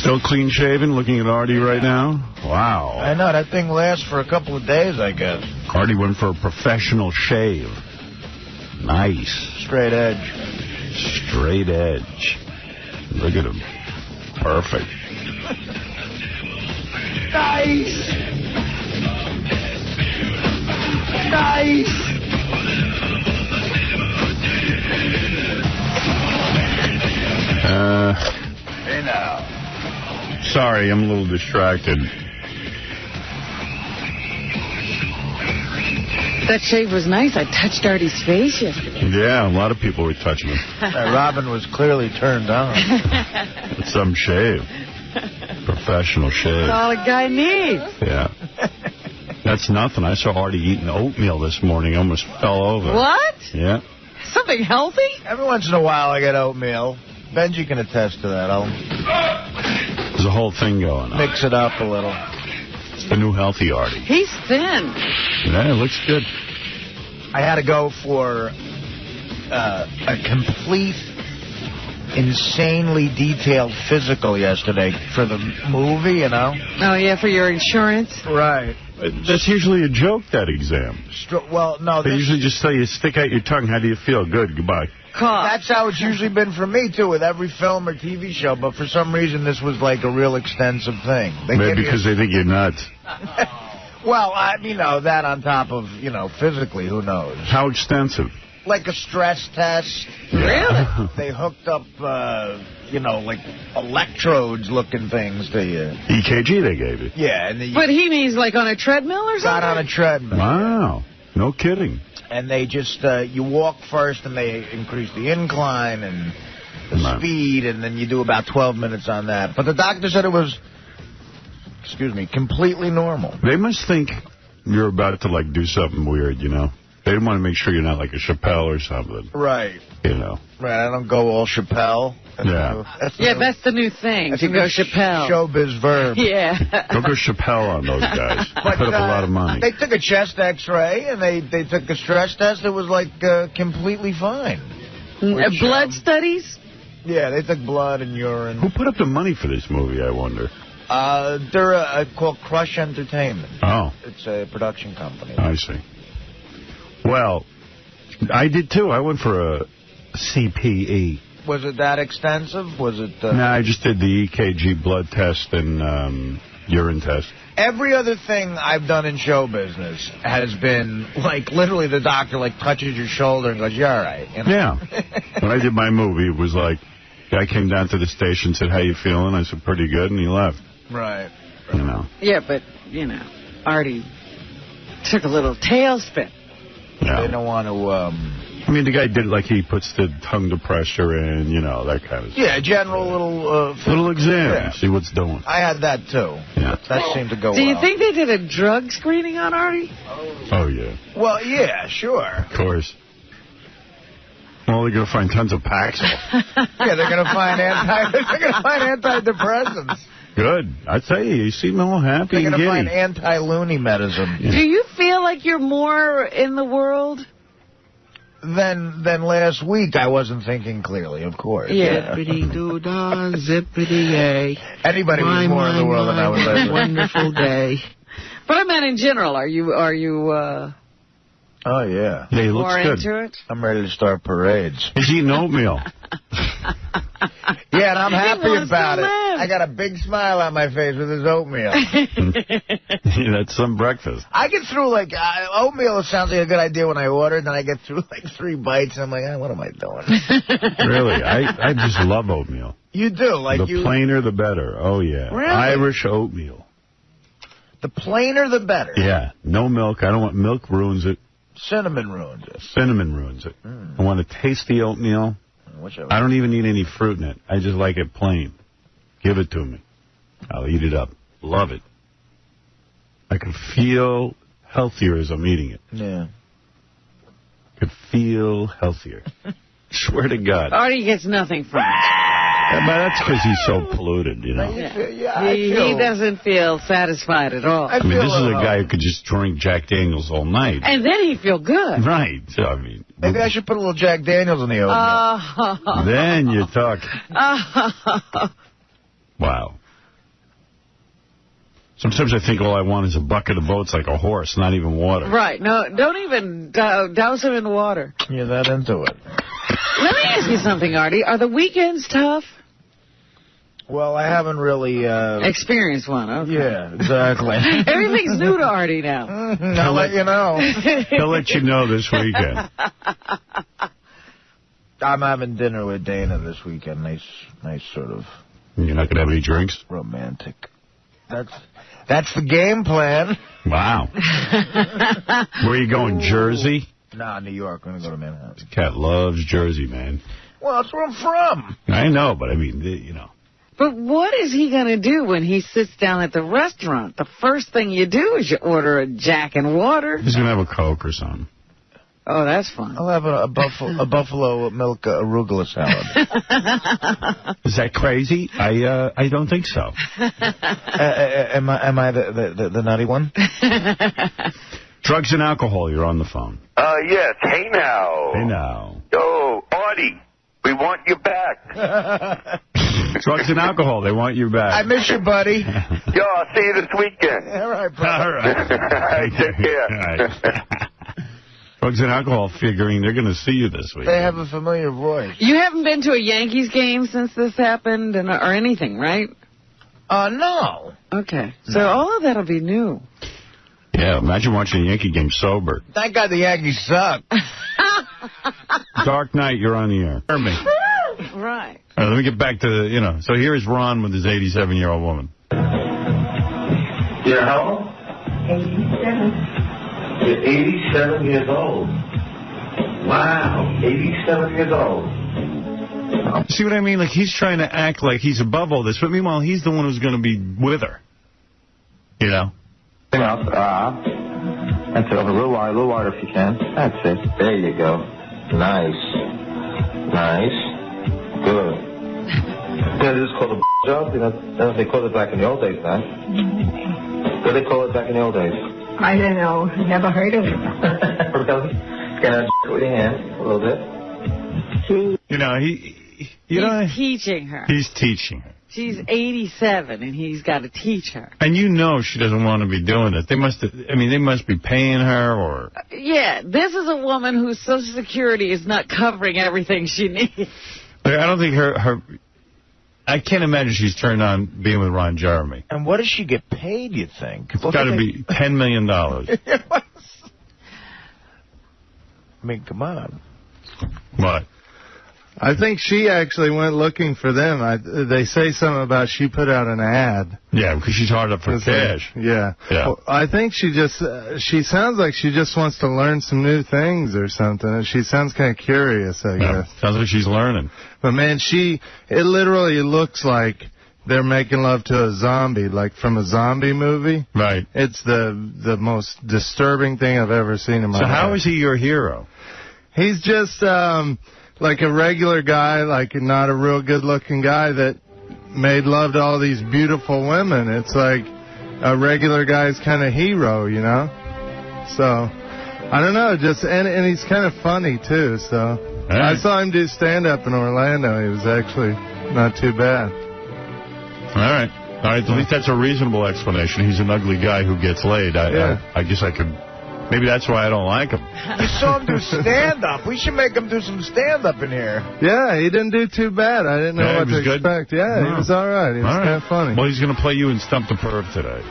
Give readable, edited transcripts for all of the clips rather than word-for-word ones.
Still clean shaven, looking at Artie right now? Wow. I know, that thing lasts for a couple of days, I guess. Artie went for a professional shave. Nice. Straight edge. Straight edge. Look at him. Perfect. Nice. Nice. Hey now. Sorry, I'm a little distracted. That shave was nice. I touched Artie's face yesterday. Yeah, a lot of people were touching him. Robin was clearly turned on. It's some shave. Professional shave. That's all a guy needs. Yeah. That's nothing. I saw Artie eating oatmeal this morning. I almost fell over. What? Yeah. Something healthy? Every once in a while I get oatmeal. Benji can attest to that. I'll There's a whole thing going on. mix it up a little. It's the new healthy Artie. He's thin. Yeah, it looks good. I had to go for a complete, insanely detailed physical yesterday for the movie, you know? Oh, yeah, for your insurance? Right. That's usually a joke, that exam. Well, no. They usually just tell you, stick out your tongue. How do you feel? Good. Goodbye. That's how it's usually been for me, too, with every film or TV show. But for some reason, this was like a real extensive thing. Maybe because they think you're nuts. Well, you know, that on top of, you know, physically, who knows? How extensive? Like a stress test. Really? They hooked up, you know, like electrodes-looking things to you. EKG they gave you? Yeah. But he means like on a treadmill or something? Got on a treadmill. Wow. No kidding. And they just, you walk first and they increase the incline and the speed, and then you do about 12 minutes on that. But the doctor said it was, completely normal. They must think you're about to, like, do something weird, you know? They want to make sure you're not like a Chappelle or something. Right. You know. Right, I don't go all Chappelle. That's the new thing, to go Chappelle. Showbiz verb. Yeah. Don't go Chappelle on those guys. But, put up a lot of money. They took a chest x-ray, and they took a stress test. It was, like, completely fine. Blood studies? Yeah, they took blood and urine. Who put up the money for this movie, I wonder? They're called Crush Entertainment. Oh. It's a production company. I see. Well, I did, too. I went for a CPE. Was it that extensive? Was it... No, I just did the EKG blood test and urine test. Every other thing I've done in show business has been, like, literally the doctor, like, touches your shoulder and goes, you're all right. You know? Yeah. When I did my movie, it was like, guy came down to the station, said, how you feeling? I said, pretty good, and he left. Right. You know. Yeah, but, you know, Artie took a little tailspin. Yeah. They don't want to... I mean, the guy did, like, he puts the tongue depressor in, you know, that kind of stuff. Yeah, general little... little exam, see what's doing. I had that, too. Yeah. That seemed to go well. Do you think they did a drug screening on Artie? Oh, yeah. Well, yeah, sure. Of course. Well, they're going to find tons of Paxil. Yeah, they're going to find antidepressants. Good. I tell you seem all happy They're and going to giddy. find anti-loony medicine. Yeah. Do you feel like you're more in the world? Than last week. I wasn't thinking clearly, of course. Yeah. Zippity-doo-dah, zippity-yay. Anybody was more in the world than I was last week. Wonderful day. But I meant in general. Are you Oh, yeah. Yeah, he looks more good. into it? I'm ready to start parades. He's eating oatmeal. Yeah, and I'm happy wants about to it. live. I got a big smile on my face with his oatmeal. That's some breakfast. I get through, like, oatmeal sounds like a good idea when I order, and then I get through, like, 3 bites, and I'm like, what am I doing? Really, I just love oatmeal. You do? Like the plainer, the better. Oh, yeah. Really? Irish oatmeal. The plainer, the better. Yeah, no milk. I don't want milk, ruins it. Cinnamon ruins it. Cinnamon ruins it. I want a tasty oatmeal. I don't even need any fruit in it. I just like it plain. Give it to me. I'll eat it up. Love it. I can feel healthier as I'm eating it. Yeah. I can feel healthier. Swear to God. Artie gets nothing from it. Yeah, but that's because he's so polluted, you know. He doesn't feel satisfied at all. I mean, this is a guy who could just drink Jack Daniels all night. And then he'd feel good. Right. So, I mean, maybe I should put a little Jack Daniels in the oatmeal. Then you talk. Wow. Sometimes I think all I want is a bucket of boats like a horse, not even water. Right. No, don't even douse him in water. You're that into it. Let me ask you something, Artie. Are the weekends tough? Well, I haven't really... experienced one, okay. Yeah, exactly. Everything's new to Artie now. I'll let you know. He'll let you know this weekend. I'm having dinner with Dana this weekend. Nice sort of... You're not going to have any drinks? Romantic. That's the game plan. Wow. Where are you going, Jersey? Nah, New York. I'm going to go to Manhattan. Cat loves Jersey, man. Well, that's where I'm from. I know, but I mean, you know. But what is he going to do when he sits down at the restaurant? The first thing you do is you order a Jack and water. He's going to have a Coke or something. Oh, that's fun. I'll have a buffalo milk arugula salad. Is that crazy? I don't think so. Am I the nutty one? Drugs and alcohol, you're on the phone. Yes. Hey now. Hey now. Yo, Artie, we want you back. Drugs and alcohol, they want you back. I miss you, buddy. Yo, I'll see you this weekend. All right, brother. All right. Take care. All right. Drugs and alcohol figuring they're going to see you this week. They have a familiar voice. You haven't been to a Yankees game since this happened or anything, right? No. Okay. So all of that will be new. Yeah, imagine watching a Yankee game sober. Thank God the Yankees suck. Dark Knight, you're on the air. Hear me. Right. All right, let me get back to so here's Ron with his 87-year-old woman. Yeah, how old? 87. You're 87 years old. Wow, 87 years old. See what I mean? Like, he's trying to act like he's above all this, but meanwhile, he's the one who's going to be with her. You know? That's it. A little wider if you can. That's it. There you go. Nice. Good. Yeah, this is called a job. You know, they called it back in the old days, man. What did they call it back in the old days? I don't know. Never heard of it. Can I with your hand a little bit? You know, he's teaching her. He's teaching her. She's 87, and he's got to teach her. And you know she doesn't want to be doing it. They must be paying her or... Yeah, this is a woman whose Social Security is not covering everything she needs. I don't think her... I can't imagine she's turned on being with Ron Jeremy. And what does she get paid, you think? It's got to be $10 million. I mean, come on. What? I think she actually went looking for them. They say something about she put out an ad. Yeah, because she's hard up for cash. Yeah. Well, I think she sounds like she just wants to learn some new things or something. She sounds kind of curious, I guess. Sounds like she's learning. But, man, it literally looks like they're making love to a zombie, like from a zombie movie. Right. It's the most disturbing thing I've ever seen in my life. So how is he your hero? He's just... like a regular guy, like not a real good-looking guy that made love to all these beautiful women. It's like a regular guy's kind of hero, you know? So, I don't know, and he's kind of funny, too, so. Right. I saw him do stand-up in Orlando. He was actually not too bad. All right, at least that's a reasonable explanation. He's an ugly guy who gets laid. I guess I could... Maybe that's why I don't like him. You saw him do stand-up. We should make him do some stand-up in here. Yeah, he didn't do too bad. I didn't know what to expect. Yeah, he was all right. He was kind of funny. Well, he's going to play you in Stump the Perv today.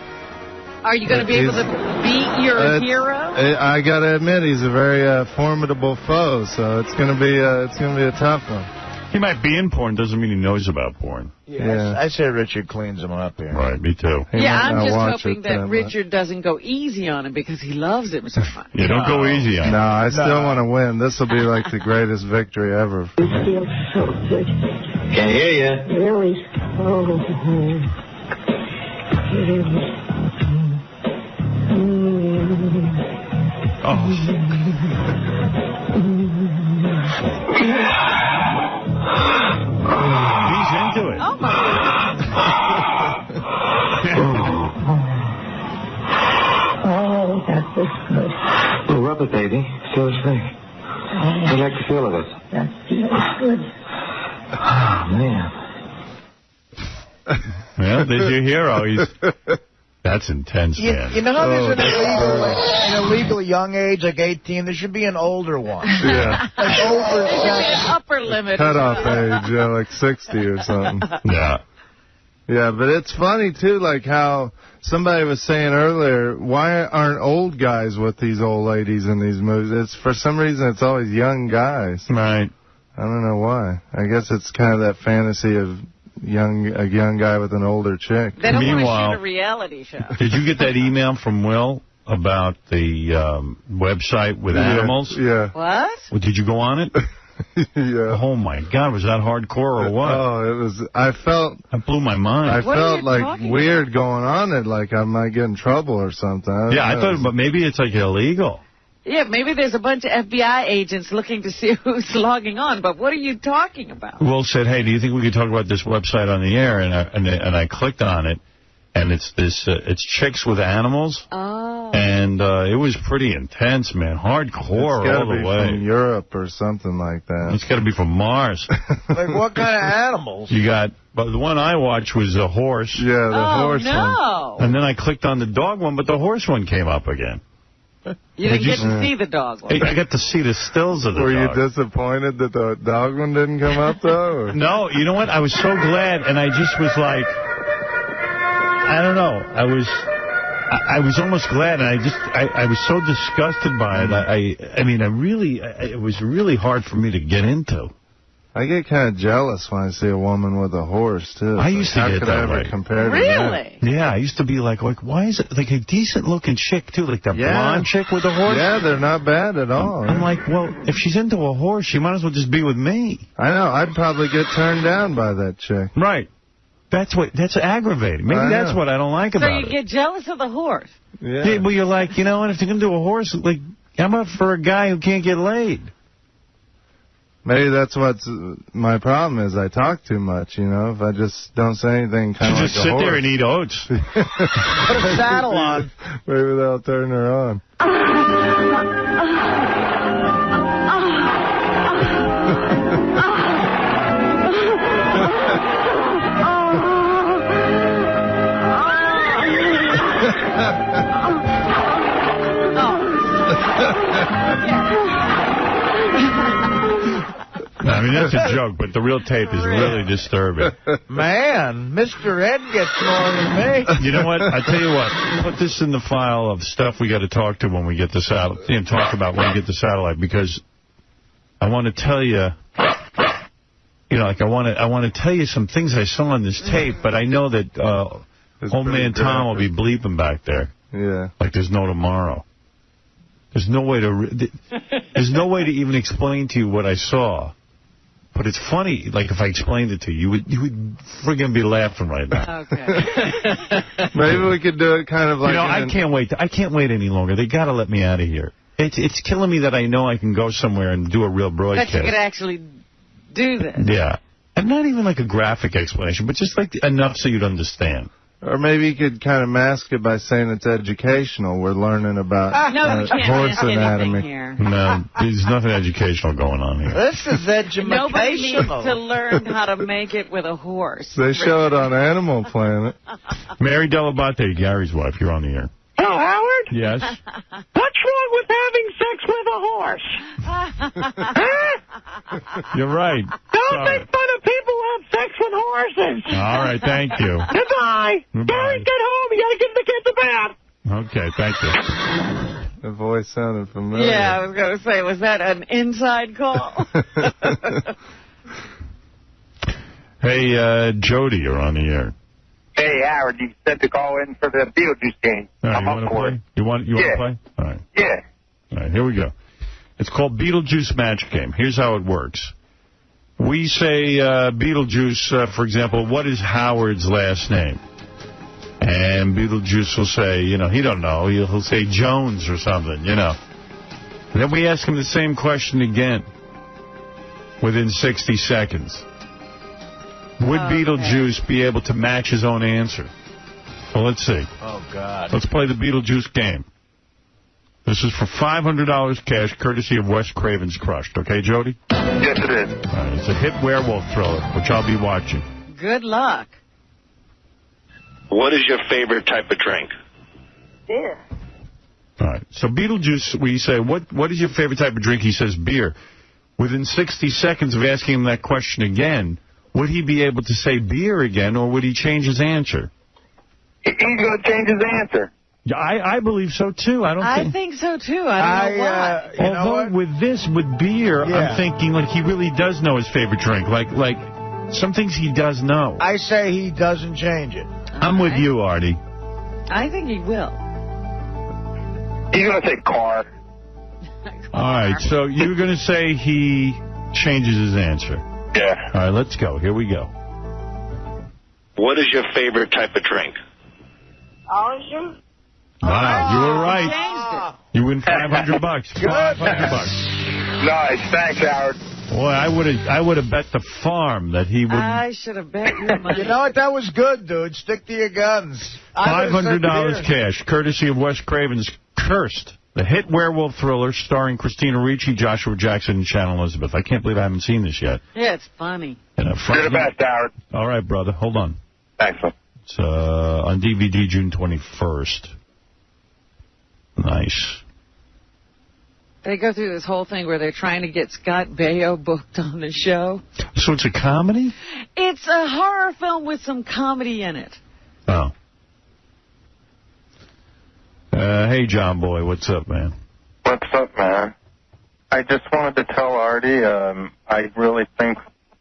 Are you going to be able to beat your hero? I got to admit, he's a very formidable foe, so it's going to be a tough one. He might be in porn, doesn't mean he knows about porn. Yeah. I say Richard cleans him up here. Right, me too. I'm just hoping that Richard doesn't go easy on him because he loves him so much. Yeah, don't go easy on him. No, I still want to win. This will be like the greatest victory ever. It feels so good. Can't hear you. Really? Oh. He's into it. Oh, my God. Oh, that was good. Well, rub it, baby. Feel his thing. I like the feel of it. That feels good. Oh, man. Well, there's your hero. That's intense, man. You know how there's an illegal young age, like 18? There should be an older one. Yeah. Like over upper limit. Cutoff age, yeah, like 60 or something. Yeah. Yeah, but it's funny, too, like how somebody was saying earlier, why aren't old guys with these old ladies in these movies? It's for some reason, it's always young guys. Right. I don't know why. I guess it's kind of that fantasy of a young guy with an older chick. They don't want to shoot a reality show. Did you get that email from Will about the website with animals? Yeah. What? Well, did you go on it? Yeah. Oh, my God. Was that hardcore or what? Oh, it was. That blew my mind. I felt like weird going on it, like I might get in trouble or something. I thought, but maybe it's like illegal. Yeah, maybe there's a bunch of FBI agents looking to see who's logging on, but what are you talking about? Will said, hey, do you think we could talk about this website on the air? And I clicked on it, and it's chicks with animals. Oh. And it was pretty intense, man. Hardcore all the way. From Europe or something like that. It's got to be from Mars. Like what kind of animals? You got, but the one I watched was a horse. Yeah, the horse one. And then I clicked on the dog one, but the horse one came up again. You didn't get to see the dog one. I got to see the stills of the dog. Were you disappointed that the dog one didn't come up, though? Or? No, you know what? I was so glad, and I just was like, I don't know. I was almost glad, and I was so disgusted by it. It was really hard for me to get into. I get kind of jealous when I see a woman with a horse, too. I used to get that way. How could I ever compare to that? Really? Yeah, I used to be like, why is it, like a decent-looking chick, too, like that blonde chick with a horse? Yeah, they're not bad at all. I'm like, well, if she's into a horse, she might as well just be with me. I know. I'd probably get turned down by that chick. Right. That's aggravating. Maybe that's what I don't like about it. So you get jealous of the horse? Yeah, well, you're like, you know what, if they're going to do a horse, like, I'm up for a guy who can't get laid. Maybe that's what's my problem is I talk too much, you know. If I just don't say anything, kind of like a horse. Just sit there and eat oats. Put a saddle on. Maybe that'll turn her on. I mean, that's a joke, but the real tape is really disturbing. Man, Mr. Ed gets more than me. You know what? I tell you what. Put this in the file of stuff we got to talk to when we get the satellite. Talk about when we get the satellite, because I want to tell you. Like I want to tell you some things I saw on this tape, but I know that old man Tom will be bleeping back there. Yeah. Like there's no tomorrow. There's no way to even explain to you what I saw. But it's funny, like if I explained it to you, you would friggin' be laughing right now. Okay. Maybe we could do it kind of like... I can't wait. I can't wait any longer. They got to let me out of here. It's killing me that I know I can go somewhere and do a real broadcast. That you could actually do this. Yeah. And not even like a graphic explanation, but just like enough so you'd understand. Or maybe you could kind of mask it by saying it's educational. We're learning about horse anatomy. Here. No, there's nothing educational going on here. This is educational. Nobody needs to learn how to make it with a horse. They show it on Animal Planet. Mary Delabate, Gary's wife, you're on the air. Hello, Howard? Yes? What's wrong with having sex with a horse? Huh? You're right. Don't make fun of people who have sex with horses. All right, thank you. Goodbye. Gary, get home. You got to get the kids to bed. Okay, thank you. The voice sounded familiar. Yeah, I was going to say, was that an inside call? Hey, Jody, you're on the air. Hey, Howard, you said to call in for the Beetlejuice game. I'm up for it. You want to play? All right. Yeah. All right, here we go. It's called Beetlejuice Match Game. Here's how it works. We say, Beetlejuice, for example, what is Howard's last name? And Beetlejuice will say, he don't know. He'll say Jones or something, And then we ask him the same question again within 60 seconds. Would Beetlejuice be able to match his own answer? Well, let's see. Oh, God. Let's play the Beetlejuice game. This is for $500 cash, courtesy of Wes Craven's Crushed. Okay, Jody? Yes, it is. All right, it's a hit werewolf thriller, which I'll be watching. Good luck. What is your favorite type of drink? Beer. All right. So Beetlejuice, we say, what is your favorite type of drink? He says beer. Within 60 seconds of asking him that question again, would he be able to say beer again, or would he change his answer? He's going to change his answer. Yeah, I believe so, too. I think so, too. I don't know why. Although with beer, I'm thinking like he really does know his favorite drink. Like some things he does know. I say he doesn't change it. I'm with you, Artie. I think he will. He's going to say car. All right, so you're going to say he changes his answer. Yeah. All right, let's go. Here we go. What is your favorite type of drink? Orange juice. Wow, you were right. You win $500. $500. Nice. Thanks, Howard. Boy, I would have bet the farm that he would. I should have bet you money. You know what? That was good, dude. Stick to your guns. $500 cash, courtesy of Wes Craven's Cursed, the hit werewolf thriller starring Christina Ricci, Joshua Jackson, and Shannon Elizabeth. I can't believe I haven't seen this yet. Yeah, it's funny. You're the best, Howard. All right, brother. Hold on. Excellent. It's on DVD June 21st. Nice. They go through this whole thing where they're trying to get Scott Baio booked on the show. So it's a comedy? It's a horror film with some comedy in it. Oh. Hey, John Boy, what's up, man? What's up, man? I just wanted to tell Artie, I really think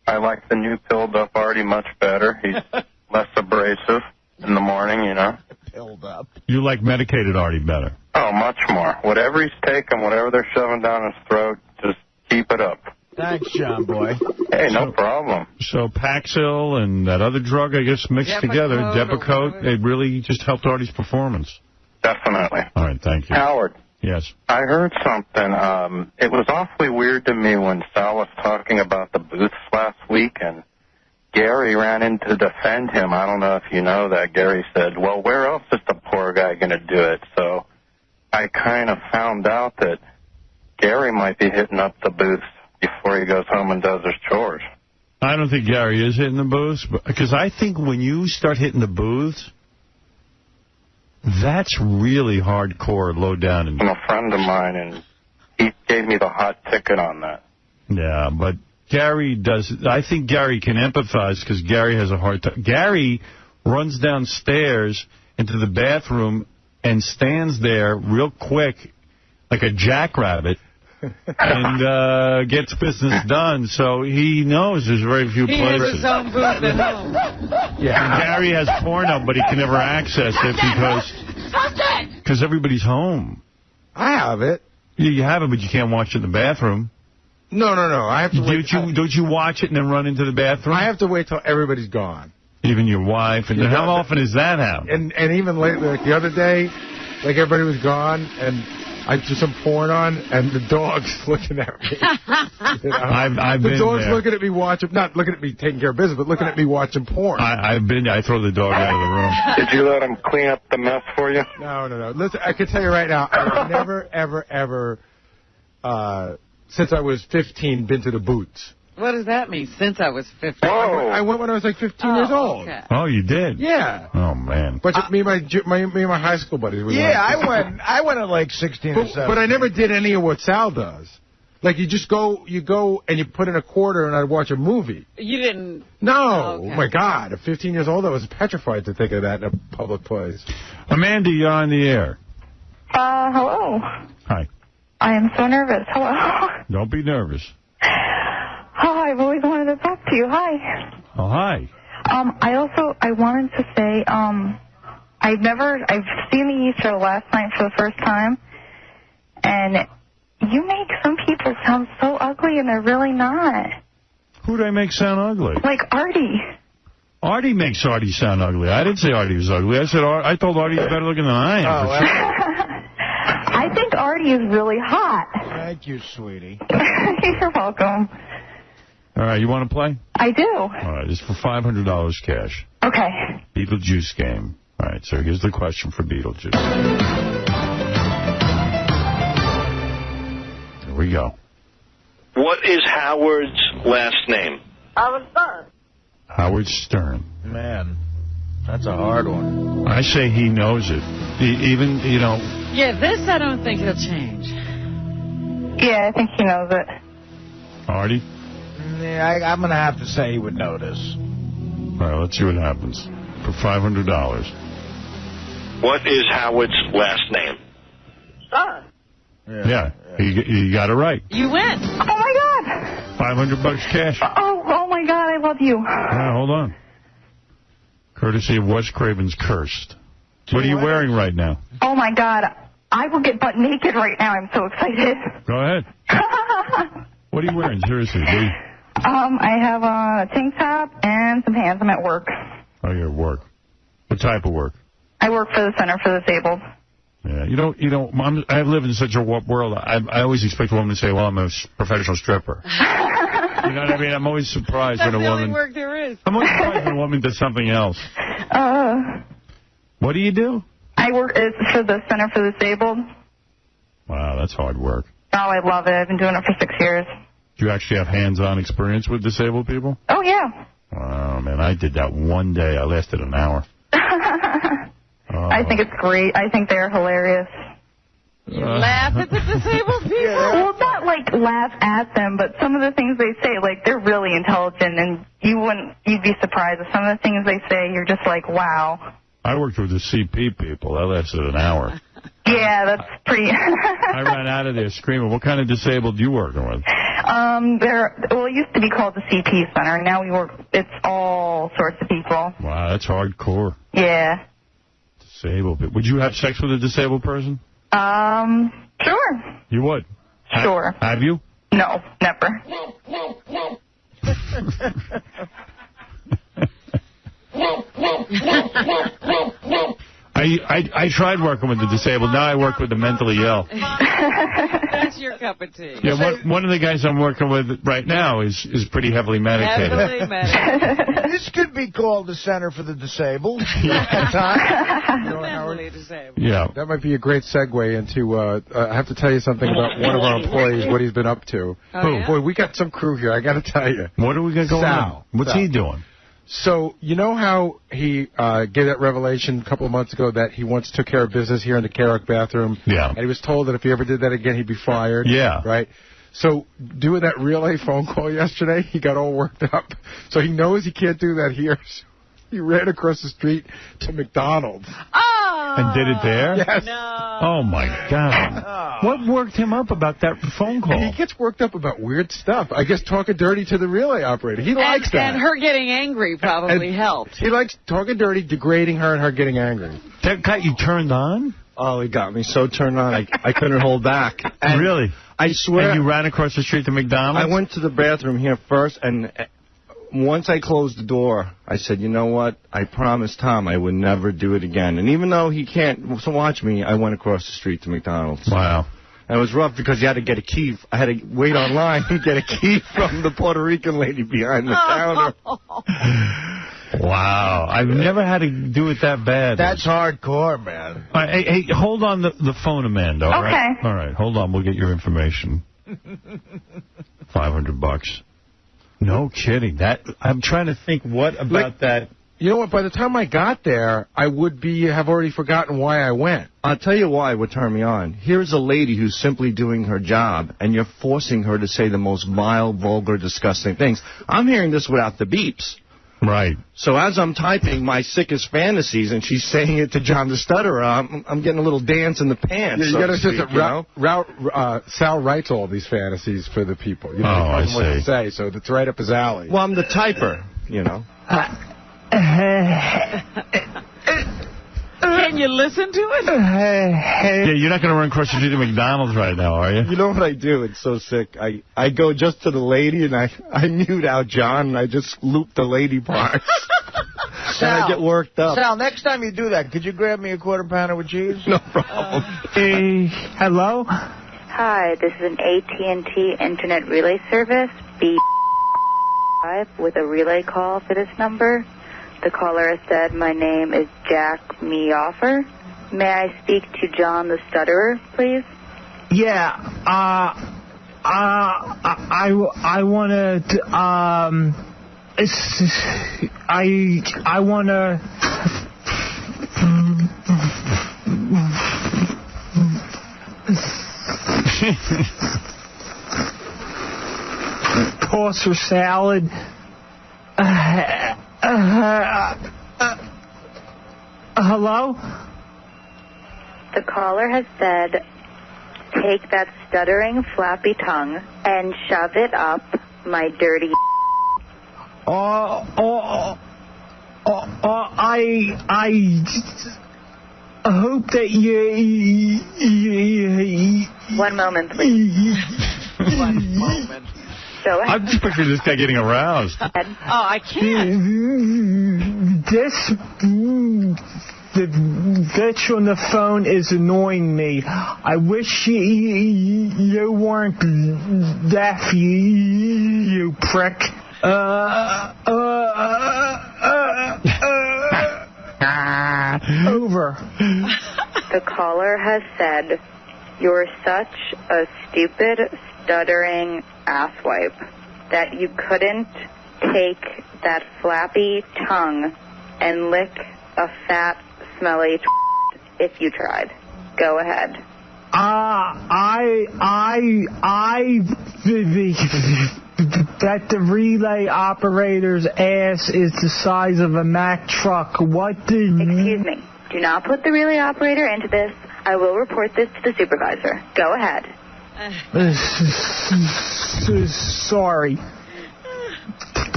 I like the new pilled up Artie much better. He's less abrasive in the morning, you know. Pilled up. You like medicated Artie better? Oh, much more. Whatever he's taking, whatever they're shoving down his throat, just keep it up. Thanks, John Boy. Hey, no problem. So Paxil and that other drug, I guess, mixed together, Depakote, it really just helped Artie's performance. Definitely. All right, thank you. Howard. Yes. I heard something. It was awfully weird to me when Sal was talking about the booths last week, and Gary ran in to defend him. I don't know if you know that. Gary said, well, where else is the poor guy going to do it? So I kind of found out that Gary might be hitting up the booths before he goes home and does his chores. I don't think Gary is hitting the booths, because I think when you start hitting the booths, that's really hardcore, low down. I'm a friend of mine, and he gave me the hot ticket on that. Yeah, but Gary does. I think Gary can empathize because Gary has a hard time. Gary runs downstairs into the bathroom and stands there real quick like a jackrabbit and gets business done. So he knows there's very few places. He has his own booth at home. Yeah, and Gary has porno, but he can never access it because everybody's home. I have it. Yeah, you have it, but you can't watch it in the bathroom. No. I have to wait. Don't you watch it and then run into the bathroom? I have to wait till everybody's gone. Even your wife? And how often does that happen? And even lately, like the other day, like everybody was gone, and I threw some porn on, and the dog's looking at me. You know? I've been there. The dog's looking at me watching, not looking at me taking care of business, but looking at me watching porn. I throw the dog out of the room. Did you let him clean up the mess for you? No. Listen, I can tell you right now, I've never, ever, since I was 15, been to the boots. What does that mean, since I was 15? I went when I was like 15 years old. Okay. Oh, you did? Yeah. Oh, man. But me and my high school buddies. I went at like 16 or 17. But I never did any of what Sal does. Like, you go and you put in a quarter and I'd watch a movie. You didn't? No. Okay. Oh, my God. At 15 years old, I was petrified to think of that in a public place. Amanda, you're on the air. Hello. Hi. I am so nervous. Hello. Don't be nervous. Oh, I've always wanted to talk to you. Hi. Oh, hi. I wanted to say, I've seen the Easter last night for the first time, and you make some people sound so ugly, and they're really not. Who do I make sound ugly? Like Artie. Artie makes Artie sound ugly. I didn't say Artie was ugly. I told Artie was better looking than I am. For sure. I think Artie is really hot. Thank you, sweetie. You're welcome. All right, you want to play? I do. All right, it's for $500 cash. Okay. Beetlejuice game. All right, so here's the question for Beetlejuice. Here we go. What is Howard's last name? Howard Stern. Howard Stern. Man. That's a hard one. I say he knows it. Even, you know... Yeah, this I don't think he'll change. Yeah, I think he knows it. Artie? Yeah, I'm going to have to say he would know this. All right, let's see what happens. For $500. What is Howard's last name? Son. Yeah. You got it right. You win. Oh, my God. $500 cash. Oh, my God, I love you. Yeah, hold on. Courtesy of 𝗦𝗵cie𝗄𝗿𝗍 Cursed. What are you wearing right now? Oh, my God. I will get butt naked right now. I'm so excited. Go ahead. What are you wearing? Seriously, I have a tank top and some pants. I'm at work. Oh, you're at work. What type of work? I work for the Center for the Disabled. Yeah, you know, I live in such a world. I always expect a woman to say, well, I'm a professional stripper. You know what I mean? I'm always surprised when a woman... That's the only work there is. I'm always surprised when a woman does something else. What do you do? I work for the Center for the Disabled. Wow, that's hard work. Oh, I love it. I've been doing it for 6 years. Do you actually have hands-on experience with disabled people? Oh, yeah. Wow, man, I did that one day. I lasted an hour. I think it's great. I think they're hilarious. You laugh at the disabled people? Well, not like laugh at them, but some of the things they say, like, they're really intelligent, and you'd be surprised at some of the things they say. You're just like, wow. I worked with the CP people. That lasted an hour. Yeah, that's pretty... I ran out of there screaming. What kind of disabled you working with? Well, it used to be called the CP Center. Now it's all sorts of people. Wow, that's hardcore. Yeah. Disabled people. Would you have sex with a disabled person? Sure. You would? Sure. Have you? No, never. I tried working with the disabled. Now I work with the mentally ill. That's your cup of tea. Yeah, one of the guys I'm working with right now is pretty heavily medicated. Heavily medicated. This could be called the Center for the Disabled. At times. Mentally disabled. Yeah. That might be a great segue into, I have to tell you something about one of our employees, what he's been up to. Oh, yeah? Boy, we got some crew here, I got to tell you. What are we going on? Sal. What's he doing? So, you know how he gave that revelation a couple of months ago that he once took care of business here in the K-Rock bathroom? Yeah. And he was told that if he ever did that again, he'd be fired? Yeah. Right? So, doing that relay phone call yesterday, he got all worked up. So he knows he can't do that here. So he ran across the street to McDonald's. Oh! And did it there? Yes. No. Oh, my God. Oh. What worked him up about that phone call? He gets worked up about weird stuff. I guess talking dirty to the relay operator. He likes that. And her getting angry probably helped. He likes talking dirty, degrading her, and her getting angry. That got you turned on? Oh, he got me so turned on, I couldn't hold back. And really? I swear. And you ran across the street to McDonald's? I went to the bathroom here first, and once I closed the door, I said, you know what? I promised Tom I would never do it again. And even though he can't watch me, I went across the street to McDonald's. Wow. And it was rough because you had to get a key. I had to wait online and get a key from the Puerto Rican lady behind the counter. Wow. I've never had to do it that bad. That's hardcore, man. All right, hey, hold on the phone, Amanda. All Okay. right? All right, hold on. We'll get your information. $500. No kidding. I'm trying to think what about that. You know what? By the time I got there, I would have already forgotten why I went. I'll tell you why it would turn me on. Here's a lady who's simply doing her job, and you're forcing her to say the most vile, vulgar, disgusting things. I'm hearing this without the beeps. Right. So as I'm typing my sickest fantasies, and she's saying it to John the Stutterer, I'm getting a little dance in the pants. Yeah, you got to say that Sal writes all these fantasies for the people. You know, I what to see. say, so it's right up his alley. Well, I'm the typer, you know. Can you listen to it? Yeah, you're not going to run across the street to McDonald's right now, are you? You know what I do? It's so sick. I go just to the lady, and I mute out John, and I just loop the lady parts. And I get worked up. Sal, next time you do that, could you grab me a quarter pounder with cheese? No problem. Hey, hello? Hi, this is an AT&T Internet Relay Service, B5, with a relay call for this number. The caller has said, my name is Jack Meoffer. May I speak to John the Stutterer, please? Yeah, I wanted to, I want to... toss her salad. Hello? The caller has said, take that stuttering, flappy tongue and shove it up my dirty... I hope that you... One moment, please. One moment. Go ahead. I'm just picturing this guy getting aroused. Oh, I can't. The bitch on the phone is annoying me. I wish you weren't deaf, you prick. Over. The caller has said, you're such a stupid, stuttering asswipe that you couldn't take that flappy tongue and lick a fat, smelly if you tried. Go ahead. That the relay operator's ass is the size of a Mack truck. What did... Excuse me. Do not put the relay operator into this. I will report this to the supervisor. Go ahead. Sorry.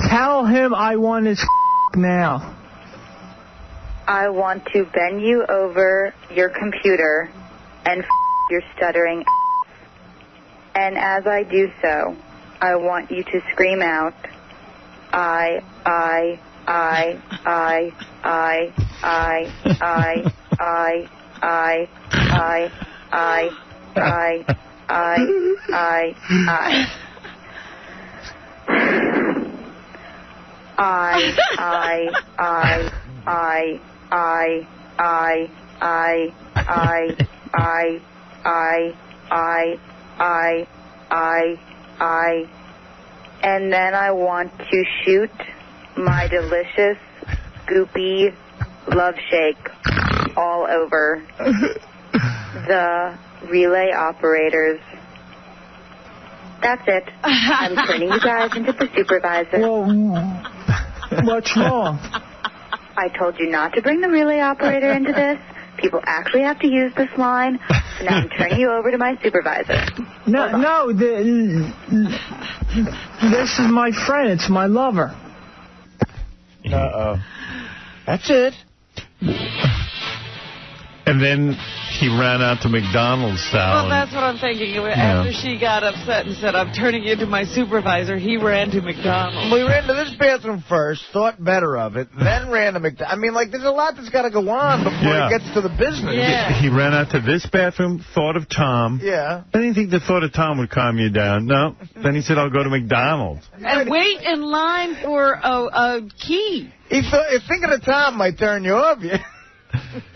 Tell him I want his now. I want to bend you over your computer and your stuttering ass. And as I do so, I want you to scream out, I. And then I want to shoot my delicious, goopy love shake all over the relay operators. That's it. I'm turning you guys into the supervisor. Whoa. What's wrong? I told you not to bring the relay operator into this. People actually have to use this line. So now I'm turning you over to my supervisor. No, this is my friend. It's my lover. Uh-oh. That's it. And then he ran out to McDonald's, Sal. Well, that's what I'm thinking. After she got upset and said, I'm turning you to my supervisor, he ran to McDonald's. We ran to this bathroom first, thought better of it, then ran to McDonald's. I mean, like, there's a lot that's got to go on before it gets to the business. Yeah. He ran out to this bathroom, thought of Tom. Yeah. I didn't think the thought of Tom would calm you down. No. Then he said, I'll go to McDonald's. And wait in line for a key. If thinking of Tom might turn you off,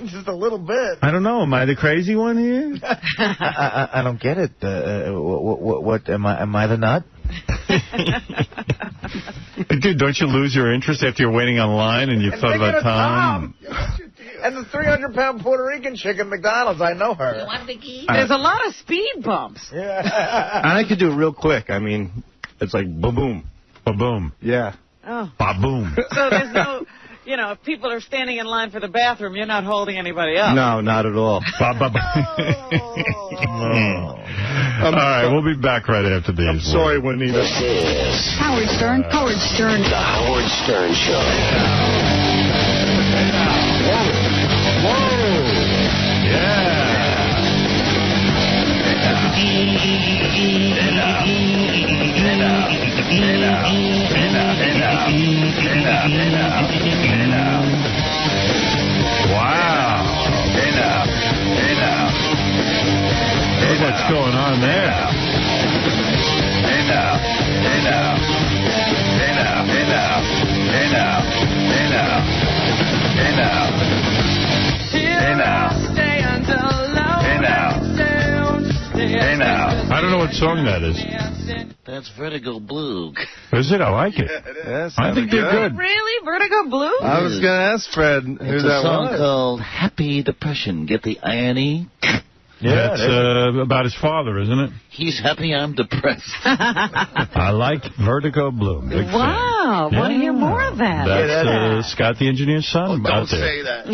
just a little bit. I don't know. Am I the crazy one here? I don't get it. What am I the nut? Dude, don't you lose your interest after you're waiting online and you've thought about Tom? And the 300-pound Puerto Rican chick at McDonald's, I know her. You want the key? There's a lot of speed bumps. Yeah. And I could do it real quick. I mean, it's like ba-boom. Ba-boom. Yeah. Oh. Ba-boom. So there's no... You know, if people are standing in line for the bathroom, you're not holding anybody up. No, not at all. All right, we'll be back right after these. I'm sorry, Juanita. This is Howard Stern. Howard Stern. The Howard Stern Show. Wow. Look what's going on there. I don't know what song that is. fine. That's Vertigo Blue. Is it? I like it. Yes, I think they're good. Really? Vertigo Blue? I was going to ask Fred who It's that a song was. called Happy Depression. Get the irony? Yeah, that's about his father, isn't it? He's happy, I'm depressed. I like Vertigo Blue. Big Wow. fan. Want to hear more of that? That's Scott the Engineer's son out there. Don't say that.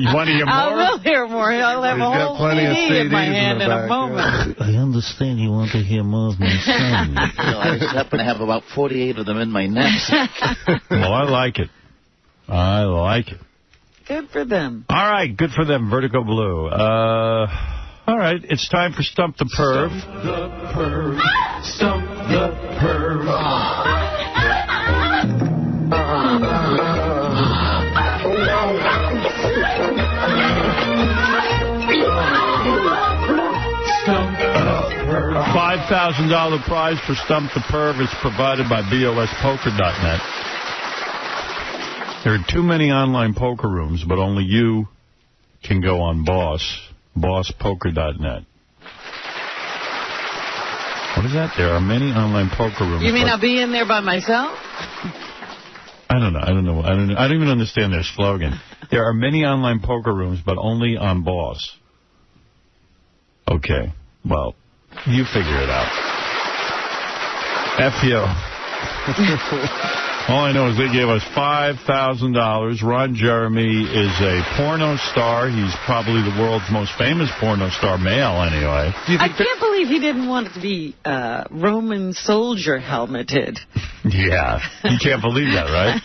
You want to hear more? I will hear more. I'll have He's a got whole plenty of CD in my CDs hand in a back, moment. I understand you want to hear more of my son. I just happen to have about 48 of them in my knapsack. Well, I like it. I like it. Good for them. All right, good for them, Vertigo Blue. All right, it's time for Stump the Perv. Stump the Perv. Stump the Perv. $5,000 prize for Stump the Perv is provided by BOSpoker.net. There are too many online poker rooms, but only you can go on BOSpoker.net. What is that? There are many online poker rooms. You mean I'll be in there by myself? I don't know. I don't even understand their slogan. There are many online poker rooms, but only on Boss. Okay. Well, you figure it out. F you. All I know is they gave us $5,000. Ron Jeremy is a porno star. He's probably the world's most famous porno star, male anyway. I can't believe he didn't want it to be Roman soldier helmeted. Yeah, you can't believe that, right?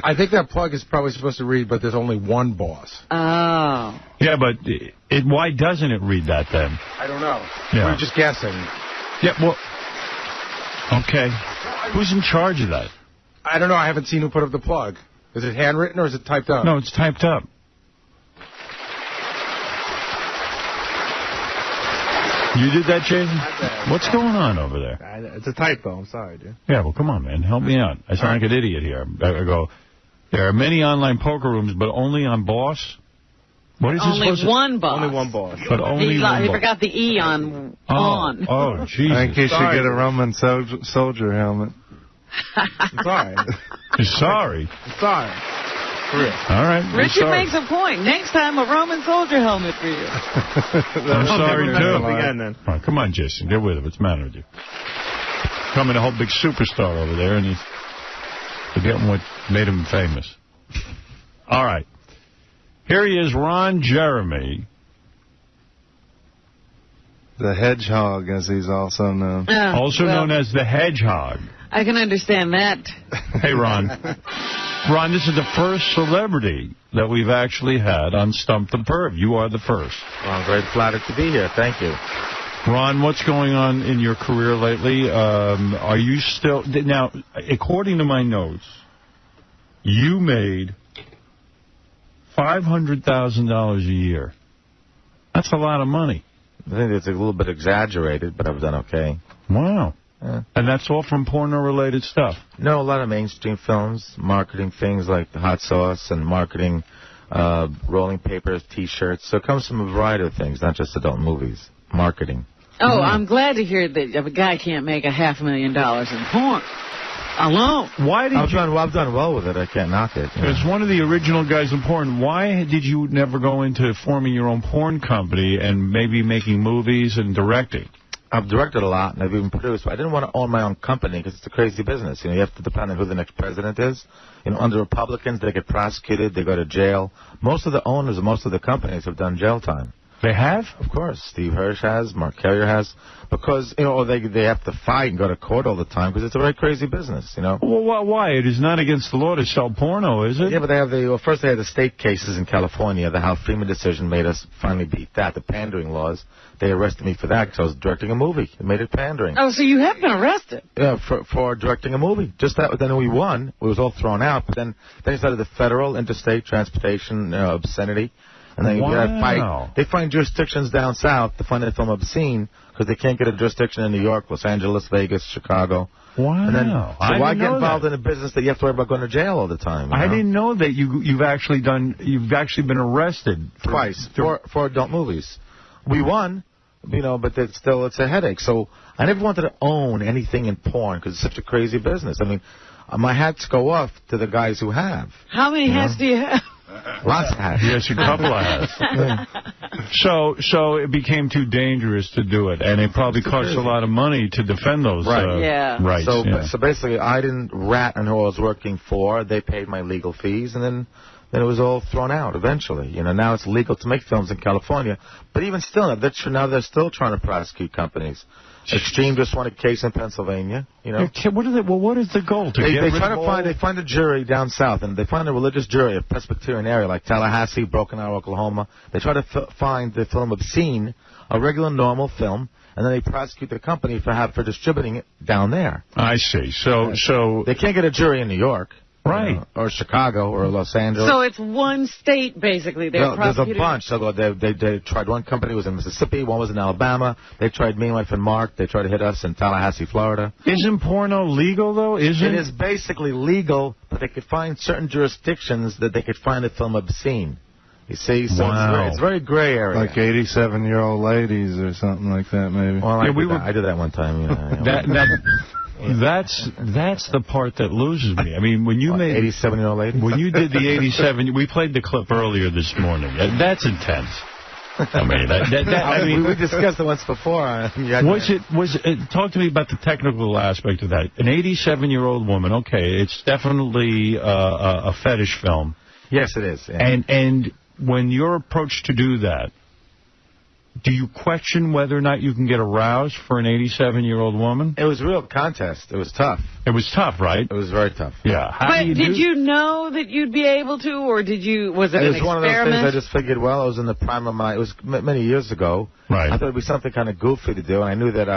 I think that plug is probably supposed to read, but there's only one boss. Oh. Yeah, but why doesn't it read that then? I don't know. Yeah. We're just guessing. Yeah, well, okay. Who's in charge of that? I don't know. I haven't seen who put up the plug. Is it handwritten or is it typed up? No, it's typed up. You did that, Jason? What's going on over there? It's a typo. I'm sorry, dude. Yeah, well, come on, man. Help me out. I sound like an idiot here. I go, there are many online poker rooms, but only on Boss? What is only this one boss. Only one boss. But only one He boss. forgot the E on on. Oh, Jesus. I think he should get a Roman soldier helmet. I'm sorry. You're sorry? I'm sorry. For real. All right. Richard makes a point. Next time, a Roman soldier helmet for you. I'm sorry, too. Again, then. All right, come on, Jason. Get with it. What's the matter with you? Coming a whole big superstar over there, and he's forgetting what made him famous. All right. Here he is, Ron Jeremy. The Hedgehog, as he's also known. Also known as the Hedgehog. I can understand that. Hey, Ron. Ron, this is the first celebrity that we've actually had on Stump the Perv. You are the first. Well, I'm very flattered to be here. Thank you. Ron, what's going on in your career lately? Are you still... Now, according to my notes, you made $500,000 a year. That's a lot of money. I think it's a little bit exaggerated, but I've done okay. Wow. Yeah. And that's all from porno-related stuff? No, a lot of mainstream films, marketing things like the hot sauce and marketing rolling papers, T-shirts. So it comes from a variety of things, not just adult movies. Marketing. Oh, I'm glad to hear that a guy can't make $500,000 in porn alone. Why did I've done well with it. I can't knock it. As one of the original guys in porn, why did you never go into forming your own porn company and maybe making movies and directing? I've directed a lot, and I've even produced. But I didn't want to own my own company because it's a crazy business. You know, you have to depend on who the next president is. You know, under Republicans, they get prosecuted, they go to jail. Most of the owners of most of the companies have done jail time. They have? Of course. Steve Hirsch has, Mark Carrier has. Because, you know, or they have to fight and go to court all the time because it's a very crazy business, you know. Well, why? It is not against the law to sell porno, is it? Yeah, but they have first they had the state cases in California. The Hal Freeman decision made us finally beat that, the pandering laws. They arrested me for that because I was directing a movie. It made it pandering. Oh, so you have been arrested? Yeah, for directing a movie. Just that, then we won. It was all thrown out. But then he started the federal interstate transportation obscenity. And then you fight. They find jurisdictions down south to find the film obscene because they can't get a jurisdiction in New York, Los Angeles, Vegas, Chicago. Wow. And then, so why get involved in a business that you have to worry about going to jail all the time? I didn't know that you've actually been arrested twice for adult movies. We won. but it's a headache. So I never wanted to own anything in porn because it's such a crazy business. I mean, my hats go off to the guys who have. How many hats do you have? Lots of hats. Yes, a couple of hats. So it became too dangerous to do it, and it probably cost a lot of money to defend those rights. So basically, I didn't rat on who I was working for. They paid my legal fees, and then it was all thrown out eventually. Now it's legal to make films in California, but even still, now they're still trying to prosecute companies. Extreme just won a case in Pennsylvania. What is the goal? They find a jury down south, and they find a religious jury, a Presbyterian area like Tallahassee, Broken Arrow, Oklahoma. They try to find the film obscene, a regular, normal film, and then they prosecute the company for distributing it down there. I see. So they can't get a jury in New York. Right. Or Chicago or Los Angeles. So it's one state, basically. There's a bunch. So they tried. One company was in Mississippi. One was in Alabama. They tried me, wife, and Mark. They tried to hit us in Tallahassee, Florida. Isn't porno legal, though? It is basically legal, but they could find certain jurisdictions that they could find a film obscene. You see? So it's very gray area. Like 87-year-old ladies or something like that, maybe. Well, I did that one time. That's the part that loses me. I mean, when you made 87-year-old lady. When you did the 87, we played the clip earlier this morning. That's intense. I mean, we discussed it once before. Talk to me about the technical aspect of that. An 87-year-old woman. Okay, it's definitely a fetish film. Yes, it is. Yeah. And when you're approached to do that, do you question whether or not you can get aroused for an 87-year-old woman? It was a real contest. It was tough. It was tough, right? It was very tough. Yeah. Did you know that you'd be able to, or was it an experiment? It was one of those things I just figured, I was in the prime of it was many years ago. Right. I thought it would be something kind of goofy to do, and I knew that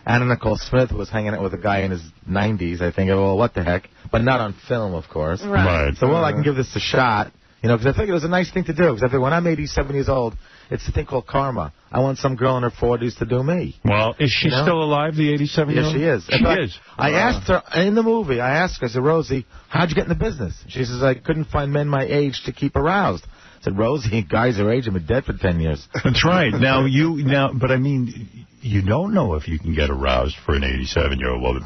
Anna Nicole Smith was hanging out with a guy in his 90s. I think, well, what the heck? But not on film, of course. Right. So, I can give this a shot. Because I figured it was a nice thing to do. Because I figured when I'm 87 years old, it's a thing called karma. I want some girl in her 40s to do me. Well, is she still alive, the 87-year-old? Yes, she is. She is. I asked her, in the movie, I said, Rosie, how'd you get in the business? She says, I couldn't find men my age to keep aroused. I said, Rosie, guys your age have been dead for 10 years. That's right. But I mean, you don't know if you can get aroused for an 87-year-old woman.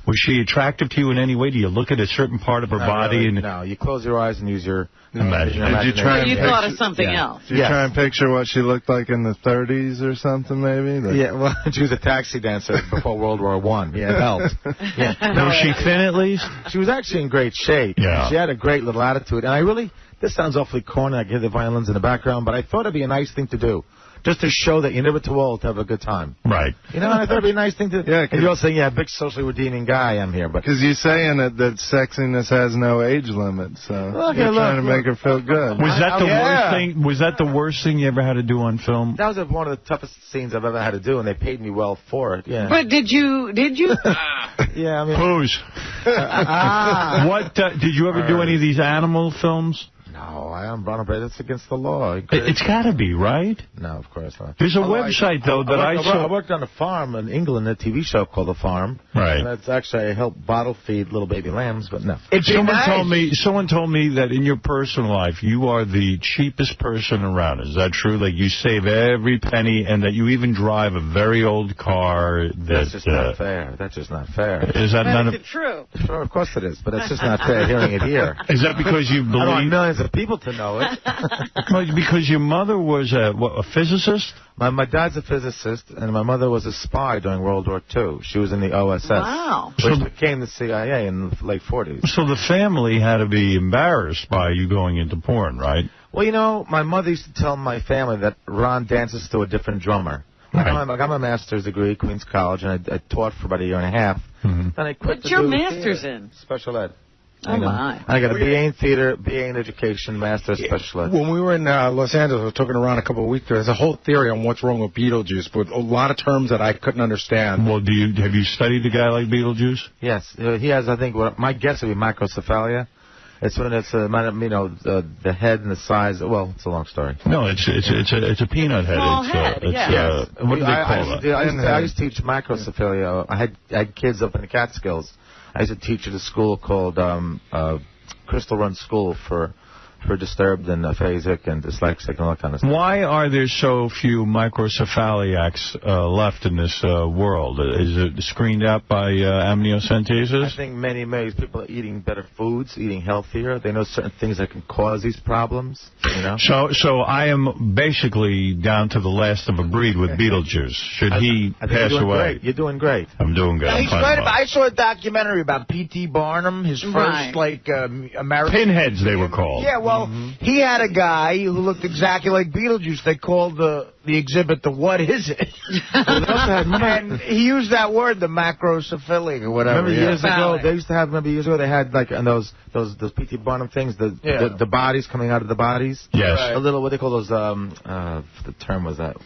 Was she attractive to you in any way? Do you look at a certain part of her body? Really, no, you close your eyes and use your imagination. You thought of something else. Did you try and picture what she looked like in the 30s or something, maybe? Yeah, well, she was a taxi dancer before World War I. Yeah, it helped. Was she thin at least? She was actually in great shape. Yeah. She had a great little attitude. And this sounds awfully corny, I hear the violins in the background, but I thought it'd be a nice thing to do. Just to show that you're never too old to have a good time. Right. And I thought it'd be a nice thing to... Yeah, and you're all saying, big socially redeeming guy I'm here, but... Because you're saying that sexiness has no age limit, so you're trying to make her feel good. Was that the worst thing? Was that the worst thing you ever had to do on film? That was one of the toughest scenes I've ever had to do, and they paid me well for it, yeah. But did you? Yeah, I mean... Whose? What, did you ever do any of these animal films? No, I am Brown, but it's against the law. It's got to be, right? No, of course not. There's a website, though, that I saw. I worked on a farm in England, a TV show called The Farm. Right. And that's actually, I helped bottle feed little baby lambs, but no. Someone told me that in your personal life, you are the cheapest person around. Is that true? Like, you save every penny, and that you even drive a very old car. That's just not fair. That's just not fair. Is that Is it true? Sure, of course it is, but it's just not fair hearing it here. Is that because you believe... I don't want millions of people to know it. Well, because your mother was a physicist? My dad's a physicist, and my mother was a spy during World War II. She was in the OSS. Wow. Which became the CIA in the late 40s. So the family had to be embarrassed by you going into porn, right? Well, my mother used to tell my family that Ron dances to a different drummer. Right. I got my master's degree at Queens College, and I taught for about a year and a half. Mm-hmm. Then I quit. What's your master's in? Special ed. Oh, my. I got a BA in theater, BA in education, master's special ed. When we were in Los Angeles, I was talking around a couple of weeks ago. There's a whole theory on what's wrong with Beetlejuice, but a lot of terms that I couldn't understand. Well, have you studied a guy like Beetlejuice? Yes. He has, I think, my guess would be 𝗦𝗁𝗲𝗍. It's when it's the head and the size. Well, it's a long story. No, it's a peanut head. Small head. Yes. What do they call it? I used to teach 𝗦𝗁𝗍𝗍. I had kids up in the Catskills. I used to teach at a school called Crystal Run School for for disturbed and aphasic and dyslexic and all that kind of stuff. Why are there so few microcephaliacs left in this world? Is it screened out by amniocentesis? I think many people are eating better foods, eating healthier. They know certain things that can cause these problems. You know. So I am basically down to the last of a breed with Beetlejuice. Should he pass away? Great. You're doing great. I'm doing good. He's great. I saw a documentary about P.T. Barnum, his first American. Pinheads, they were called. Yeah, well, he had a guy who looked exactly like Beetlejuice. They called the exhibit the "What Is It?" And he used that word, the macrocephalic or whatever. Remember years ago, they used to have. Remember years ago, they had like and those P.T. Barnum things, the bodies coming out of the bodies. Yes. A little, what they call those. The term was that.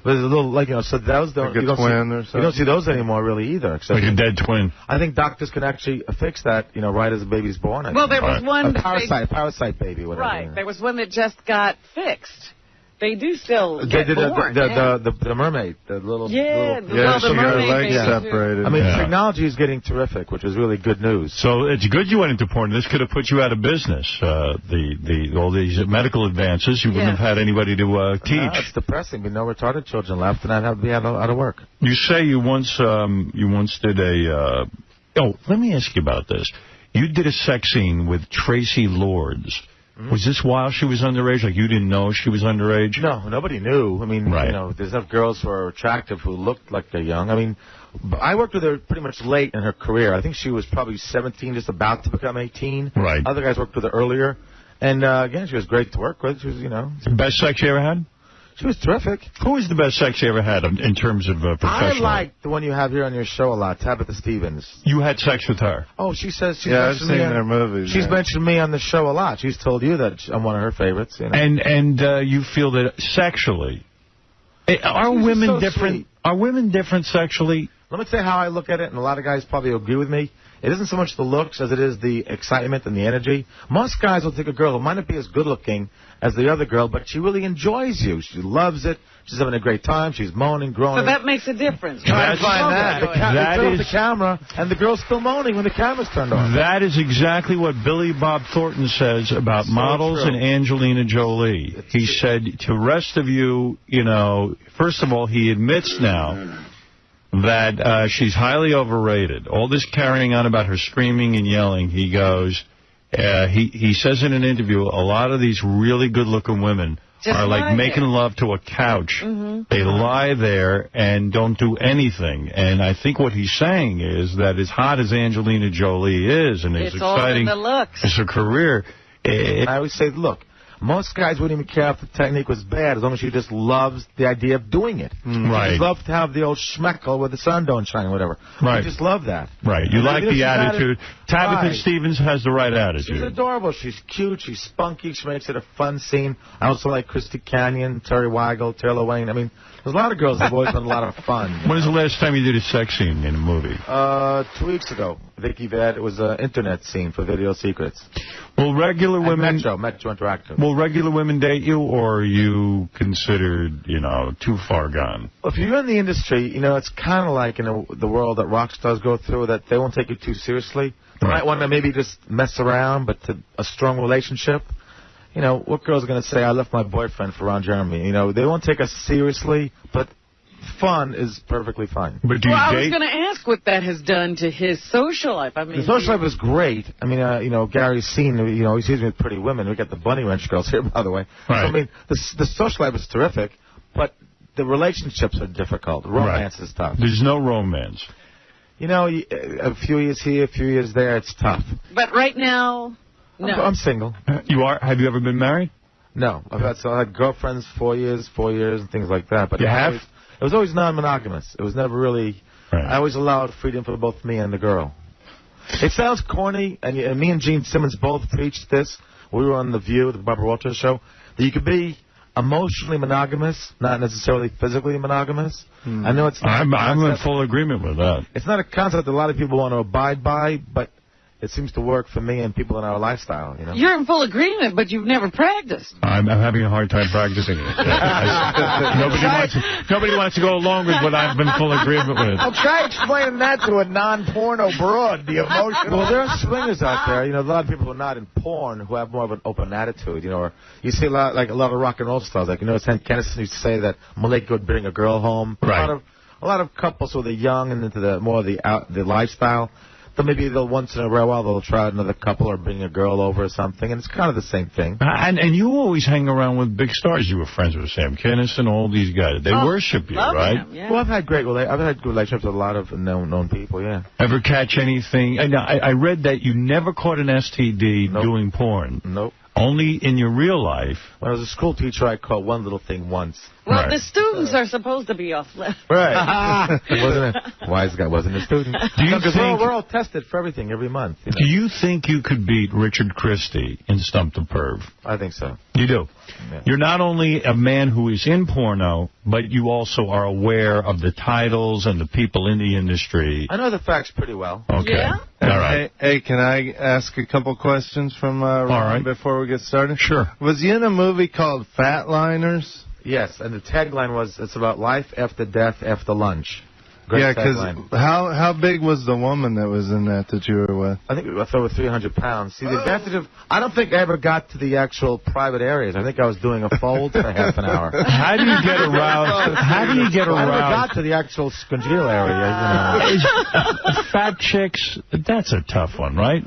There's a little, like, you know, so those don't, like you don't see those anymore really either. Like a dead twin. I think doctors can actually fix that, you know, right as the baby's born. Well, there was one. A parasite baby, whatever. Right. There was one that just got fixed. They do still they did born. The mermaid, the little... the she got her legs separated. I mean, technology is getting terrific, which is really good news. So it's good you went into porn. This could have put you out of business. All these medical advances, you wouldn't have had anybody to teach. No, it's depressing. We know retarded children left, and I'd have to be out of work. You say you once did a... let me ask you about this. You did a sex scene with Tracy Lords. Was this while she was underage? Like, you didn't know she was underage? No, nobody knew. I mean, you know, there's enough girls who are attractive who looked like they're young. I mean, I worked with her pretty much late in her career. I think she was probably 17, just about to become 18. Right. Other guys worked with her earlier. And, again, she was great to work with. She was, you know... Best sex you ever had? She was terrific. Who was the best sex you ever had in terms of professional? I like the one you have here on your show a lot, Tabitha Stevens. You had sex with her? Oh, she says she's I've seen their movies. She's mentioned me on the show a lot. She's told you that I'm one of her favorites. You know? And you feel that sexually, are women different? Sweet. Are women different sexually? Let me tell you how I look at it, and a lot of guys probably agree with me. It isn't so much the looks as it is the excitement and the energy. Most guys will take a girl who might not be as good looking as the other girl, but she really enjoys you. She loves it. She's having a great time. She's moaning, groaning. So that makes a difference. Try to find that. The camera, and the girl's still moaning when the camera's turned on. That is exactly what Billy Bob Thornton says about models and Angelina Jolie. He said to the rest of you, you know, first of all, he admits now that she's highly overrated. All this carrying on about her screaming and yelling, he goes, he says in an interview, a lot of these really good-looking women are like making love to a couch. They lie there and don't do anything. And I think what he's saying is that as hot as Angelina Jolie is and as exciting as her career, I always say, look, most guys wouldn't even care if the technique was bad as long as she just loves the idea of doing it. Right. She loves to have the old schmeckle where the sun don't shine or whatever. Right. You just love that. Right. You like the attitude. Tabitha Stevens has the right attitude. She's adorable. She's cute. She's spunky. She makes it a fun scene. I also like Christy Canyon, Terry Weigel, Taylor Wayne. I mean, there's a lot of girls that have always done a lot of fun. When was the last time you did a sex scene in a movie? 2 weeks ago. Vicky Vad. It was an internet scene for Video Secrets. Will regular women... Metro Interactive. Will regular women date you, or are you considered, you know, too far gone? Well, if you're in the industry, you know, it's kind of like in the world that rock stars go through, that they won't take you too seriously. They might want to maybe just mess around, but to a strong relationship. You know, what girl's going to say, I left my boyfriend for Ron Jeremy? You know, they won't take us seriously, but fun is perfectly fine. But do you I was going to ask what that has done to his social life. I mean, the social life is great. I mean, you know, Gary's seen, you know, he sees me with pretty women. We got the Bunny Ranch girls here, by the way. Right. So, I mean, the social life is terrific, but the relationships are difficult. Romance is tough. There's no romance. You know, a few years here, a few years there, it's tough. But right now, no. I'm single. You are? Have you ever been married? No. I had girlfriends 4 years, and things like that. But you have? It was always non-monogamous. It was never really... Right. I always allowed freedom for both me and the girl. It sounds corny, and me and Gene Simmons both preached this. We were on The View, the Barbara Walters show, that you could be emotionally monogamous, not necessarily physically monogamous. I know it's not I'm in full agreement with that. It's not a concept that a lot of people want to abide by, but It seems to work for me and people in our lifestyle, you know. You're in full agreement, but you've never practiced. I'm having a hard time practicing it. Nobody wants to go along with what I've been full agreement with. Well, try explaining that to a non-porno broad, the emotion. Well, there are swingers out there. You know, a lot of people who are not in porn who have more of an open attitude, you know. Or you see a lot of rock and roll stars. Like, you know, Kennison used to say that Malika would bring a girl home. Right. A lot of couples who are young and into the lifestyle. So maybe once in a while they'll try another couple or bring a girl over or something, and it's kind of the same thing. And you always hang around with big stars. You were friends with Sam Kinison, all these guys. They worship you, right? Him, yeah. Well, I've had good relationships with a lot of known people, yeah. Ever catch anything? I read that you never caught an STD doing porn. Nope. Only in your real life. When I was a school teacher, I caught one little thing once. Well, the students are supposed to be off limits. Right. Wasn't a wise guy, wasn't a student. Because we're all tested for everything every month. You know? Do you think you could beat Richard Christie in Stump the Perv? I think so. You do? Yeah. You're not only a man who is in porno, but you also are aware of the titles and the people in the industry. I know the facts pretty well. Okay. Yeah? All right. Hey, can I ask a couple questions from Ron before we get started? Sure. Was you in a movie called Fatliners? Yes, and the tagline was, it's about life after death after lunch. Yeah, because how big was the woman that was in that you were with? I think it was over 300 pounds. See, the advantage of... I don't think I ever got to the actual private areas. I think I was doing a fold for half an hour. How do you get aroused? How do you get aroused? I never got to the actual congeal area, you know. Fat chicks, that's a tough one, right?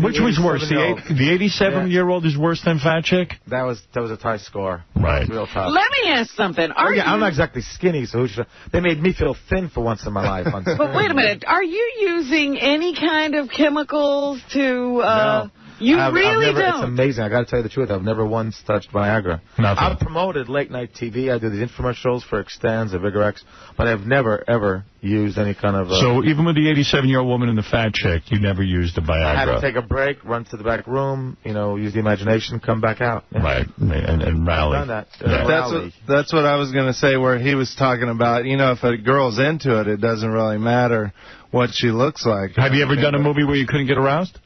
Which was worse? The 87-year-old is worse than fat chick? That was a tie score. Right. Real tough. Let me ask something. I'm not exactly skinny, so they made me feel thin for once in my life. But wait a minute. Are you using any kind of chemicals to... No. You really don't? It's amazing. I got to tell you the truth. I've never once touched Viagra. Nothing. I've promoted late-night TV. I do these infomercials for Extends and Vigor X, but I've never, ever used any kind of... So even with the 87-year-old woman and the fat chick, you never used the Viagra? I had to take a break, run to the back room, you know, use the imagination, come back out. Yeah. Right, and rally. I've done that. That's what I was going to say, where he was talking about, you know, if a girl's into it, it doesn't really matter what she looks like. Have you ever done a movie where you couldn't get aroused?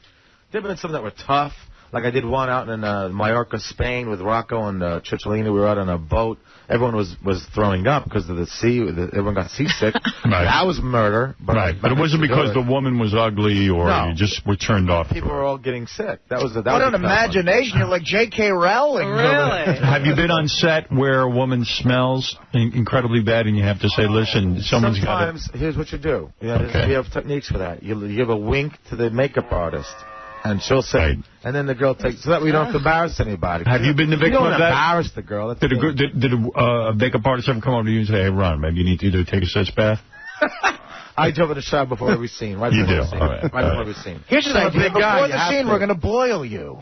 There have been some that were tough. Like I did one out in Mallorca, Spain, with Rocco and Cicciolina. We were out on a boat. Everyone was throwing up because of the sea. Everyone got seasick. Right. That was murder. But it wasn't because the woman was ugly or you just were turned off. People were all getting sick. What an imagination. You're like J.K. Rowling. Really? Have you been on set where a woman smells incredibly bad and you have to say, listen, someone's got to... Sometimes, here's what you do. You have techniques for that. You give a wink to the makeup artist. And she'll say, and then the girl takes, so that we don't have to embarrass anybody. Have you been the victim of that? You don't embarrass the girl. Did a makeup artist ever come over to you and say, hey, Ron, maybe you need to take a sitz bath? I jump in the shower before every scene. Right you before do? The scene. All right. Right before every scene. Here's the idea. Before the scene, we're going to boil you.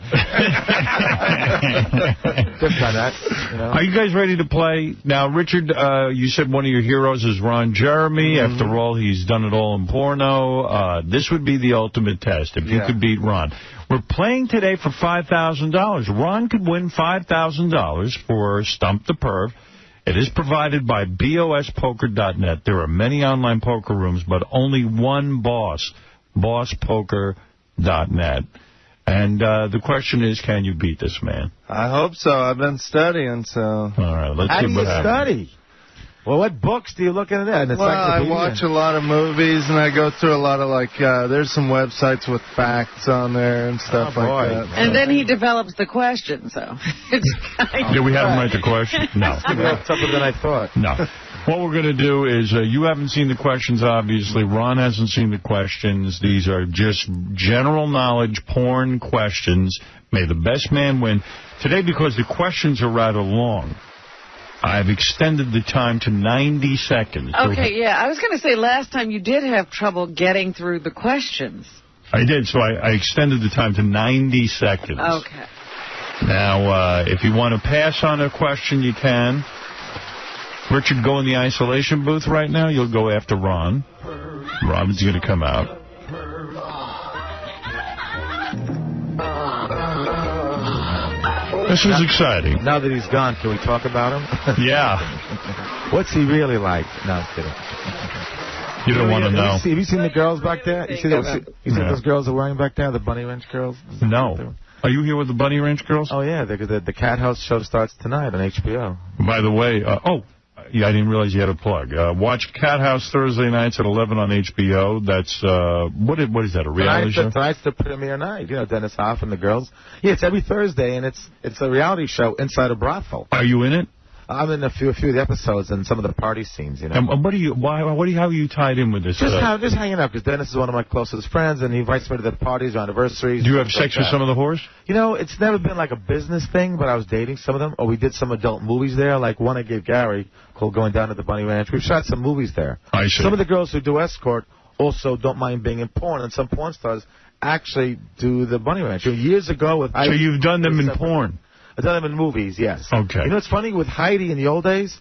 Just done that. You know? Are you guys ready to play? Now, Richard, you said one of your heroes is Ron Jeremy. Mm-hmm. After all, he's done it all in porno. This would be the ultimate test if you could beat Ron. We're playing today for $5,000. Ron could win $5,000 for Stump the Perv. It is provided by bospoker.net. There are many online poker rooms, but only one boss, bosspoker.net. And the question is, can you beat this man? I hope so. I've been studying, so... All right, let's see what happens. How do you study? Well, what books do you look at? Well, I watch a lot of movies, and I go through a lot of, there's some websites with facts on there and stuff like that. And then he develops the question, so it's kind Did we have him write the question? No. Tougher than I thought. No. What we're going to do is, you haven't seen the questions, obviously. Ron hasn't seen the questions. These are just general knowledge porn questions. May the best man win. Today, because the questions are rather long, I've extended the time to 90 seconds. Okay, yeah. I was going to say last time you did have trouble getting through the questions. I did, so I extended the time to 90 seconds. Okay. Now, if you want to pass on a question, you can. Richard, go in the isolation booth right now. You'll go after Ron. Robin's going to come out. This was exciting. Now that he's gone, can we talk about him? Yeah. What's he really like? No, I'm kidding. You don't want to know. Have you seen the girls back there? You see those girls are wearing back there, the Bunny Ranch girls? No. Are you here with the Bunny Ranch girls? Oh, yeah. The Cat House show starts tonight on HBO. By the way, yeah, I didn't realize you had a plug. Watch Cat House Thursday nights at 11 on HBO. That's, what is that, a reality show? Tonight's the premiere night. You know, Dennis Hoff and the girls. Yeah, it's every Thursday, and it's a reality show inside a brothel. Are you in it? I'm in a few of the episodes and some of the party scenes, you know. And how are you tied in with this? Just hanging out, because Dennis is one of my closest friends, and he invites me to the parties or anniversaries. Do you have sex with some of the whores? You know, it's never been like a business thing, but I was dating some of them, or we did some adult movies there, like one I gave Gary called Going Down to the Bunny Ranch. We've shot some movies there. I see. Some of the girls who do escort also don't mind being in porn, and some porn stars actually do the Bunny Ranch. Years ago, so you've done them in porn? I've done them in movies, yes. Okay. You know what's funny? With Heidi in the old days,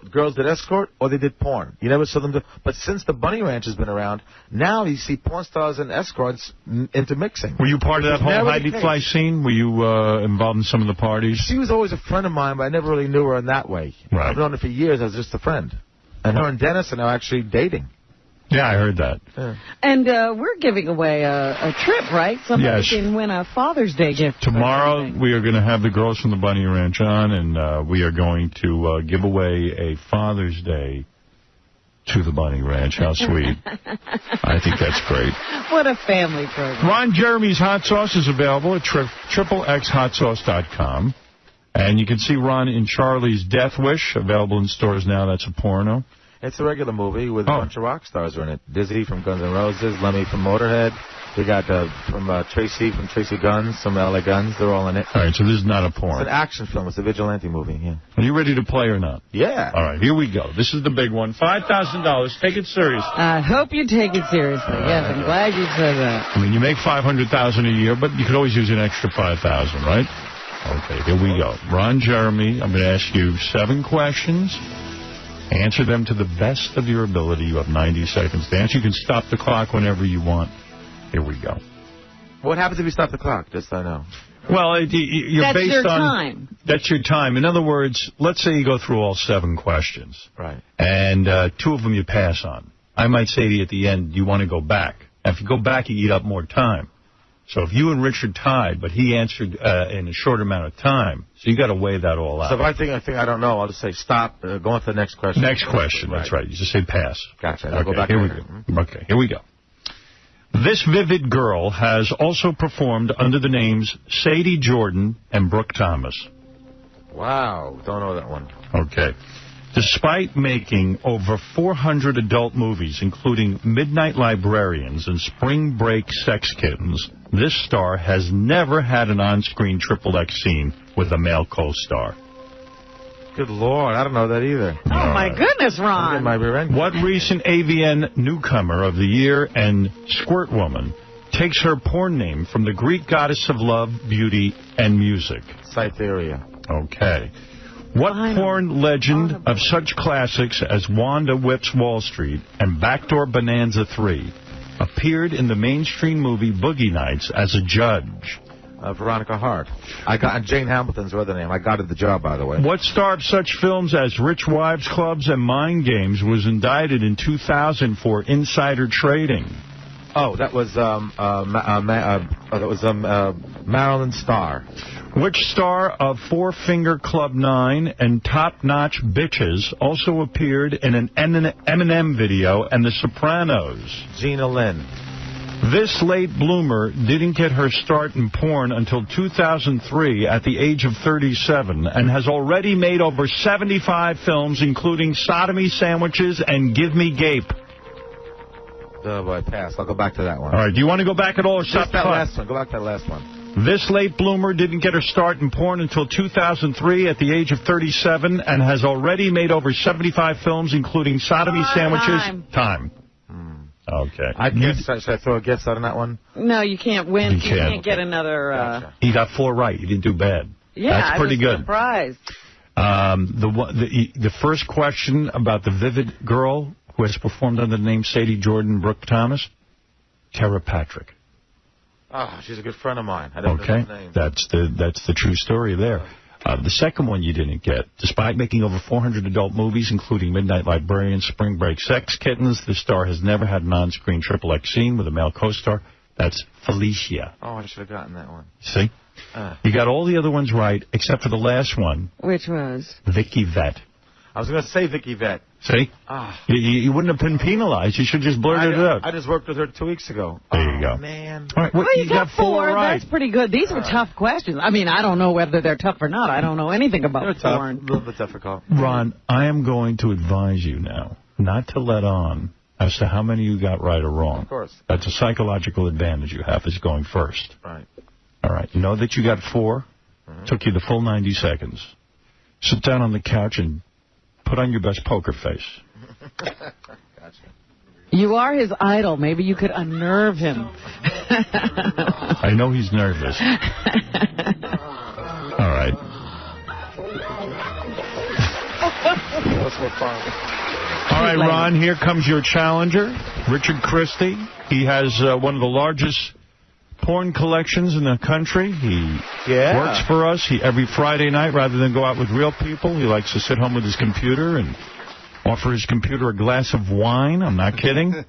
girls did escort or they did porn. You never saw them do... But since the Bunny Ranch has been around, now you see porn stars and escorts intermixing. Were you part of that whole Heidi Fly scene? Were you involved in some of the parties? She was always a friend of mine, but I never really knew her in that way. Right. I've known her for years as just a friend. And her and Dennis are now actually dating. Yeah, I heard that. Yeah. And we're giving away a trip, right? Somebody can win a Father's Day gift. Tomorrow we are going to have the girls from the Bunny Ranch on, and we are going to give away a Father's Day to the Bunny Ranch. How sweet. I think that's great. What a family program. Ron Jeremy's Hot Sauce is available at XXXHotSauce.com. And you can see Ron in Charlie's Death Wish, available in stores now. That's a porno. It's a regular movie with a bunch of rock stars in it. Dizzy from Guns N' Roses, Lemmy from Motorhead. We got from Tracy Guns, some LA Guns. They're all in it. All right, so this is not a porn. It's an action film. It's a vigilante movie, yeah. Are you ready to play or not? Yeah. All right, here we go. This is the big one. $5,000. Take it seriously. I hope you take it seriously. Yes, I'm glad you said that. I mean, you make $500,000 a year, but you could always use an extra $5,000, right? Okay, here we go. Ron Jeremy, I'm going to ask you 7 questions. Answer them to the best of your ability. You have 90 seconds to answer. You can stop the clock whenever you want. Here we go. What happens if you stop the clock? Just so I know. Well, you're that's based your on... time. That's your time. In other words, let's say you go through all 7 questions. Right. And 2 of them you pass on. I might say to you at the end, you want to go back. And if you go back, you eat up more time. So if you and Richard tied, but he answered in a short amount of time, so you got to weigh that all out. So if I think I don't know, I'll just say stop, go on to the next question. Next question, that's right. You just say pass. Gotcha. I'll go back here we go. Okay, here we go. This vivid girl has also performed under the names Sadie Jordan and Brooke Thomas. Wow, don't know that one. Okay. Despite making over 400 adult movies, including Midnight Librarians and Spring Break Sex Kittens, this star has never had an on-screen XXX scene with a male co-star. Good Lord, I don't know that either. Oh, my goodness, Ron. What recent AVN newcomer of the year and Squirt Woman takes her porn name from the Greek goddess of love, beauty, and music? Cytherea. Okay. What porn legend of such classics as Wanda Whips Wall Street and Backdoor Bonanza 3 appeared in the mainstream movie Boogie Nights as a judge? Veronica Hart. Jane Hamilton's her other name. I got it the job, by the way. What star of such films as Rich Wives Clubs and Mind Games was indicted in 2000 for insider trading? Oh, that was Marilyn Starr. Which star of Four Finger Club 9 and Top Notch Bitches also appeared in an Eminem video and The Sopranos? Gina Lynn. This late bloomer didn't get her start in porn until 2003 at the age of 37 and has already made over 75 films, including Sodomy Sandwiches and Give Me Gape. Oh, boy, pass. I'll go back to that one. All right. Do you want to go back at all or stop that last one? Go back to that last one. This late bloomer didn't get her start in porn until 2003 at the age of 37 and has already made over 75 films, including Sodomy Sandwiches. Time. Okay. Should I throw a guess out on that one? No, you can't win. You can't get another... Gotcha. He got 4 right. You didn't do bad. Yeah, that's pretty good. Surprised. The first question about the vivid girl who has performed under the name Sadie Jordan Brooke Thomas, Tara Patrick. Oh, she's a good friend of mine. I don't know okay, her name. that's the true story there. The second one you didn't get. Despite making over 400 adult movies, including Midnight Librarian, Spring Break, Sex Kittens, the star has never had an on-screen XXX scene with a male co-star. That's 𝗦𝗵cie. Oh, I should have gotten that one. See? You got all the other ones right, except for the last one. Which was? Vicky Vett. I was going to say Vicky Vett. See? You wouldn't have been penalized. You should just blurt it out. I just worked with her 2 weeks ago. There you go. Man. All right, well, you got 4 right. That's pretty good. These were tough questions. I mean, I don't know whether they're tough or not. I don't know anything about porn. A little bit difficult. Ron, I am going to advise you now not to let on as to how many you got right or wrong. Of course. That's a psychological advantage you have, is going first. Right. All right. You know that you got 4. Took you the full 90 seconds. Sit down on the couch and put on your best poker face. Gotcha. You are his idol. Maybe you could unnerve him. I know he's nervous. All right. All right, Ron, here comes your challenger, Richard Christie. He has one of the largest porn collections in the country. He works for us. Every Friday night, rather than go out with real people, he likes to sit home with his computer and offer his computer a glass of wine. I'm not kidding.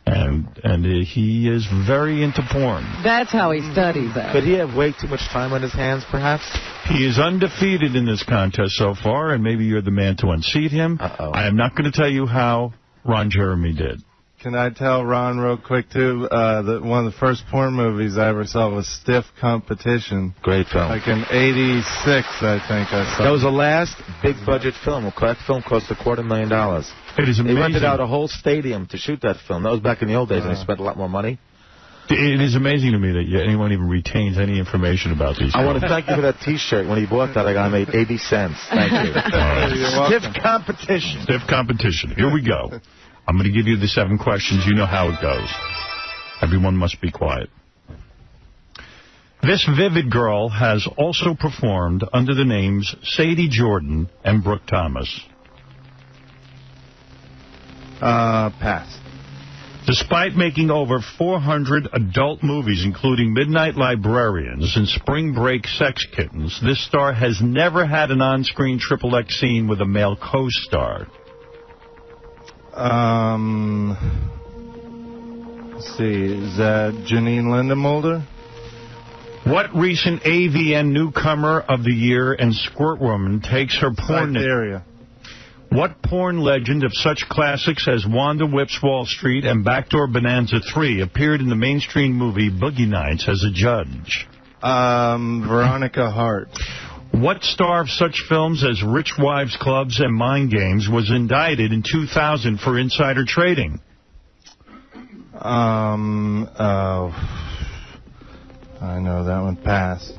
And he is very into porn. That's how he studies that. Could he have way too much time on his hands, perhaps? He is undefeated in this contest so far, and maybe you're the man to unseat him. I am not going to tell you how Ron Jeremy did. Can I tell Ron real quick, too, that one of the first porn movies I ever saw was Stiff Competition. Great film. Like in '86, I think I saw. That was the last big-budget film. That film cost $250,000. It is amazing. They rented out a whole stadium to shoot that film. That was back in the old days, and they spent a lot more money. It is amazing to me that anyone even retains any information about these films. I want to thank you for that T-shirt. When he bought that, I got made 80 cents. Thank you. Stiff Competition. Stiff Competition. Here we go. I'm going to give you the 7 questions. You know how it goes. Everyone must be quiet. This vivid girl has also performed under the names Sadie Jordan and Brooke Thomas. Pass. Despite making over 400 adult movies, including Midnight Librarians and Spring Break Sex Kittens, this star has never had an on-screen XXX scene with a male co-star. Let's see. Is that Janine Lindemulder? What recent AVN newcomer of the year and squirt woman takes her porn... Area. What porn legend of such classics as Wanda Whips Wall Street and Backdoor Bonanza 3 appeared in the mainstream movie Boogie Nights as a judge? Veronica Hart. What star of such films as Rich Wives Clubs and Mind Games was indicted in 2000 for insider trading? I know that one. Pass.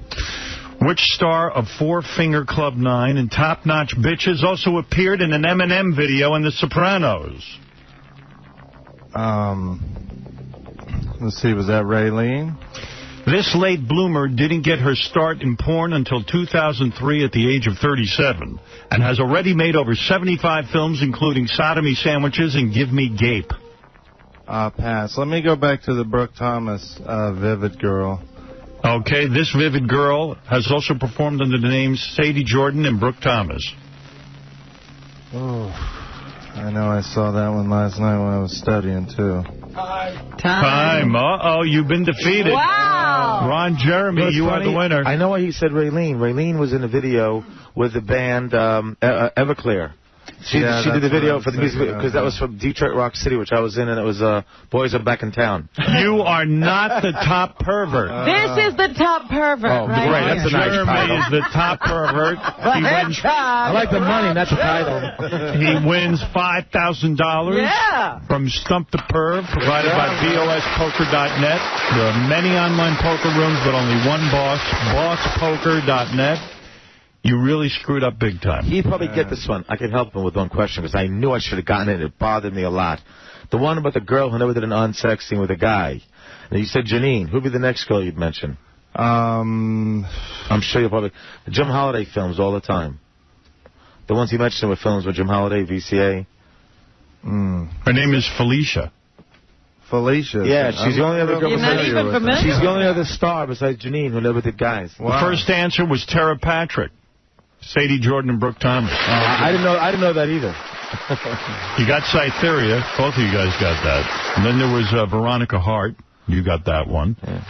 Which star of Four Finger Club 9 and Top Notch Bitches also appeared in an Eminem video in The Sopranos? Let's see, was that Raylene? This late bloomer didn't get her start in porn until 2003 at the age of 37 and has already made over 75 films, including Sodomy Sandwiches and Give Me Gape. Pass. Let me go back to the Brooke Thomas Vivid Girl. Okay, this vivid girl has also performed under the names Sadie Jordan and Brooke Thomas. Oh, I know I saw that one last night when I was studying, too. Time. Uh-oh, you've been defeated. Wow. Ron Jeremy, you are the winner. I know why he said Raylene. Raylene was in a video with the band Everclear. She did the video for the music because that was from Detroit Rock City, which I was in, and it was Boys Are Back in Town. You are not the top pervert. This is the top pervert. Oh, right. That's a nice title. Is the top pervert. I like the money, not the title. He wins $5,000 from Stump the Perv, provided by BOSpoker.net. There are many online poker rooms, but only one boss, BossPoker.net. You really screwed up big time. He'd probably get this one. I could help him with one question because I knew I should have gotten it. It bothered me a lot. The one about the girl who never did an on-sex scene with a guy. And you said Janine. Who'd be the next girl you'd mention? I'm sure you'll probably... The Jim Holiday films all the time. The ones he mentioned were films with Jim Holiday, VCA. Her name is Felicia. Felicia. Yeah, she's the only other girl. You're not even familiar. She's the only other star besides Janine who never did guys. Wow. The first answer was Tara Patrick, Sadie Jordan, and Brooke Thomas. I didn't know that either. You got Cytherea. Both of you guys got that. And then there was Veronica Hart. You got that one. Yeah.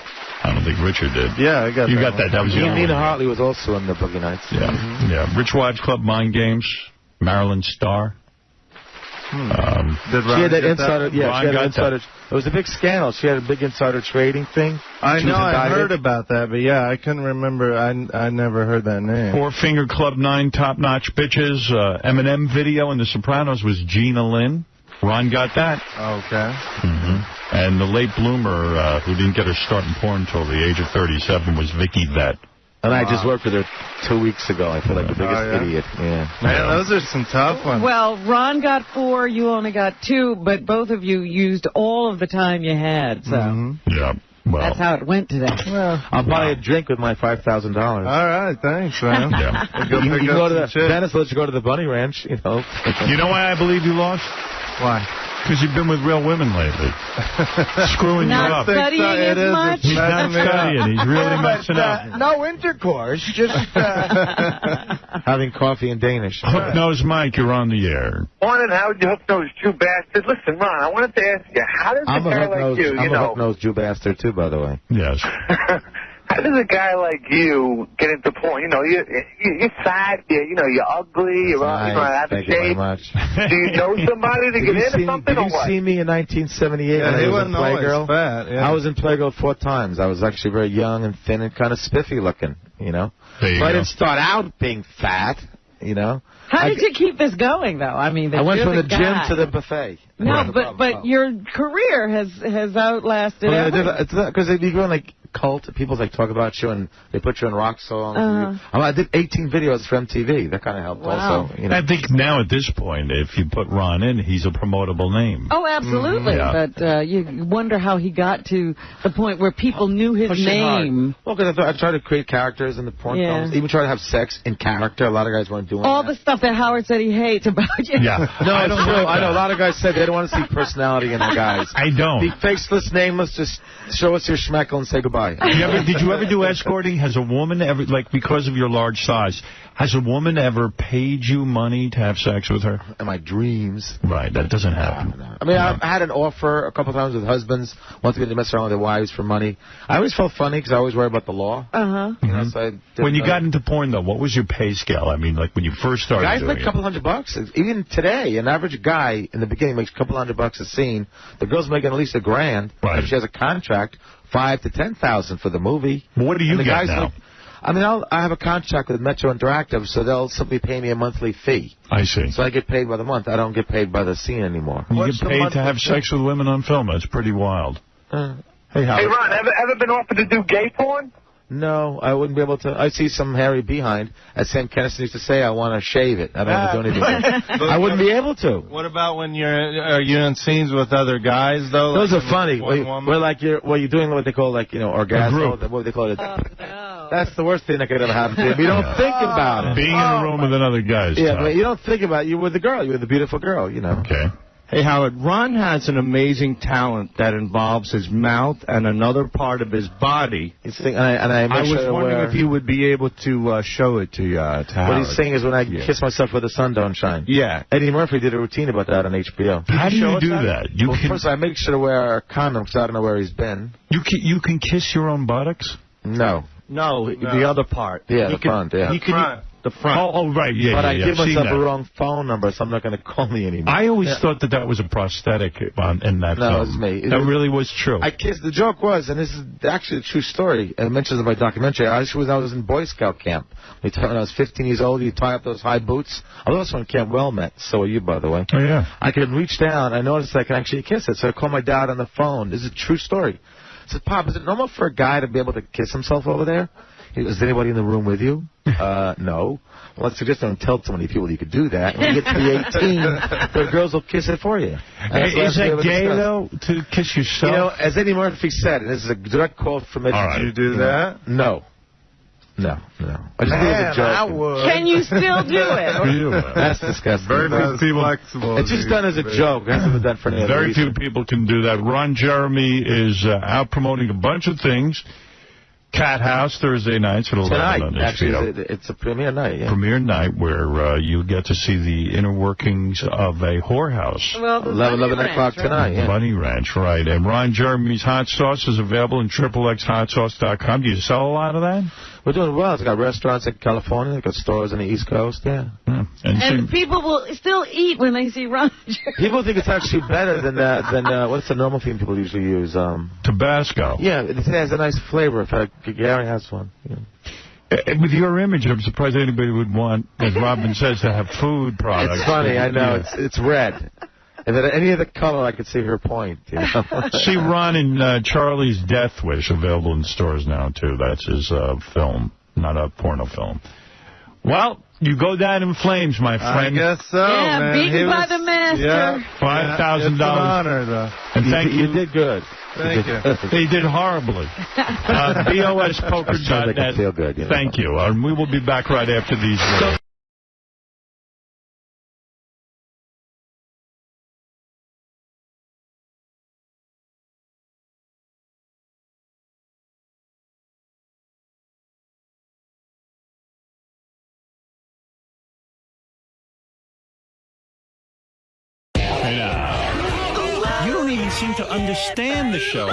I don't think Richard did. Yeah, I got that. You got that. That was your Nina Hartley was also in the Boogie Nights. Yeah. Yeah. Rich Wives Club, Mind Games, Marilyn Starr. She had that insider. Yeah, she had an insider. It was a big scandal. She had a big insider trading thing. I know. I heard about that, but yeah, I couldn't remember. I never heard that name. Four Finger Club 9 Top Notch Bitches. Eminem video in The Sopranos was Gina Lynn. Ron got that. Okay. And the late bloomer who didn't get her start in porn until the age of 37 was Vicky Vett. And I just worked with her 2 weeks ago. I feel like the biggest idiot. Yeah. Man, those are some tough ones. Well, Ron got 4, you only got 2, but both of you used all of the time you had. So yeah. Well, that's how it went today. Well, I'll buy a drink with my $5,000. All right, thanks, man. Yeah. We'll you go to the Dennis lets you go to the Bunny Ranch, you know. You know why I believe you lost? Why? Because you've been with real women lately. Screwing you up. Not studying as much? He's not studying. He's really messing up. No intercourse, just having coffee in Danish. Hook-nosed Mike, you're on the air. Morning, Howard, you hook-nosed Jew bastard. Listen, Ron, I wanted to ask you, how does a guy like you, I'm a hook-nosed Jew bastard, too, by the way. Yes. How does a guy like you get into porn? You know, you're fat, you're ugly, you're out of shape. Thank you very much. Do you know somebody to get into something or what? Did you see me in 1978 when I was in Playgirl? Fat, yeah. I was in Playgirl 4 times. I was actually very young and thin and kind of spiffy looking, you know. There you go. I didn't start out being fat, you know. How did you keep this going, though? I mean, I went from the gym to the buffet. No, but your career has outlasted everything. Because you go in, like, cult, people like talk about you and they put you in rock songs. I did 18 videos for MTV. That kind of helped also. You know. I think now at this point, if you put Ron in, he's a promotable name. Oh, absolutely. But you wonder how he got to the point where people knew his name. Well, because I tried to create characters in the porn films. Even try to have sex in character. A lot of guys weren't doing all that. the stuff that Howard said he hates about you. Yeah. No, I don't know. I know a lot of guys said they don't want to see personality in the guys. I don't. Be faceless, nameless, just show us your schmeckle and say goodbye. Did you ever do escorting? Has a woman ever, like, because of your large size, has a woman ever paid you money to have sex with her? In my dreams. Right, that doesn't happen. No. I mean, I've had an offer a couple times with husbands, wanted me to mess around with their wives for money. I always felt funny because I always worry about the law. You know, so when you got into porn, though, what was your pay scale? I mean, like, when you first started guys doing make a couple $100. Even today, an average guy in the beginning makes a couple $100 a scene. The girl's making at least $1,000. Right. If she has a contract, $5,000 to $10,000 for the movie. What do you get now? I have a contract with Metro Interactive, so they'll simply pay me a monthly fee. I see. So I get paid by the month. I don't get paid by the scene anymore. You get paid to have sex with women on film. That's pretty wild. Hey, Howard. Hey, Ron, ever been offered to do gay porn? No, I wouldn't be able to. I see some hairy behind. As Sam Kennison used to say, I want to shave it. I don't want to do anything. I wouldn't be able to. What about when are you in scenes with other guys, though? Those are funny. Where like you're doing what they call, like, orgasm. What they call it. No. That's the worst thing that could ever happen to you. You don't think about it. Being in a room with another guy is tough. But you don't think about it. You're with the girl. You're with the beautiful girl, you know. Okay. Hey, Howard, Ron has an amazing talent that involves his mouth and another part of his body. I was wondering if you would be able to show it to Howard. What he's saying is when I kiss myself where the sun don't shine. Yeah. Eddie Murphy did a routine about that on HBO. How do you do that? First, I make sure to wear a condom because I don't know where he's been. You can kiss your own buttocks? No. No, the other part. Yeah, the front, yeah. The front. Oh, right, yeah. But I give myself a wrong phone number, so I'm not going to call me anymore. I always thought that was a prosthetic in that film. No, it's me. That really was true. I kissed. The joke was, and this is actually a true story. It mentions in my documentary. I was in Boy Scout camp. When I was 15 years old, you tie up those high boots. I was also in Camp Wilmette. So are you, by the way. Oh, yeah. I could reach down. I noticed I could actually kiss it. So I called my dad on the phone. This is a true story. I said, Pop, is it normal for a guy to be able to kiss himself over there? He goes, is anybody in the room with you? No. Well, I suggest don't tell too many people you could do that. When you get to be 18, the girls will kiss it for you. Is it gay, though, to kiss yourself? You know, as Eddie Murphy said, and this is a direct quote from Midget. Did you do that? No. No. I just think it's a joke. I would. Can you still do it? That's disgusting. Very few people. Flexible. It's just done as a joke. It hasn't been done for any other Very reason. few people can do that. Ron Jeremy is out promoting a bunch of things. Cat House Thursday nights at 11 on Tonight, actually, HBO. it's a premiere night. Yeah. Premiere night where you get to see the inner workings of a whorehouse. Well, 11 o'clock tonight. Yeah. Bunny Ranch, right. And Ron Jeremy's hot sauce is available in XXXHotSauce.com. Do you sell a lot of that? We're doing well. It's got restaurants in California. It's got stores on the East Coast. Yeah. And people will still eat when they see Ron Jeremy. People think it's actually better than what's the normal thing people usually use? Tabasco. Yeah, it has a nice flavor. In fact, Gary has one. Yeah. With your image, I'm surprised anybody would want, as Robin says, to have food products. It's funny, I know. It's red. If it had any other color, I could see her point. You know? See Ron in Charlie's Death Wish, available in stores now, too. That's his film, not a porno film. Well, you go down in flames, my friend. I guess so, yeah, man. beaten by the master. Yeah, $5,000. It's an honor, though. And thank you. You did good. Thank you. He did horribly. BOSpoker.net. Feel good. You know? Thank you. And we will be back right after these words. You don't even seem to understand the show.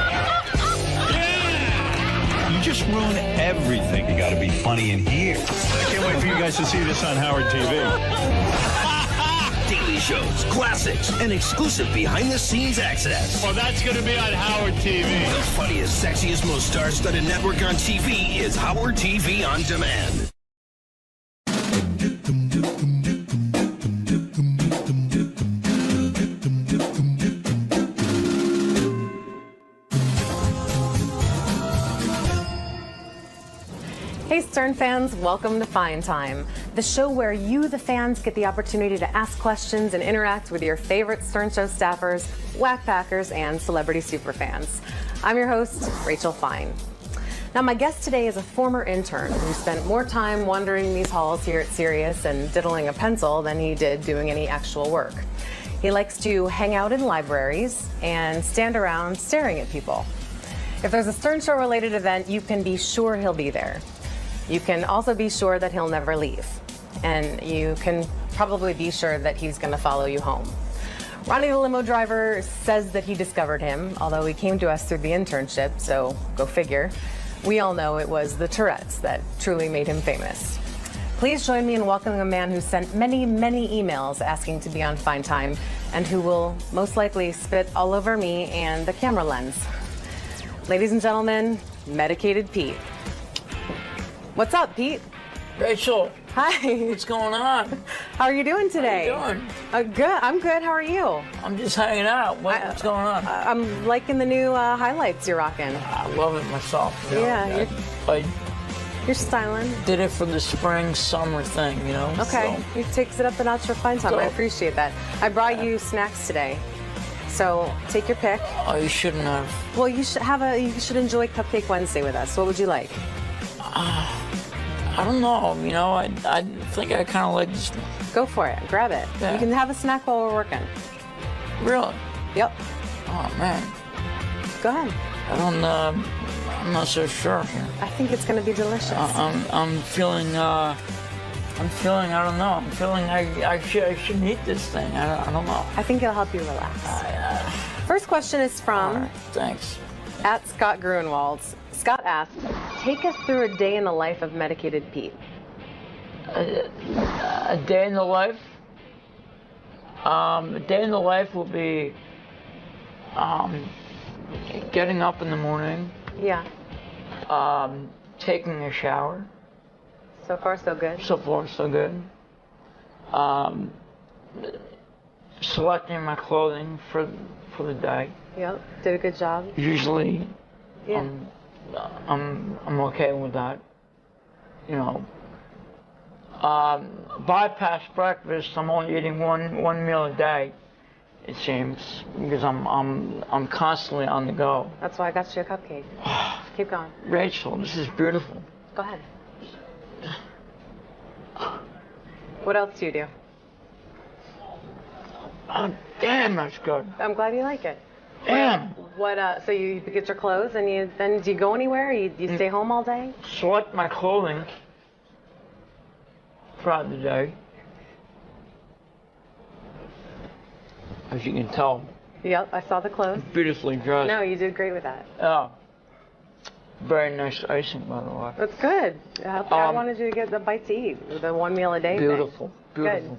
You just ruin everything. You got to be funny in here. I can't wait for you guys to see this on Howard TV. Daily shows, classics, and exclusive behind-the-scenes access. Well, that's going to be on Howard TV. The funniest, sexiest, most star-studded network on TV is Howard TV On Demand. Hey Stern fans, welcome to Fine Time, the show where you, the fans, get the opportunity to ask questions and interact with your favorite Stern Show staffers, whack packers, and celebrity superfans. I'm your host, Rachel Fine. Now my guest today is a former intern who spent more time wandering these halls here at Sirius and diddling a pencil than he did doing any actual work. He likes to hang out in libraries and stand around staring at people. If there's a Stern Show related event, you can be sure he'll be there. You can also be sure that he'll never leave. And you can probably be sure that he's going to follow you home. Ronnie the limo driver says that he discovered him, although he came to us through the internship, so go figure. We all know it was the Tourette's that truly made him famous. Please join me in welcoming a man who sent many, many emails asking to be on Fine Time and who will most likely spit all over me and the camera lens. Ladies and gentlemen, Medicated Pete. What's up, Pete? Rachel. Hi. What's going on? How are you doing today? How you doing? Good. I'm good. How are you? I'm just hanging out. What's going on? I'm liking the new highlights you're rocking. I love it myself. You know? Yeah, you're styling. Did it for the spring, summer thing, you know? Okay. So. It takes it up a notch for Fine Time. I appreciate that. I brought you snacks today. So take your pick. Oh, you shouldn't have. Well, you should enjoy Cupcake Wednesday with us. What would you like? I don't know. You know, I think I kind of like this one. Go for it. Grab it. Yeah. You can have a snack while we're working. Really? Yep. Oh man. Go ahead. I'm not so sure here. I think it's going to be delicious. I'm feeling. I don't know. I'm feeling I should eat this thing. I don't know. I think it'll help you relax. First question is from. Right, thanks. At Scott Gruenwald. Scott asked, take us through a day in the life of Medicated Pete. A day in the life? A day in the life will be getting up in the morning. Yeah. Taking a shower. So far, so good. So far, so good. Selecting my clothing for the day. Yep. Did a good job. Usually, yeah. I'm okay with that. You know. Bypass breakfast. I'm only eating one meal a day. It seems, because I'm constantly on the go. That's why I got you a cupcake. Keep going. Rachel, this is beautiful. Go ahead. What else do you do? Oh, damn, that's good. I'm glad you like it. Damn. So you get your clothes and then do you go anywhere? You stay home all day? Select my clothing throughout the day. As you can tell. Yep, I saw the clothes. Beautifully dressed. No, you did great with that. Oh. Very nice icing, by the way. That's good. I wanted you to get the bite to eat, the 1 meal a day Beautiful. thing. Beautiful.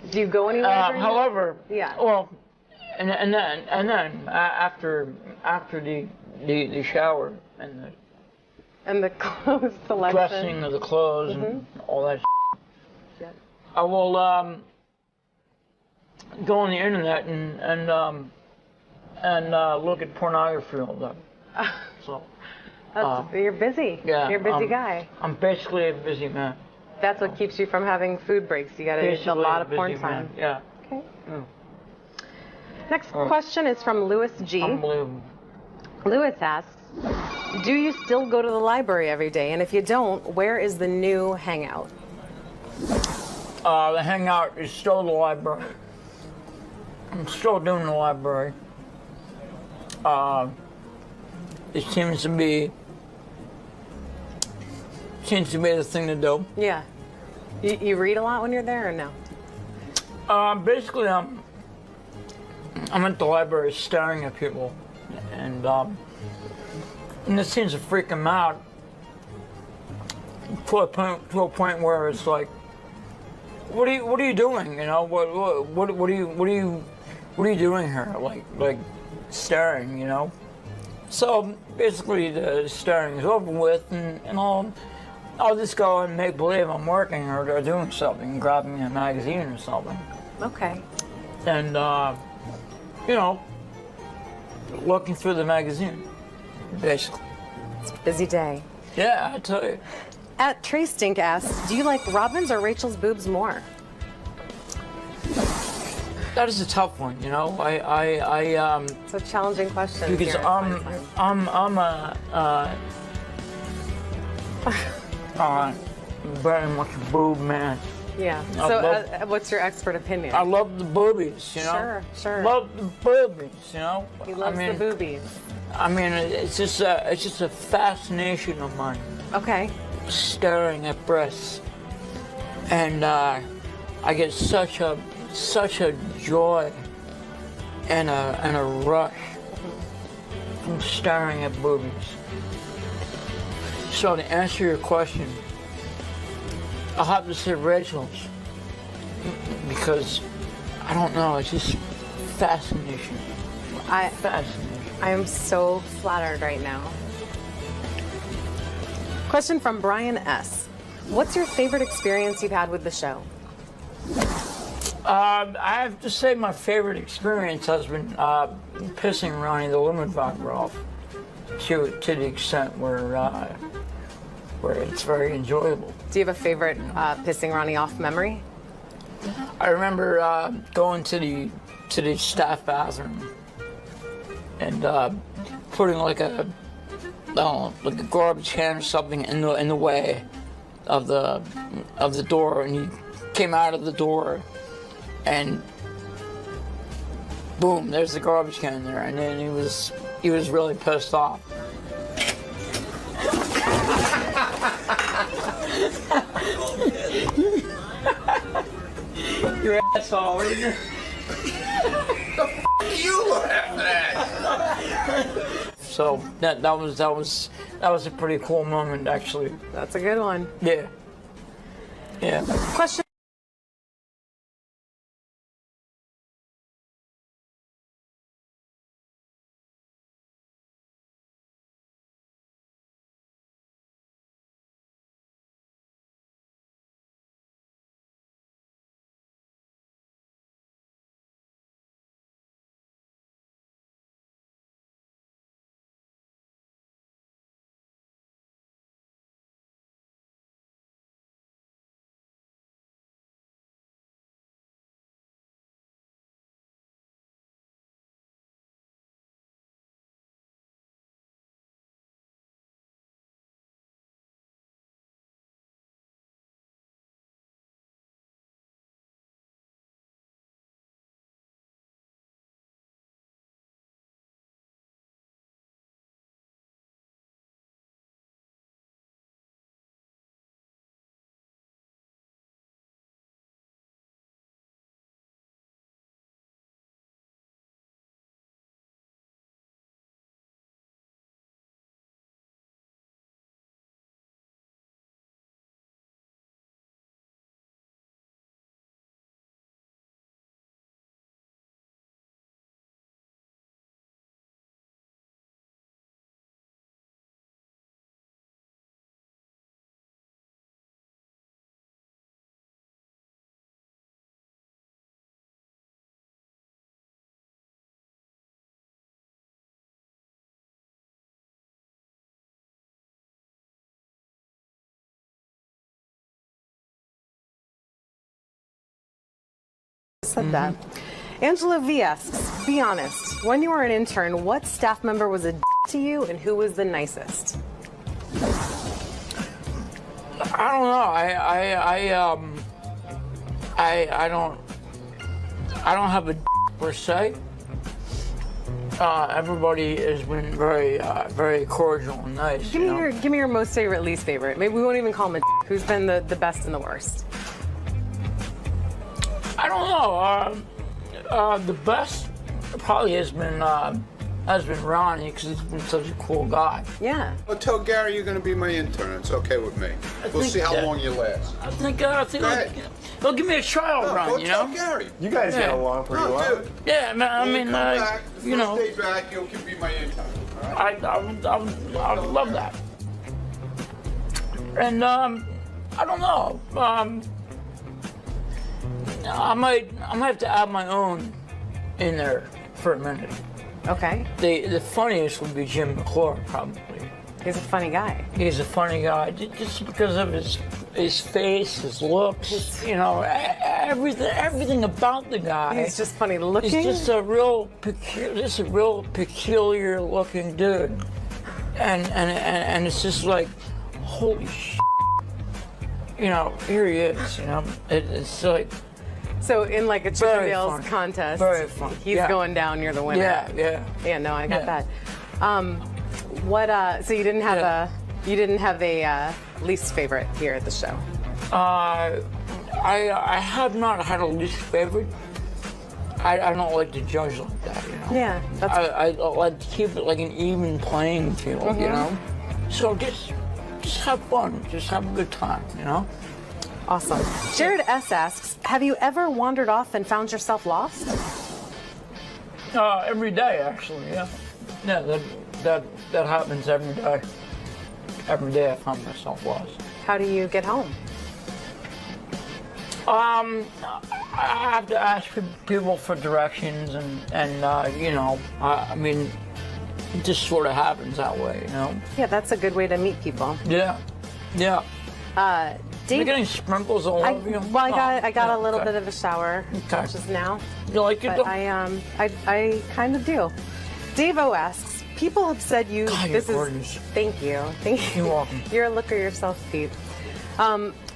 Good. Do you go anywhere? However, yeah. Well, and then after the shower and the clothes selection, dressing of the clothes and all that. Yep. I will go on the internet and look at pornography all day. So you're busy. Yeah, you're a busy guy. I'm basically a busy man. That's what keeps you from having food breaks. You got to do a lot of porn time. Man. Yeah. Okay. Next question is from Louis G. Unbelievable. Louis asks, do you still go to the library every day? And if you don't, where is the new hangout? The hangout is still the library. I'm still doing the library. It seems to be the thing to do. Yeah. You read a lot when you're there or no? Basically, I'm at the library staring at people, and it seems to freak them out to a point where it's like, what are you doing? You know, what are you doing here? Like staring, you know. So basically, the staring is over with, and I'll just go and make believe I'm working or doing something, grabbing a magazine or something. Okay. And you know, looking through the magazine, basically. It's a busy day. Yeah, I tell you. At Trey Stink asks, do you like Robin's or Rachel's boobs more? That is a tough one, you know. It's a challenging question. Because I'm very much a boob man. Yeah. So what's your expert opinion? I love the boobies, you know. Sure. Love the boobies, you know. He loves the boobies. I mean, it's just a fascination of mine. Okay. Staring at breasts, and I get such a joy and a rush from staring at boobies. So to answer your question, I'll have to say Rachel's, because I don't know, it's just fascination. Fascination. I am so flattered right now. Question from Brian S. What's your favorite experience you've had with the show? I have to say my favorite experience has been pissing Ronnie the 𝗦𝗵cie𝗄 off to the extent where it's very enjoyable. Do you have a favorite pissing Ronnie off memory? I remember going to the staff bathroom and putting like a garbage can or something in the way of the door, and he came out of the door, and boom, there's the garbage can there, and then he was really pissed off. You're an asshole, isn't it? The f*** you laughing at? So that was a pretty cool moment, actually. That's a good one. Yeah. Yeah. Question. just said that. Angela V asks, be honest, when you were an intern, what staff member was a to you and who was the nicest? I don't know. I don't have a per se. Everybody has been very cordial and nice. Give me your most favorite, least favorite. Maybe we won't even call him a who's been the best and the worst. I don't know. The best probably has been Ronnie, because he's been such a cool guy. Yeah. Well, tell Gary you're going to be my intern. It's okay with me. We'll see how long you last. I think they'll give me a trial run, you know? Gary. You guys get along pretty well. Dude. Yeah, I mean, you know. First day back, you can be my intern. Right? I would love that. And I don't know. I might have to add my own in there for a minute. Okay. The funniest would be Jim McClure, probably. He's a funny guy. He's a funny guy, just because of his face, his looks, you know, everything about the guy. He's just funny looking. He's just a real peculiar looking dude, and it's just like, holy shit. You know, here he is. You know, it's like. So in like a chicken meals contest, very fun. He's going down. You're the winner. Yeah. No, I got that. So you didn't have a least favorite here at the show? I have not had a least favorite. I don't like to judge like that, you know. Yeah. I like to keep it like an even playing field, you know. So just have fun. Just have a good time, you know. Awesome. Jared S asks, have you ever wandered off and found yourself lost? Every day, actually, yeah. Yeah, that happens every day. Every day I find myself lost. How do you get home? I have to ask people for directions, and you know, I mean, it just sort of happens that way, you know. Yeah, that's a good way to meet people. Yeah. You're getting sprinkles all over you? Well, I got a little bit of a shower just now. You like it? But I kind of do. Dave O asks, people have said you. God, this you're is. gorgeous. Thank you. You're welcome. You're a looker yourself, Pete.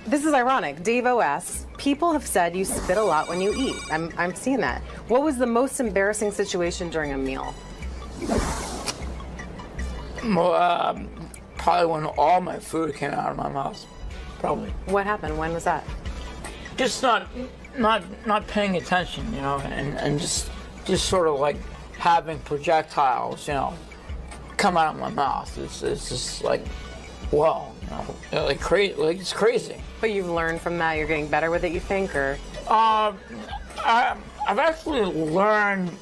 This is ironic. Dave O asks, people have said you spit a lot when you eat. I'm seeing that. What was the most embarrassing situation during a meal? Well, probably when all my food came out of my mouth. Probably. What happened? When was that? Just not paying attention, you know, and just sort of like having projectiles, you know, come out of my mouth. It's just like, whoa, you know, like crazy. Like it's crazy. But you've learned from that. You're getting better with it, you think, or? I've actually learned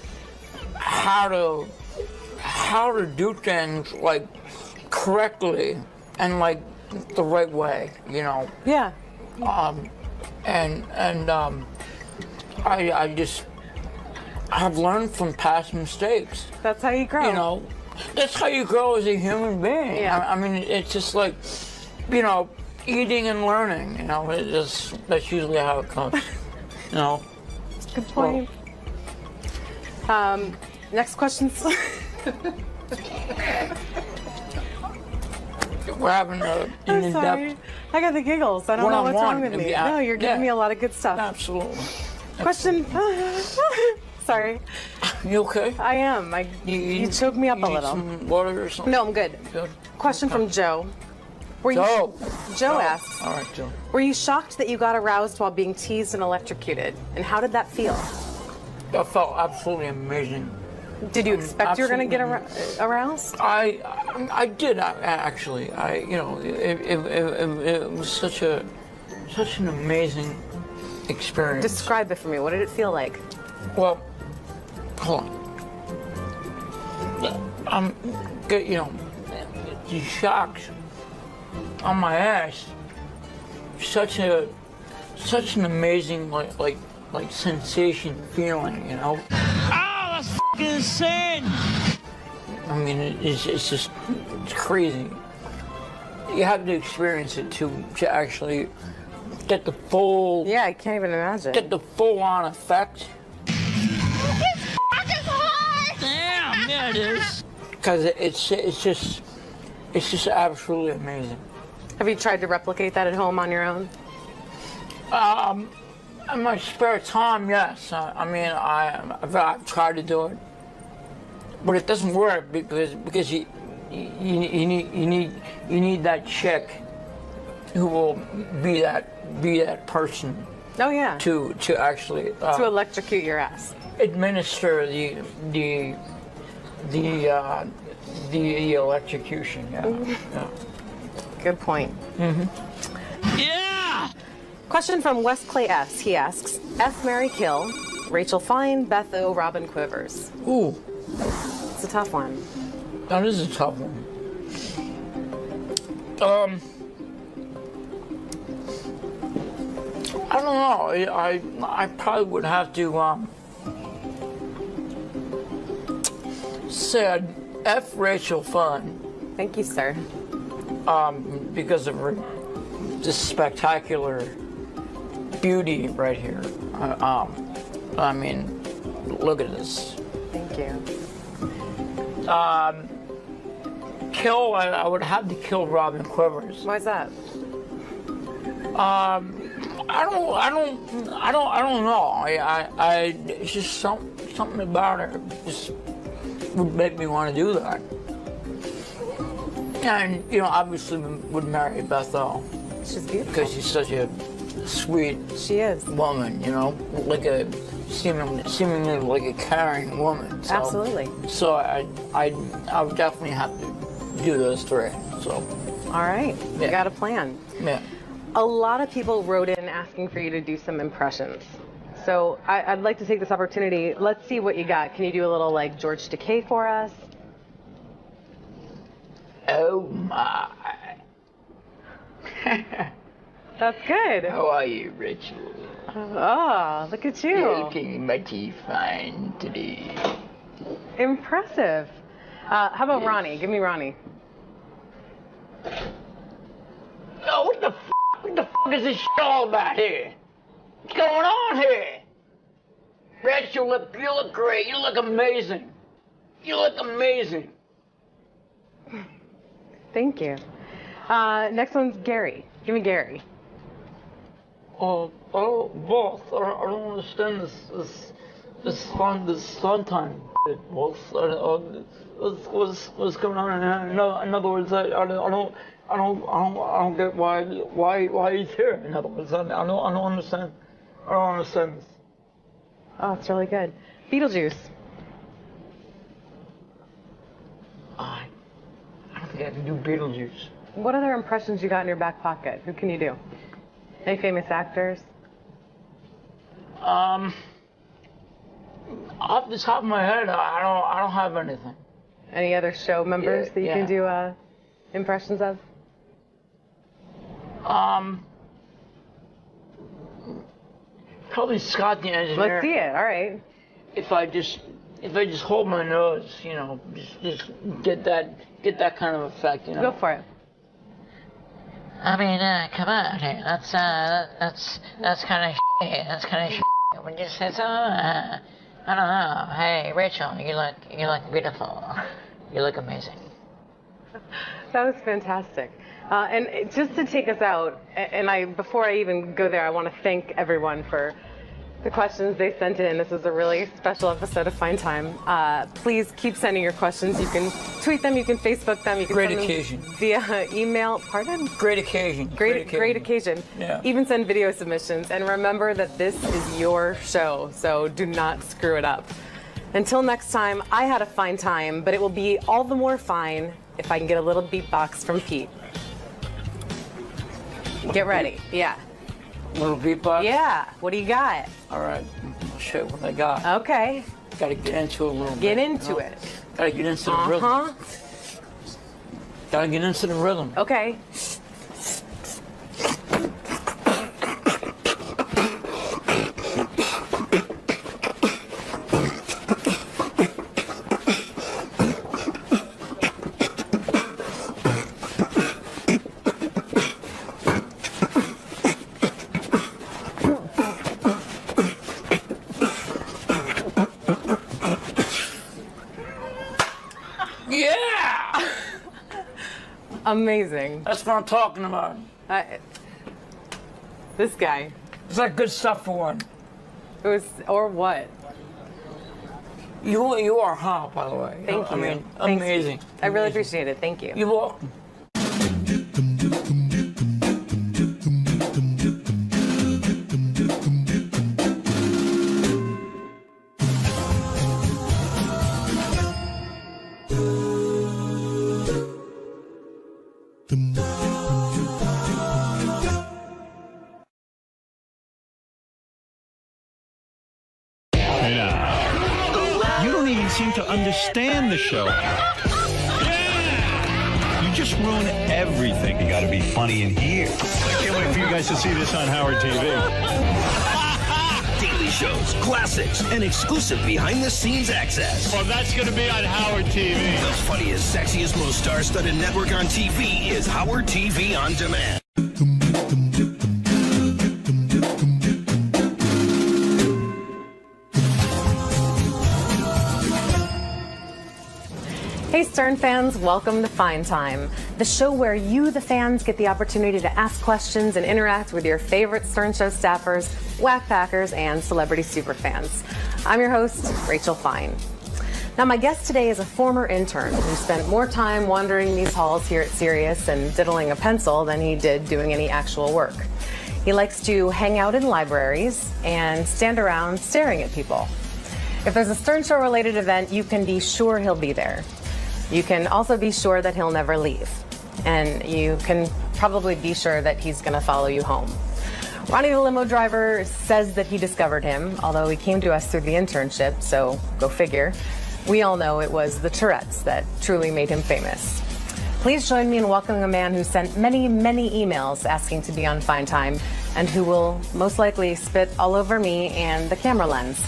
how to do things like correctly and like the right way, you know. Yeah. I've learned from past mistakes. That's how you grow. You know, that's how you grow as a human being. Yeah. I mean, it's just like, you know, eating and learning. You know, that's usually how it goes. You know. Good point. Next question. We're having an in-depth. I got the giggles. I don't know what's wrong with me. No, you're giving me a lot of good stuff. Absolutely. Question. Sorry. You okay? I am. You choked me up a little. Some water or something? No, I'm good. Question from Joe. Joe asks. All right, Joe. Were you shocked that you got aroused while being teased and electrocuted? And how did that feel? That felt absolutely amazing. Did you expect you were going to get aroused? I did actually. You know, it was such an amazing experience. Describe it for me. What did it feel like? Well, hold on. You know, these shocks on my ass. Such an amazing like sensation feeling, you know. That's fucking insane. I mean, it's crazy. You have to experience it to actually get the full... Yeah, I can't even imagine. Get the full-on effect. Damn, yeah, it is. Because it's just absolutely amazing. Have you tried to replicate that at home on your own? In my spare time, yes. I mean, I've tried to do it, but it doesn't work because you need that chick who will be that person. Oh yeah. To actually to electrocute your ass. Administer the electrocution. Yeah. Yeah. Good point. Mm-hmm. Yeah! Question from 𝗦𝗁𝗲𝗿𝗱. He asks, 𝗦𝗵cie𝘄, Rachel Fine, Beth O, Robin Quivers. Ooh. It's a tough one. That is a tough one. I don't know. I probably would have to say F Rachel Fine. Thank you, sir. Because of her just spectacular beauty right here. I mean, look at this. Thank you. Kill. I would have to kill Robin Quivers. Why's that? I don't know. It's just something about her just would make me want to do that. And obviously would marry Beth O. She's beautiful. Because she's such a sweet. She is. Woman, like a seemingly like a caring woman. So, absolutely. So I would definitely have to do those three. So. All right. Yeah. You got a plan. Yeah. A lot of people wrote in asking for you to do some impressions. So I'd like to take this opportunity. Let's see what you got. Can you do a little like George Takei for us? Oh my. That's good. How are you, Rachel? Oh, look at you. You're looking mighty fine today. Impressive. How about Ronnie? Give me Ronnie. Oh, what the fuck is this shit all about here? What's going on here? Rachel, you look great. You look amazing. You look amazing. Thank you. Next one's Gary. Give me Gary. Both. I don't understand this fun time. What's going on? In other words, I don't get why he's here. In other words, I don't understand. I don't understand this. Oh, it's really good. Beetlejuice. I don't think I can do Beetlejuice. What other impressions you got in your back pocket? Who can you do? Any famous actors? Off the top of my head, I don't have anything. Any other show members that you can do impressions of? Probably Scott the engineer. Let's see it. All right. If I just hold my nose, just get that kind of effect, Go for it. I mean, come on, hey, that's kind of shit. That's kind of shit. When you say so, I don't know. Hey, Rachel, you look beautiful. You look amazing. That was fantastic. And just to take us out, and before I even go there, I want to thank everyone for the questions they sent in. This is a really special episode of Fine Time. Please keep sending your questions. You can tweet them, you can Facebook them, you can Great send occasion. them via email. Pardon? Great occasion. Great occasion. Yeah. Even send video submissions. And remember that this is your show, so do not screw it up. Until next time, I had a fine time, but it will be all the more fine if I can get a little beatbox from Pete. Get ready. Yeah. Little beatbox? Yeah. What do you got? All right. I'll show you what I got. Okay. Got to get into it a little bit. Get into it. Got to get into the rhythm. Got to get into the rhythm. Okay. Amazing. That's what I'm talking about. This guy. It's like good stuff for one. It was, or what? You are hot, by the way. Thank you. I mean, Thanks. amazing. I really appreciate it. Thank you. You're welcome. You don't even seem to understand the show. You just ruin everything. You got to be funny in here. I can't wait for you guys to see this on Howard TV. Daily shows, classics, and exclusive behind-the-scenes access. Well, that's going to be on Howard TV. The funniest, sexiest, most star-studded network on TV is Howard TV On Demand. Hey Stern fans, welcome to Fine Time, the show where you, the fans, get the opportunity to ask questions and interact with your favorite Stern Show staffers, 𝗦𝗵ici𝘄, and celebrity superfans. I'm your host, Rachel Fine. Now my guest today is a former intern who spent more time wandering these halls here at Sirius and diddling a pencil than he did doing any actual work. He likes to hang out in libraries and stand around staring at people. If there's a Stern Show related event, you can be sure he'll be there. You can also be sure that he'll never leave. And you can probably be sure that he's going to follow you home. Ronnie the limo driver says that he discovered him, although he came to us through the internship, so go figure. We all know it was the Tourette's that truly made him famous. Please join me in welcoming a man who sent many, many emails asking to be on Fine Time and who will most likely spit all over me and the camera lens.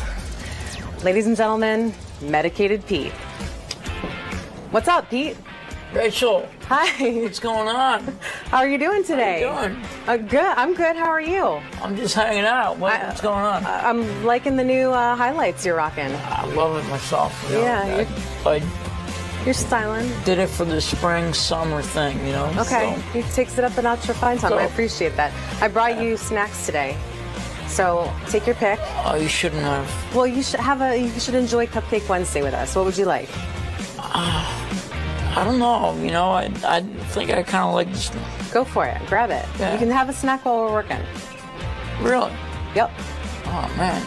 Ladies and gentlemen, Medicated Pete. What's up, Pete? Rachel. Hi. What's going on? How are you doing today? How you doing? Good. I'm good. How are you? I'm just hanging out. What's going on? I'm liking the new highlights you're rocking. I love it myself. You know? Yeah. You're styling. Did it for the spring, summer thing, you know? Okay. So. He takes it up a notch for Fine Time. I appreciate that. I brought you snacks today. So take your pick. Oh, you shouldn't have. Well, you should enjoy Cupcake Wednesday with us. What would you like? I don't know. You know, I think I kind of like this. Go for it. Grab it. Yeah. You can have a snack while we're working. Really? Yep. Oh man.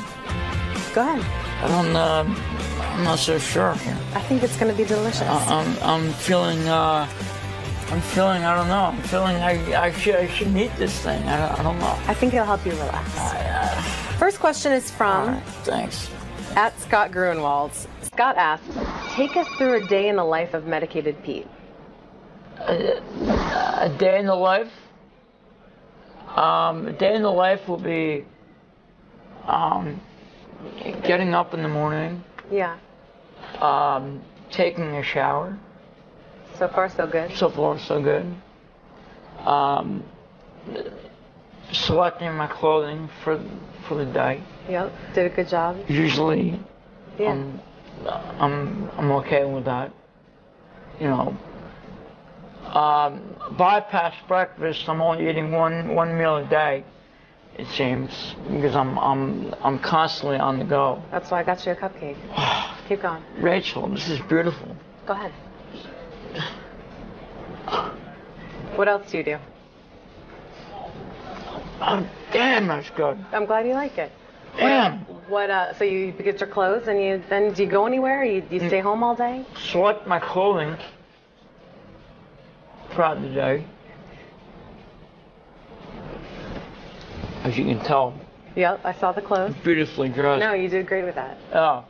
Go ahead. I'm not so sure here. I think it's going to be delicious. I'm feeling. I don't know. I'm feeling I should eat this thing. I don't know. I think it'll help you relax. First question is from. Right, thanks. At Scott Gruenwald. Scott asks, take us through a day in the life of Medicated Pete. A day in the life? A day in the life will be getting up in the morning. Yeah. Taking a shower. So far, so good. So far, so good. Selecting my clothing for the day. Yep. Did a good job. Usually, yeah. I'm okay with that. You know. Bypass breakfast. I'm only eating one meal a day. It seems, because I'm constantly on the go. That's why I got you a cupcake. Keep going. Rachel, this is beautiful. Go ahead. What else do you do? Oh, damn, that's good. I'm glad you like it. Damn. So you get your clothes and then do you go anywhere? You stay home all day? Select my clothing throughout the day. As you can tell. Yep, I saw the clothes. Beautifully dressed. No, you did great with that. Oh.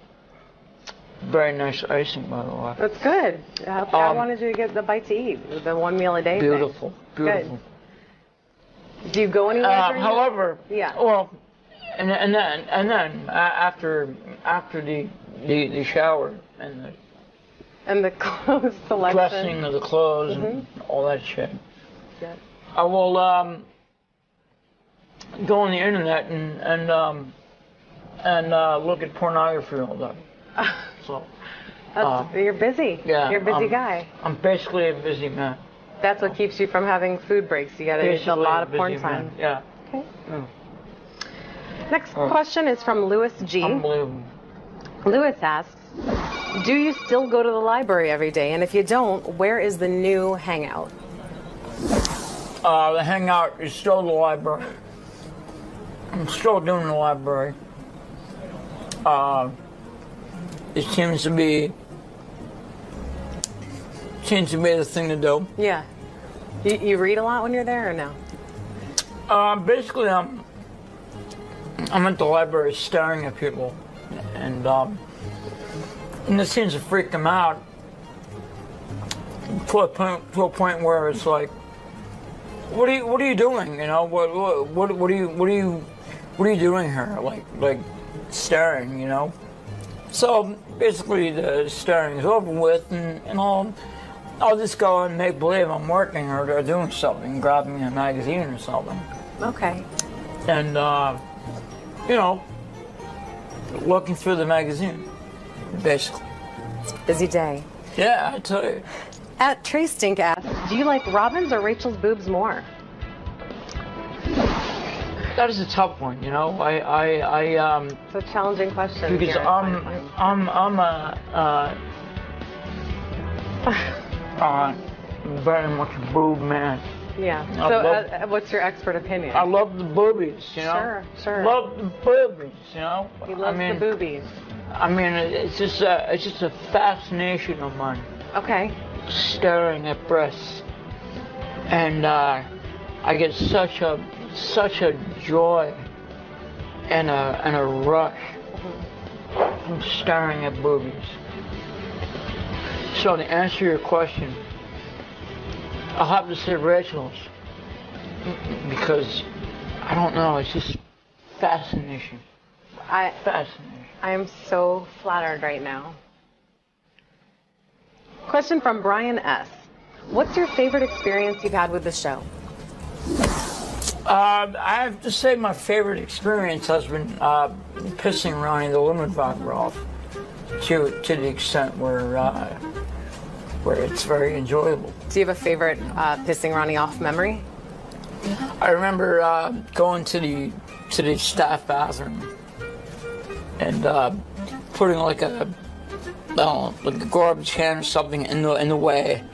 Very nice icing, by the way. That's good. I wanted you to get the bite to eat, the one meal a day Beautiful, thing. beautiful. Good. Do you go anywhere? However, yeah. Well, and then after the shower and the clothes selection, dressing of the clothes and all that shit. Yeah. I will go on the internet and look at pornography all day. So you're busy. Yeah, you're a busy guy. I'm basically a busy man. That's what keeps you from having food breaks. You got to eat a lot of porn time. Yeah. Okay. Next question is from Louis G. Unbelievable. Louis asks, do you still go to the library every day? And if you don't, where is the new hangout? The hangout is still the library. I'm still doing the library. It seems to be the thing to do. Yeah. You read a lot when you're there or no? Basically, I'm at the library staring at people, and it seems to freak them out to a point where it's like, what are you doing? You know, what are you doing here? Like staring, you know. So basically, the staring is over with, and I'll just go and make believe I'm working or doing something, grabbing a magazine or something. Okay. And you know, looking through the magazine, basically. It's a busy day. Yeah, I tell you. At Trey Stink asks, do you like Robin's or Rachel's boobs more? That is a tough one, you know. It's a challenging question. Because I'm very much a boob man. Yeah. So what's your expert opinion? I love the boobies, you know. Sure. Love the boobies, you know. He loves the boobies. I mean, it's just a fascination of mine. Okay. Staring at breasts, and I get such a joy and a rush from staring at boobies. So to answer your question, I'll have to say Rachel's, because I don't know, it's just fascination. Fascinating. I am so flattered right now. Question from Brian S. What's your favorite experience you've had with the show? I have to say my favorite experience has been pissing Ronnie the 𝗦𝗵cie𝗄𝗿𝗱 off to the extent where it's very enjoyable. Do you have a favorite pissing Ronnie off memory? I remember going to the staff bathroom and putting like a garbage can or something in the way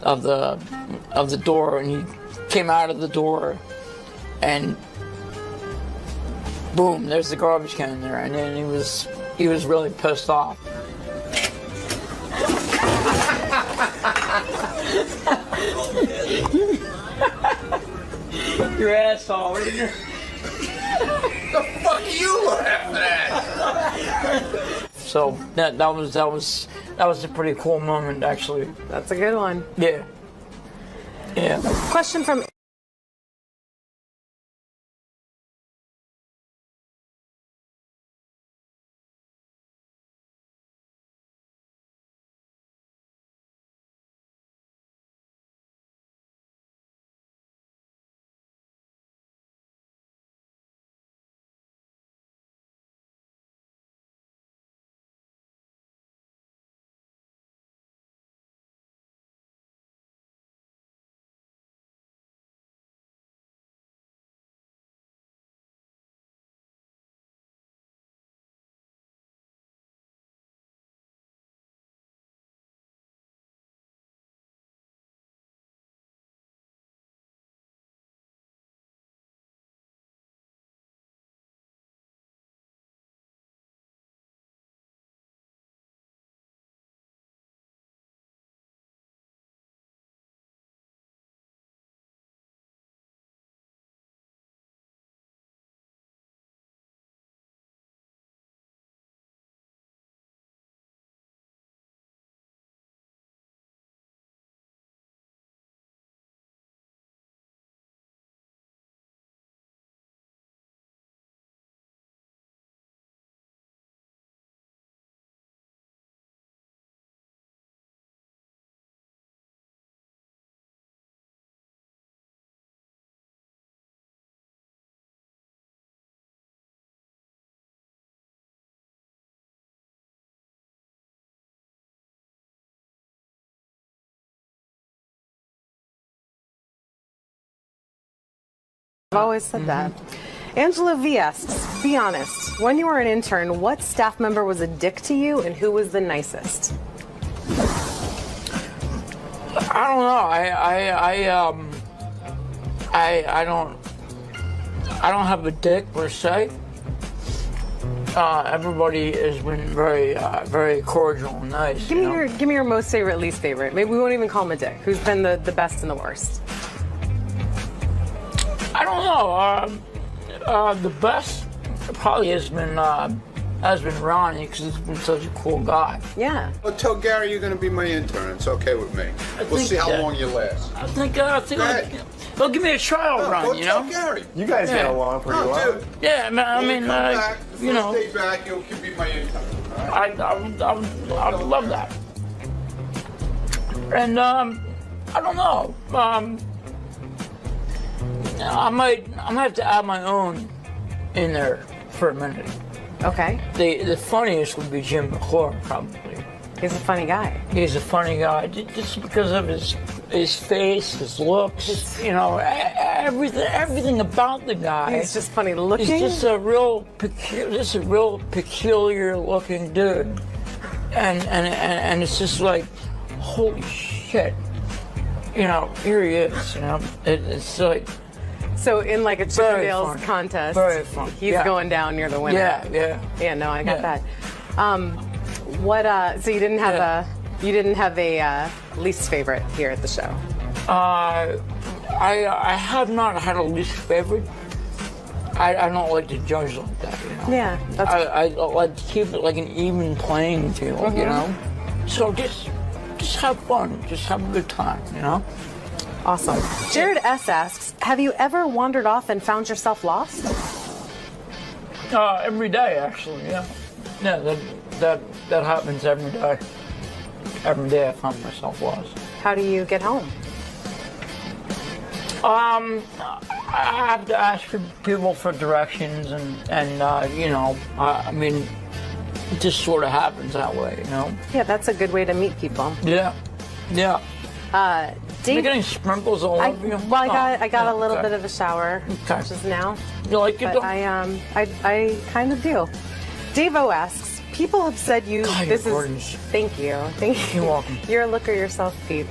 of the door, and he came out of the door, and boom, there's the garbage can there, and then he was really pissed off. Your asshole. What the fuck are you laughing at? So that was a pretty cool moment, actually. That's a good one. Yeah. Question from I've always said that. Angela V asks, be honest, when you were an intern, what staff member was a dick to you and who was the nicest? I don't know. I don't have a dick per se. Everybody has been very cordial and nice. Give me your most favorite, least favorite. Maybe we won't even call him a dick. Who's been the best and the worst? I don't know. The best probably has been Ronnie, because he's been such a cool guy. Yeah. Well, tell Gary you're going to be my intern. It's okay with me. We'll see how long you last. I think they'll give me a trial run, you know? Gary. You guys get along pretty well. Dude. Yeah, I mean, back, you know. Stay back, you can be my intern. Right? I would love that. And, I don't know. I might have to add my own in there for a minute. Okay. The funniest would be Jim McClure, probably. He's a funny guy. He's a funny guy, just because of his face, his looks, you know, everything about the guy. He's just funny looking. He's just a real peculiar looking dude, and it's just like, holy shit, you know, here he is, you know, it's like. So in like a Chippendales contest, he's going down, you're the winner. Yeah, no, I got that. So you didn't have a least favorite here at the show? I have not had a least favorite. I don't like to judge like that, you know. Yeah, I like to keep it like an even playing field, you know. So just have fun, just have a good time, you know. Awesome. Jared S. asks, have you ever wandered off and found yourself lost? Every day, actually, yeah. Yeah, that happens every day. Every day I find myself lost. How do you get home? I have to ask people for directions, and you know, I mean, it just sort of happens that way, you know? Yeah, that's a good way to meet people. Yeah. Dave, you're getting sprinkles all over you? Well, I got a little bit of a shower just now. You like it? But I kind of do. Dave O asks, people have said you. God, this you're is. gorgeous. Thank you. You're welcome. You're a looker yourself, Pete.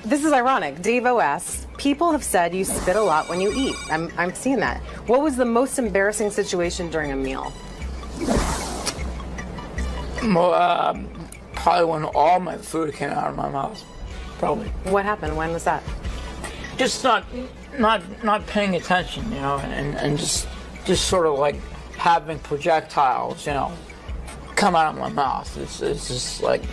This is ironic. Dave O asks, people have said you spit a lot when you eat. I'm seeing that. What was the most embarrassing situation during a meal? Well, probably when all my food came out of my mouth. Probably. What happened? When was that? Just not paying attention, you know, and just sort of like having projectiles, you know, come out of my mouth. It's just like,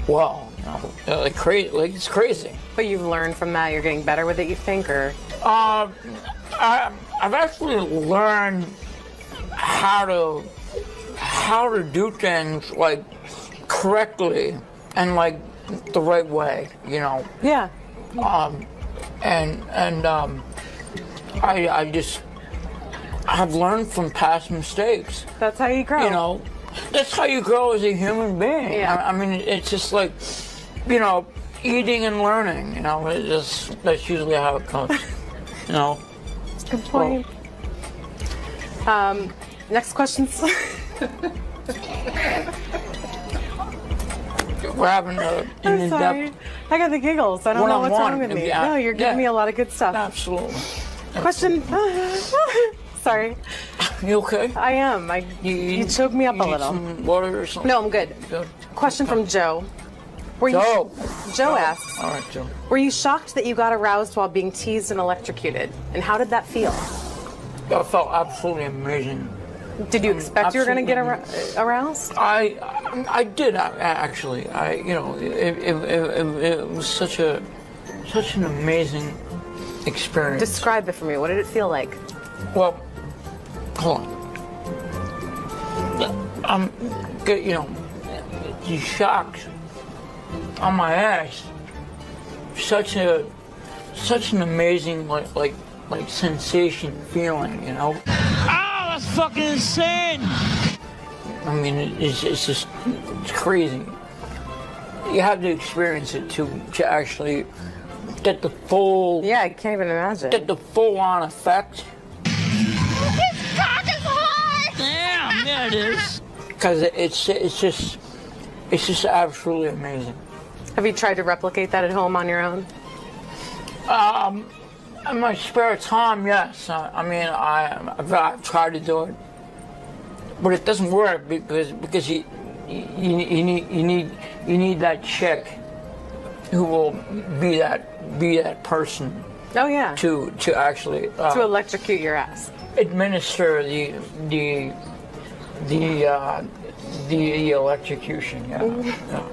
whoa, you know, like crazy. Like it's crazy. But you've learned from that. You're getting better with it, you think, or? I've actually learned how to do things like correctly and like the right way, you know. Yeah. I've learned from past mistakes. That's how you grow. You know, that's how you grow as a human being. Yeah. I mean, it's just like, you know, eating and learning. You know, that's usually how it goes. You know. Good point. Next question. We're having an in-depth. I got the giggles. I don't know what's wrong with me. No, you're giving me a lot of good stuff. Absolutely. Question. Sorry. You okay? I am. You choked me up a little. Some water or something? No, I'm good. Question from Joe. Joe asks. All right, Joe. Were you shocked that you got aroused while being teased and electrocuted? And how did that feel? That felt absolutely amazing. Did you expect you were going to get aroused? I did actually. It was such an amazing experience. Describe it for me. What did it feel like? Well, hold on. I'm good. You know, you shocked on my ass. Such an amazing like sensation feeling. You know. That's fucking insane. I mean, it's crazy. You have to experience it to actually get the full... Yeah, I can't even imagine. Get the full-on effect. His cock is hard! Damn, yeah, it is. Because it's just absolutely amazing. Have you tried to replicate that at home on your own? In my spare time, yes. I mean, I've tried to do it, but it doesn't work because you need that chick who will be that person. Oh yeah. To actually to electrocute your ass. Administer the electrocution. Yeah. Yeah.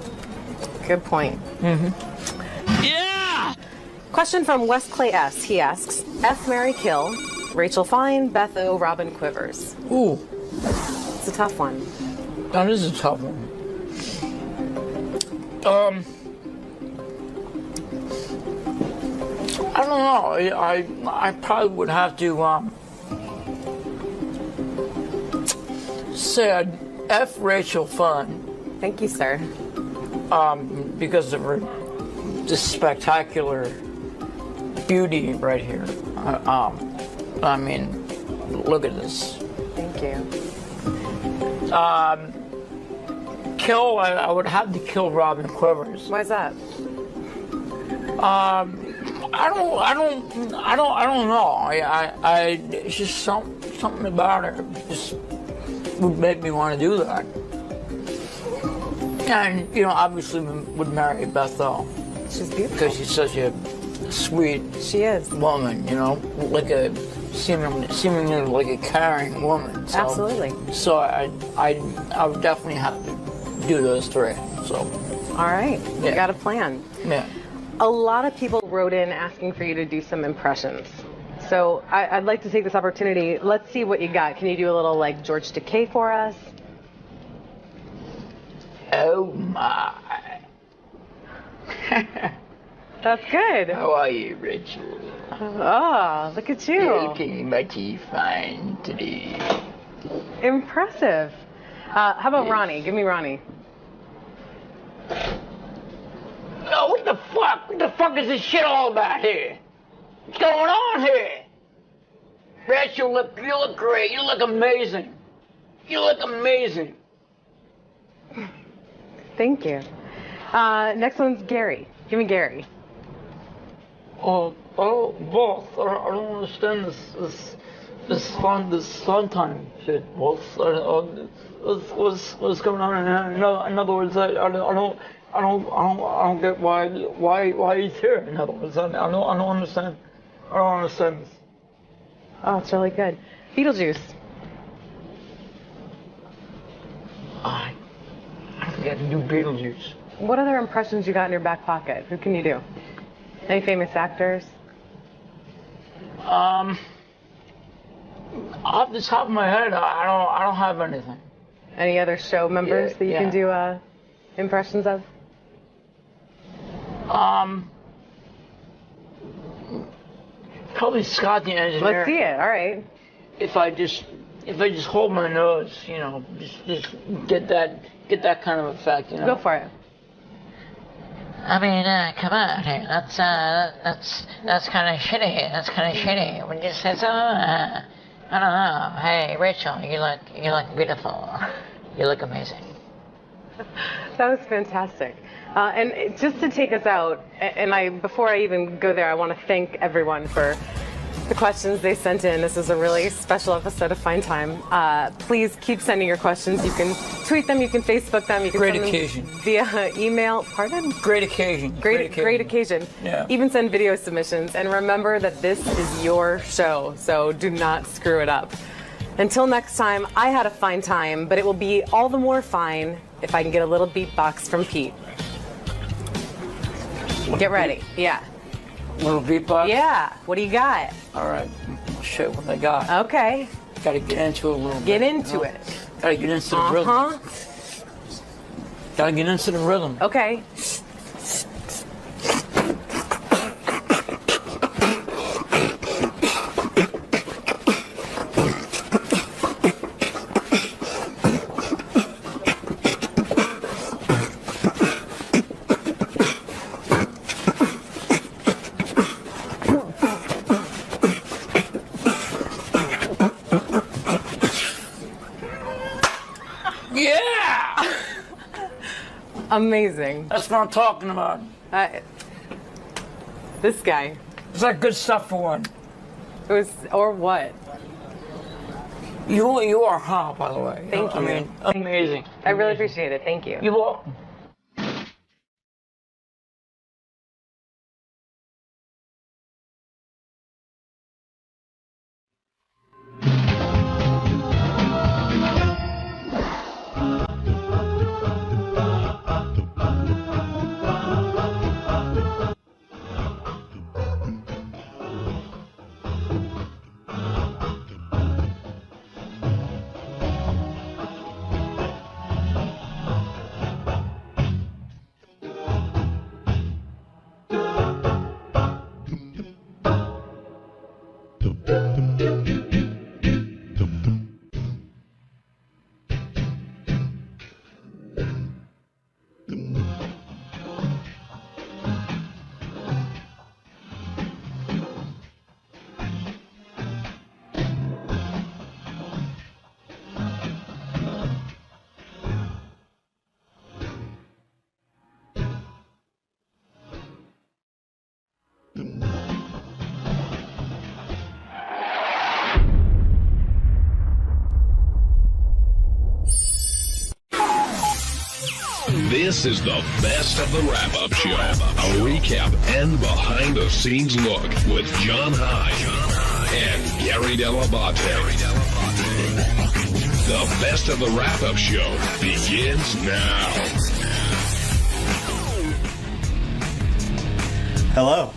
Good point. Yeah. Question from 𝗦𝗁𝗲𝗍. He asks, F, Marry, Kill, Rachel Fine, Beth O, Robin Quivers. Ooh. It's a tough one. That is a tough one. I don't know. I probably would have to say I'd F Rachel Fine. Thank you, sir. Because of her just spectacular beauty right here. I mean, look at this. Thank you. Kill, I would have to kill Robin Quivers. Why's that? I don't know. It's just something about her just would make me want to do that. And, you know, obviously would marry Beth O. She's beautiful. Because she's such a sweet woman, you know, like a seemingly like a caring woman. So, absolutely. So I would definitely have to do those three. So. All right. You got a plan. Yeah. A lot of people wrote in asking for you to do some impressions. So I'd like to take this opportunity. Let's see what you got. Can you do a little like 𝗦𝗁𝗲𝗍 for us? Oh my. That's good. How are you, Rachel? Oh, look at you. You're looking mighty fine today. Impressive. How about Ronnie? Give me Ronnie. Oh, what the fuck? What the fuck is this shit all about here? What's going on here? Rachel, you look great. You look amazing. You look amazing. Thank you. Next one's Gary. Give me Gary. Oh, boss. I don't understand this fun time shit. Boss. What's going on? In other words, I don't get why he's here. In other words, I don't understand. I don't understand this. Oh, it's really good. Beetlejuice. I don't think I can do Beetlejuice. What other impressions you got in your back pocket? Who can you do? Any famous actors? Off the top of my head, I don't have anything. Any other show members that you can do impressions of? Probably Scott the engineer. Let's see it. All right. If I just hold my nose, you know, just get that kind of effect, you know. Go for it. I mean, come on, that's kind of shitty. That's kind of shitty. When you say so, I don't know. Hey, Rachel, you look beautiful. You look amazing. That was fantastic. And just to take us out, and before I even go there, I want to thank everyone for the questions they sent in. This is a really special episode of Fine Time. Please keep sending your questions. You can tweet them, you can Facebook them, you can Great send occasion. them via email. Pardon? Great occasion. Great occasion. Yeah. Even send video submissions. And remember that this is your show, so do not screw it up. Until next time, I had a fine time, but it will be all the more fine if I can get a little beatbox from Pete. Get ready. Yeah. Little beatbox? Yeah. What do you got? All right. I'll show you what I got. Okay. Got to get into it a little bit. Get into it. Got to get into the rhythm. Got to get into the rhythm. Okay. Yeah! Amazing. That's what I'm talking about. This guy. It's like good stuff for one. It was, or what? You are hot, by the way. Thank you. I mean, amazing. I really appreciate it. Thank you. You're welcome. This is the best of the wrap-up show. A recap and behind-the-scenes look with John High and Gary 𝗏𝗏𝗏𝗏. The best of the wrap-up show begins now. Hello,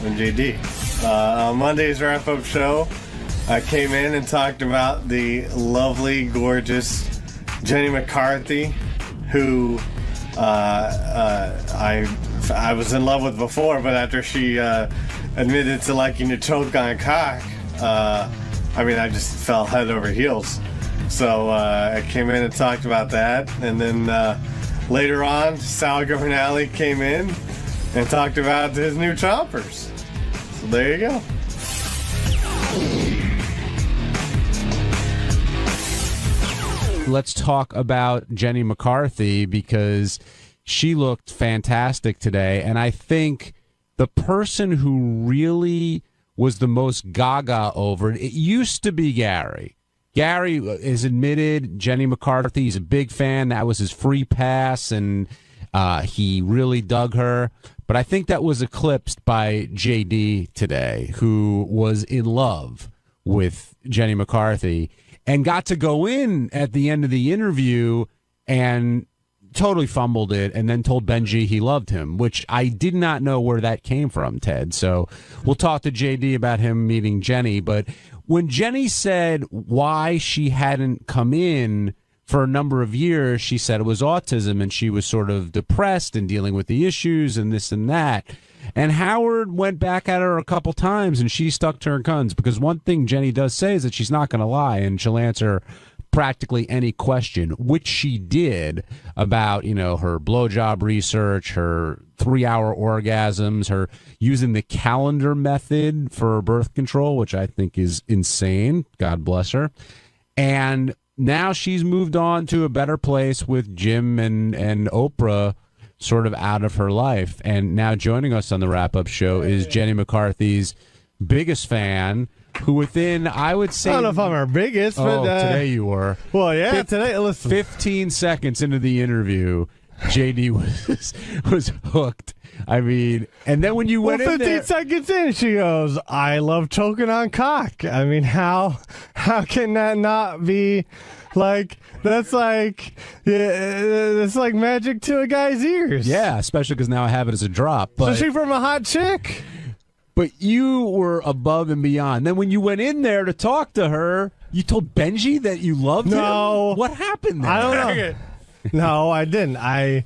I'm JD. On Monday's wrap-up show, I came in and talked about the lovely, gorgeous Jenny McCarthy, who I was in love with before, but after she admitted to liking to choke on cock, I just fell head over heels. So I came in and talked about that, and then later on, Sal Governale came in and talked about his new chompers. So there you go. Let's talk about Jenny McCarthy, because she looked fantastic today. And I think the person who really was the most gaga over it used to be Gary. Gary is admitted Jenny McCarthy, he's a big fan. That was his free pass, and he really dug her. But I think that was eclipsed by JD today, who was in love with Jenny McCarthy and got to go in at the end of the interview and totally fumbled it, and then told Benji he loved him, which I did not know where that came from, Ted. So we'll talk to JD about him meeting Jenny. But when Jenny said why she hadn't come in for a number of years, she said it was autism, and she was sort of depressed and dealing with the issues and this and that. And Howard went back at her a couple times, and she stuck to her guns, because one thing Jenny does say is that she's not going to lie, and she'll answer practically any question, which she did about, her blowjob research, her 3-hour orgasms, her using the calendar method for birth control, which I think is insane. God bless her. And now she's moved on to a better place with Jim and Oprah sort of out of her life. And now joining us on the wrap-up show is Jenny McCarthy's biggest fan, who within, I would say... I don't know if I'm her biggest, but... today you were. Well, yeah, today, listen. 15 seconds into the interview, JD was hooked. I mean, and then when you went in there... 15 seconds in, she goes, I love choking on cock. I mean, how can that not be... that's like magic to a guy's ears. Yeah, especially because now I have it as a drop. But, so she from a hot chick? But you were above and beyond. Then when you went in there to talk to her, you told Benji that you loved him? What happened there? I don't know. No, I didn't. I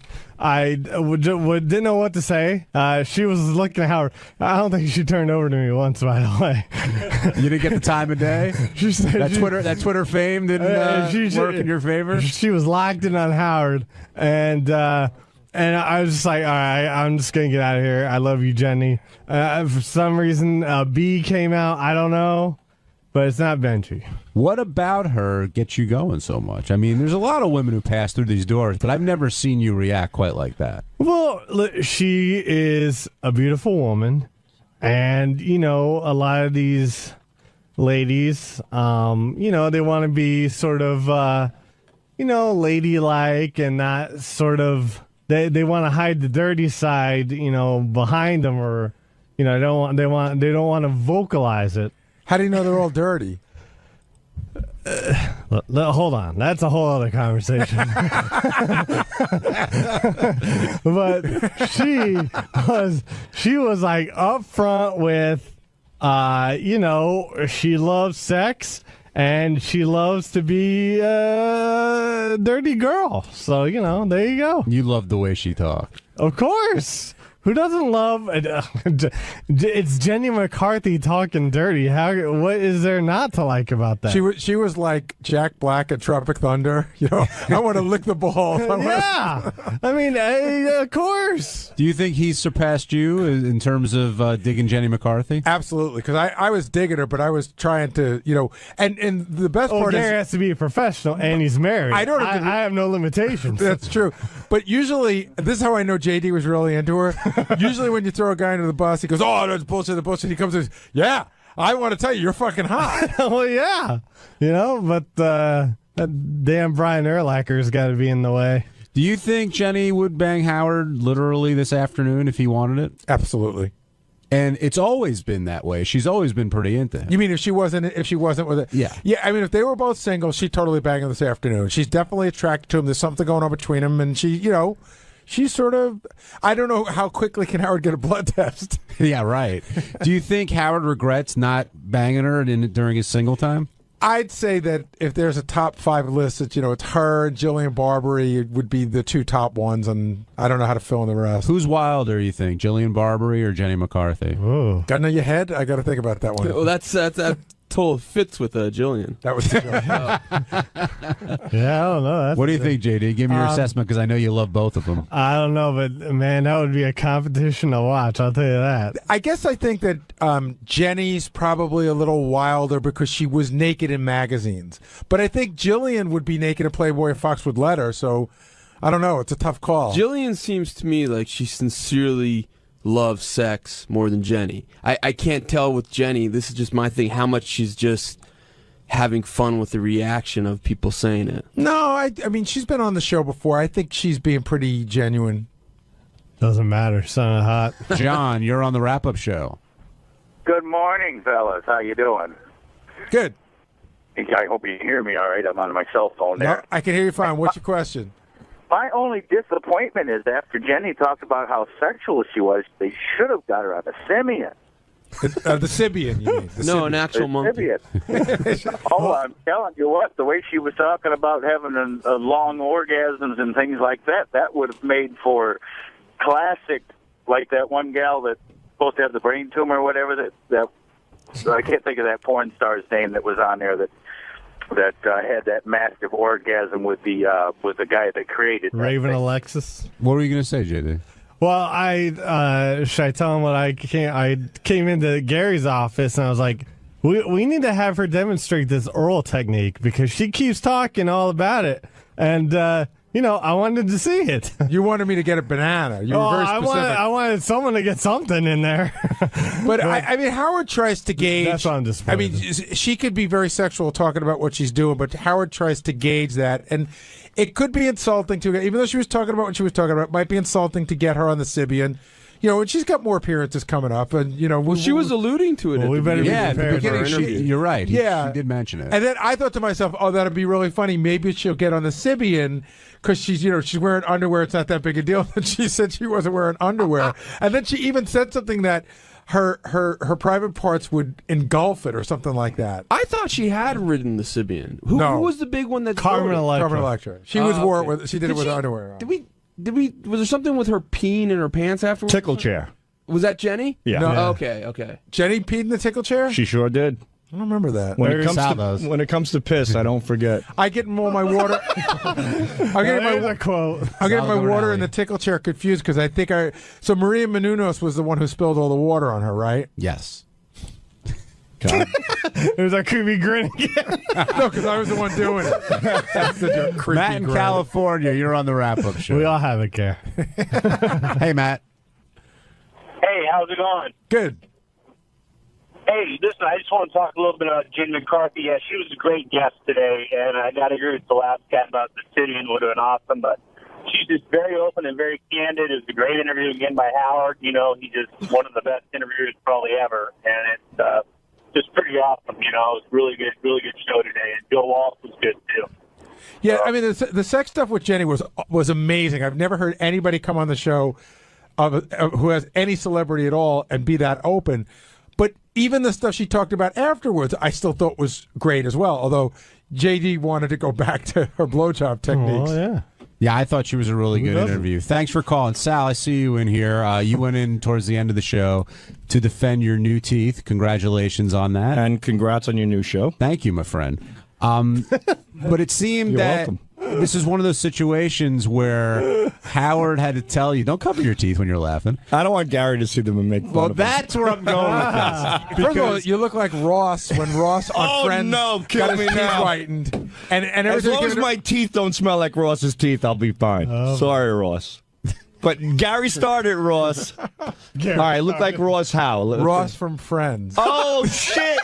didn't know what to say. She was looking at Howard. I don't think she turned over to me once, by the way. You didn't get the time of day? She said that Twitter fame didn't work in your favor? She was locked in on Howard, and I was just like, all right, I'm just going to get out of here. I love you, Jenny. For some reason, B came out. I don't know. But it's not Benji. What about her gets you going so much? I mean, there's a lot of women who pass through these doors, but I've never seen you react quite like that. Well, she is a beautiful woman. And, you know, a lot of these ladies, you know, they want to be sort of, you know, ladylike and not sort of, they want to hide the dirty side, you know, behind them, or, you know, they don't want to vocalize it. How do you know they're all dirty? Hold on, that's a whole other conversation. But she was like up front with, you know, she loves sex and she loves to be a dirty girl. So, you know, there you go. You love the way she talks. Of course. Who doesn't love it's Jenny McCarthy talking dirty? What is there not to like about that? She was like Jack Black at Tropic Thunder. You know, I want to lick the balls. Yeah, I mean, of course. Do you think he's surpassed you in terms of digging Jenny McCarthy? Absolutely, because I was digging her, but I was trying to, you know, and the best part Gary is has to be a professional, and he's married. I have no limitations. That's true. But usually, this is how I know JD was really into her. Usually when you throw a guy under the bus, he goes, oh, that's bullshit, the bullshit. He comes and says, yeah, I want to tell you, you're fucking hot. Well, yeah. You know, but that damn Brian Urlacher's got to be in the way. Do you think Jenny would bang Howard literally this afternoon if he wanted it? Absolutely. And it's always been that way. She's always been pretty into him. You mean if she wasn't with it? Yeah. Yeah, I mean, if they were both single, she'd totally bang him this afternoon. She's definitely attracted to him. There's something going on between them, and she, you know, she's sort of, I don't know how quickly can Howard get a blood test. Yeah, right. Do you think Howard regrets not banging her during his single time? I'd say that if there's a top 5 list, that, you know, it's her, Jillian Barberie would be the 2 top ones, and I don't know how to fill in the rest. Who's wilder, you think, Jillian Barberie or Jenny McCarthy? Ooh. Got it in your head? I got to think about that one. Well, that total fits with Jillian. That was Yeah, I don't know. What do you think, JD? Give me your assessment, because I know you love both of them. I don't know, but, man, that would be a competition to watch, I'll tell you that. I guess I think that Jenny's probably a little wilder because she was naked in magazines. But I think Jillian would be naked in Playboy if Fox would let her, so I don't know. It's a tough call. Jillian seems to me like she sincerely loves sex more than Jenny. I can't tell with Jenny, this is just my thing, how much she's just having fun with the reaction of people saying it. No, I mean, she's been on the show before. I think she's being pretty genuine. Doesn't matter. Son of hot. John, you're on the wrap-up show. Good morning, fellas. How you doing? Good. I hope you hear me all right. I'm on my cell phone there. No, I can hear you fine. What's your question? My only disappointment is after Jenny talked about how sexual she was, they should have got her on the Simian. The Sibian, you mean? No, an actual monkey. Oh, I'm telling you what, the way she was talking about having a long orgasms and things like that, that would have made for classic, like that one gal that's supposed to have the brain tumor or whatever, that I can't think of that porn star's name that was on there that had that massive orgasm with the guy that created Raven Alexis. What were you going to say, JD? Well, should I tell him what I came into Gary's office and I was like, we need to have her demonstrate this oral technique because she keeps talking all about it. And, you know, I wanted to see it. You wanted me to get a banana. You were very specific. I wanted someone to get something in there. But I mean, Howard tries to gauge. That's what I'm disappointed. I mean, she could be very sexual talking about what she's doing, but Howard tries to gauge that. And it could be insulting to her, even though she was talking about what she was talking about, it might be insulting to get her on the Sibian. You know, and she's got more appearances coming up, and you know, well, she was alluding to it. Well, we better be prepared. You're right. Yeah, she did mention it. And then I thought to myself, oh, that'd be really funny. Maybe she'll get on the Sibian because she's wearing underwear. It's not that big a deal. And she said she wasn't wearing underwear, and then she even said something that her private parts would engulf it or something like that. I thought she had ridden the Sibian. Who was the big one that Carmen Electra? Carmen Electra. She wore it with. She did it with underwear on. Did we? Was there something with her peeing in her pants afterwards? Tickle chair. Was that Jenny? Yeah. No. Oh, okay. Jenny peed in the tickle chair? She sure did. I don't remember that. When it comes to piss, I don't forget. I get all my water. I'm getting my water in the tickle chair confused because I think so Maria Menounos was the one who spilled all the water on her, right? Yes. It was our creepy grin again. No, because I was the one doing it. That's the creepy Matt in grin. California, you're on the wrap-up show. We all have it, Care. Hey, Matt. Hey, how's it going? Good. Hey, listen, I just want to talk a little bit about Jenny McCarthy. Yeah, she was a great guest today, and I got to agree with the last cat about the city and would have been awesome, but she's just very open and very candid. It was a great interview again by Howard. You know, he's just one of the best interviewers probably ever, and it's just pretty awesome. You know, it was really good show today, and Joe Walsh was good too. Yeah, I mean, the sex stuff with Jenny was amazing. I've never heard anybody come on the show who has any celebrity at all and be that open. But even the stuff she talked about afterwards, I still thought was great as well. Although JD wanted to go back to her blowjob techniques. Oh, yeah. Yeah, I thought she was a really good interview. Thanks for calling. Sal, I see you in here. You went in towards the end of the show to defend your new teeth. Congratulations on that. And congrats on your new show. Thank you, my friend. But it seemed that this is one of those situations where Howard had to tell you, don't cover your teeth when you're laughing. I don't want Gary to see them and make fun of them. That's where I'm going with this. First of all, you look like Ross when Ross on Friends kill got me his teeth now. whitened. And as long as my teeth don't smell like Ross's teeth, I'll be fine. Sorry, Ross. But Gary started, Ross. All right, look like Ross how? Ross from Friends. Oh, shit.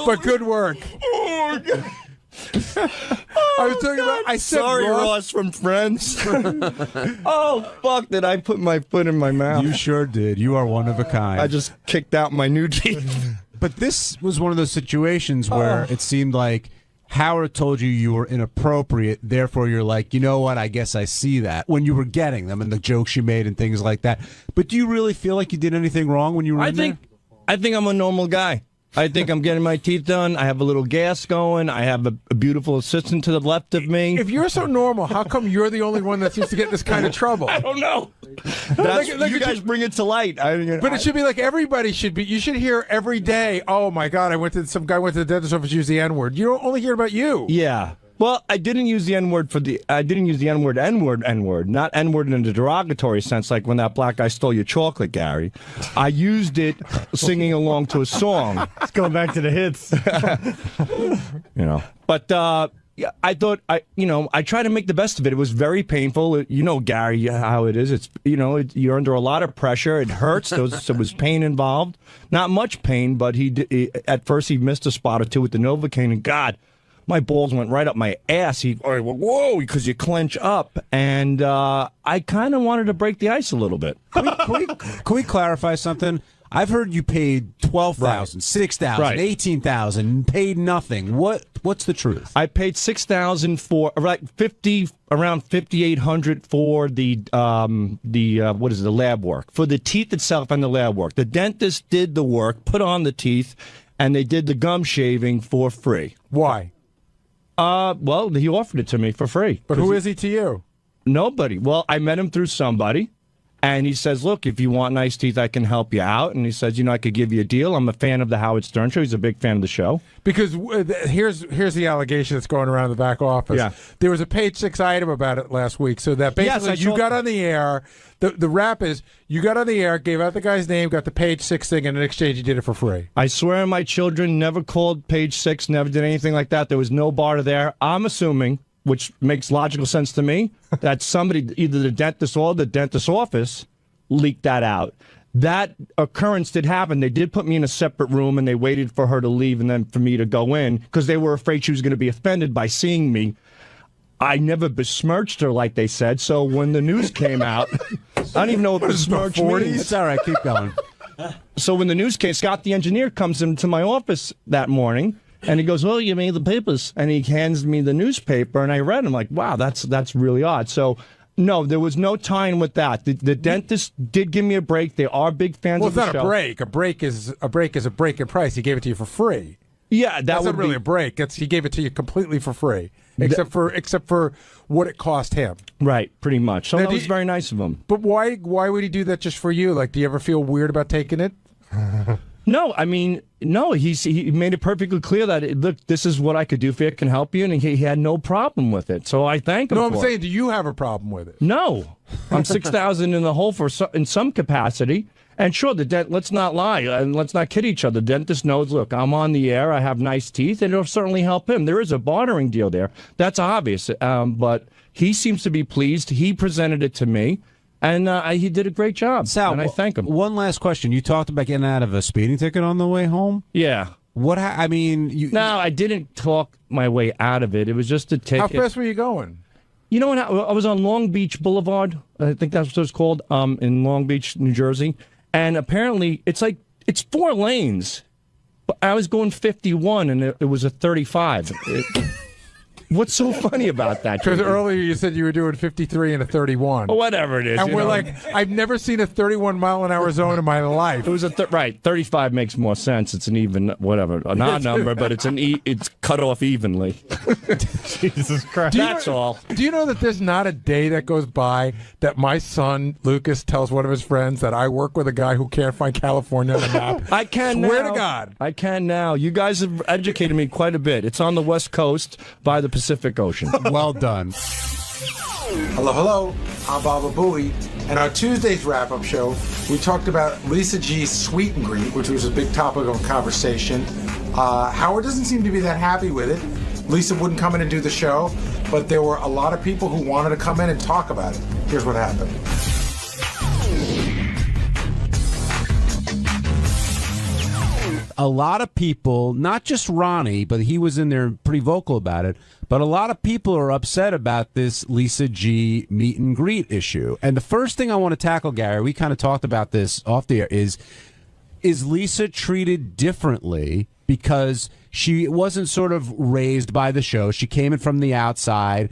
But good work. I was talking about. I said Sorry, Ross from Friends. Oh, fuck! Did I put my foot in my mouth? You sure did. You are one of a kind. I just kicked out my new teeth. But this was one of those situations where it seemed like Howard told you were inappropriate, therefore you're like, you know what, I guess I see that, when you were getting them and the jokes you made and things like that. But do you really feel like you did anything wrong when you were in there? I think I'm a normal guy. I think I'm getting my teeth done. I have a little gas going. I have a beautiful assistant to the left of me. If you're so normal, how come you're the only one that seems to get in this kind of trouble? I don't know. You guys bring it to light. But it should be like everybody should be. You should hear every day, oh, my God, some guy went to the dentist office, used the N-word. You don't only hear about you. Yeah. Well, I didn't use the N-word N-word, not N-word in a derogatory sense, like when that black guy stole your chocolate, Gary. I used it singing along to a song. It's going back to the hits. But yeah, I thought I try to make the best of it. It was very painful. You know, Gary, how it is. It's you're under a lot of pressure. It hurts. There was pain involved. Not much pain, but at first he missed a spot or two with the Novocaine, and God, my balls went right up my ass. Whoa, because you clench up. And I kind of wanted to break the ice a little bit. Can we clarify something? I've heard you paid $12,000, $6,000, $18,000, paid nothing. What's the truth? I paid $6,000 for around $5,800 for the lab work, for the teeth itself and the lab work. The dentist did the work, put on the teeth, and they did the gum shaving for free. Why? Well, he offered it to me for free. But who is he to you? Nobody. Well, I met him through somebody, and he says, look, if you want nice teeth, I can help you out. And he says, I could give you a deal. I'm a fan of the Howard Stern Show. He's a big fan of the show. Because here's the allegation that's going around the back office. Yeah. There was a page 6 item about it last week. So that basically you got on the air. The rap is you got on the air, gave out the guy's name, got the page 6 thing, and in exchange you did it for free. I swear my children never called page 6, never did anything like that. There was no barter there. I'm assuming, which makes logical sense to me, that somebody, either the dentist or the dentist's office, leaked that out. That occurrence did happen. They did put me in a separate room, and they waited for her to leave and then for me to go in because they were afraid she was going to be offended by seeing me. I never besmirched her like they said, so when the news came out, I don't even know what besmirch means. It's all right, keep going. So when the news came, Scott the engineer comes into my office that morning, and he goes, well, you made the papers. And he hands me the newspaper, and I read it. I'm like, wow, that's really odd. So, no, there was no tying with that. The dentist did give me a break. They are big fans of the show. Well, it's not a break. A break is a break in price. He gave it to you for free. Yeah, that's not really a break. He gave it to you completely for free, except for what it cost him. Right, pretty much. So that was very nice of him. But why would he do that just for you? Like, do you ever feel weird about taking it? No, I mean, no. He made it perfectly clear that look, this is what I could do for you, can help you, and he had no problem with it. So I thank him. No, I'm saying, do you have a problem with it? No, I'm $6,000 in the hole in some capacity. And sure, let's not lie and let's not kid each other. The dentist knows, look, I'm on the air, I have nice teeth, and it'll certainly help him. There is a bartering deal there. That's obvious. But he seems to be pleased. He presented it to me, and he did a great job. Sal, and I thank him. One last question. You talked about getting out of a speeding ticket on the way home? Yeah. What? I mean, No, I didn't talk my way out of it. It was just a ticket. How fast were you going? You know what? I was on Long Beach Boulevard. I think that's what it's called, in Long Beach, New Jersey. And apparently, it's 4 lanes. But I was going 51, and it was a 35. What's so funny about that? Because earlier you said you were doing 53 and a 31. Whatever it is. And we're like, I've never seen a 31-mile-an-hour zone in my life. It was right. 35 makes more sense. It's an even, whatever, an odd number, but it's it's cut off evenly. Jesus Christ. That's all. Do you know that there's not a day that goes by that my son, Lucas, tells one of his friends that I work with a guy who can't find California on the map? I can now. Swear to God. I can now. You guys have educated me quite a bit. It's on the West Coast by the Pacific Ocean. Well done. Hello, hello. I'm Baba Booey. And our Tuesday's wrap-up show, we talked about Lisa G's sweet and greet, which was a big topic of conversation. Howard doesn't seem to be that happy with it. Lisa wouldn't come in and do the show, but there were a lot of people who wanted to come in and talk about it. Here's what happened. A lot of people, not just Ronnie, but he was in there pretty vocal about it, but a lot of people are upset about this Lisa G meet and greet issue. And the first thing I want to tackle, Gary, we kind of talked about this off the air, is Lisa treated differently because she wasn't sort of raised by the show? She came in from the outside.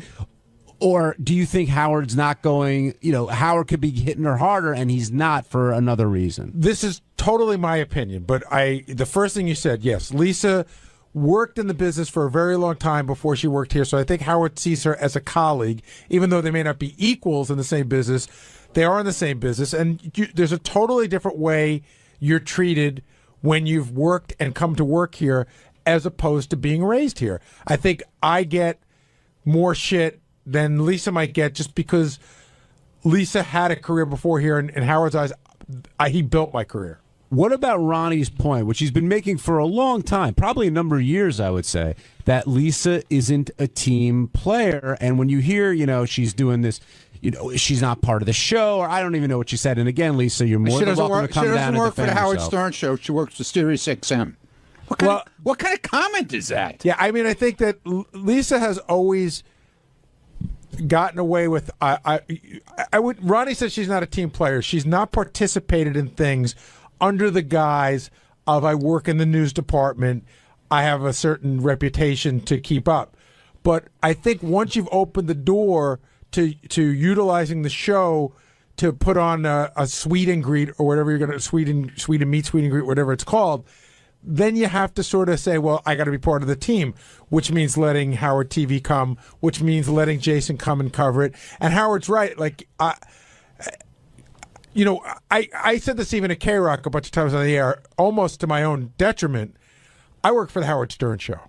Or do you think Howard's not going, Howard could be hitting her harder and he's not for another reason? This is totally my opinion, but the first thing you said, yes, Lisa worked in the business for a very long time before she worked here, so I think Howard sees her as a colleague, even though they may not be equals in the same business. They are in the same business, and there's a totally different way you're treated when you've worked and come to work here as opposed to being raised here. I think I get more shit than Lisa might get just because Lisa had a career before here, and in Howard's eyes, he built my career. What about Ronnie's point, which he's been making for a long time, probably a number of years, I would say, that Lisa isn't a team player, and when you hear, she's doing this, she's not part of the show, or I don't even know what she said, and again, Lisa, you're more than welcome to come down and defend yourself. She doesn't work for the Howard Stern show. She works for Sirius XM. What kind of comment is that? Yeah, I mean, I think that Lisa has always gotten away with. Ronnie says she's not a team player. She's not participated in things under the guise of I work in the news department. I have a certain reputation to keep up. But I think once you've opened the door to utilizing the show to put on a sweet and greet or whatever you're going to sweet and greet, whatever it's called, then you have to sort of say, well, I got to be part of the team, which means letting Howard TV come, which means letting Jason come and cover it. And Howard's right. Like, I said this even at K-Rock a bunch of times on the air, almost to my own detriment. I work for the Howard Stern show.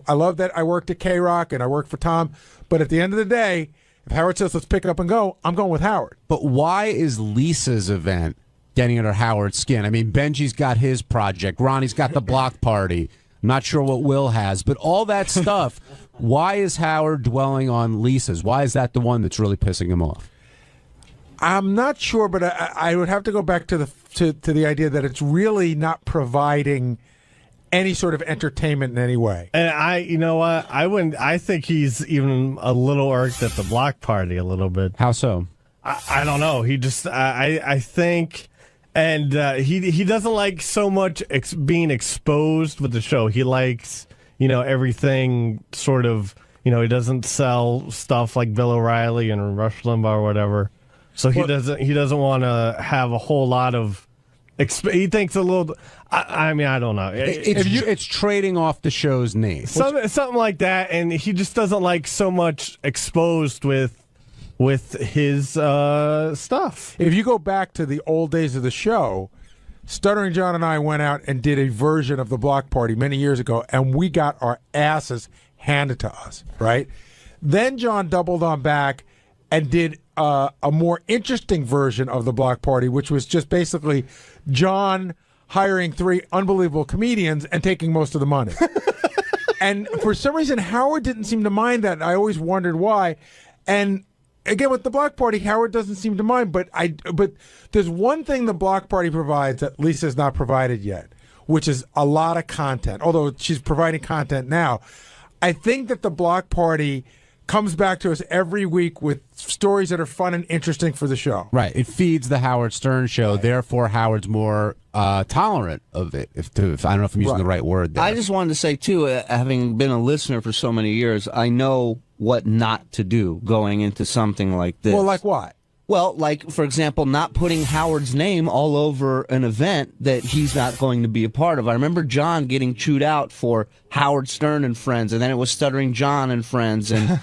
I love that I worked at K-Rock and I worked for Tom, but at the end of the day, if Howard says let's pick up and go, I'm going with Howard. But why is Lisa's event getting under Howard's skin? I mean, Benji's got his project. Ronnie's got the block party. I'm not sure what Will has, but all that stuff, why is Howard dwelling on Lisa's? Why is that the one that's really pissing him off? I'm not sure, but I would have to go back to the idea that it's really not providing any sort of entertainment in any way. And you know what? I think he's even a little irked at the block party a little bit. How so? I don't know. He just, I think, and he doesn't like so much being exposed with the show. He likes, everything sort of, he doesn't sell stuff like Bill O'Reilly and Rush Limbaugh or whatever. So he doesn't want to have a whole lot of. He thinks a little. I mean, I don't know. It's trading off the show's name, something like that, and he just doesn't like so much exposed with his stuff. If you go back to the old days of the show, Stuttering John and I went out and did a version of the block party many years ago, and we got our asses handed to us. Right? Then John doubled on back and did a more interesting version of the block party, which was just basically John hiring 3 unbelievable comedians and taking most of the money. And for some reason, Howard didn't seem to mind that. I always wondered why. And again, with the block party, Howard doesn't seem to mind. But there's one thing the block party provides that Lisa's not provided yet, which is a lot of content. Although she's providing content now, I think that the block party comes back to us every week with stories that are fun and interesting for the show. Right. It feeds the Howard Stern show. Right. Therefore, Howard's more tolerant of it. If I don't know if I'm using the right word there. I just wanted to say, too, having been a listener for so many years, I know what not to do going into something like this. Well, like what? Well, like, for example, not putting Howard's name all over an event that he's not going to be a part of. I remember John getting chewed out for Howard Stern and Friends, and then it was Stuttering John and Friends, and,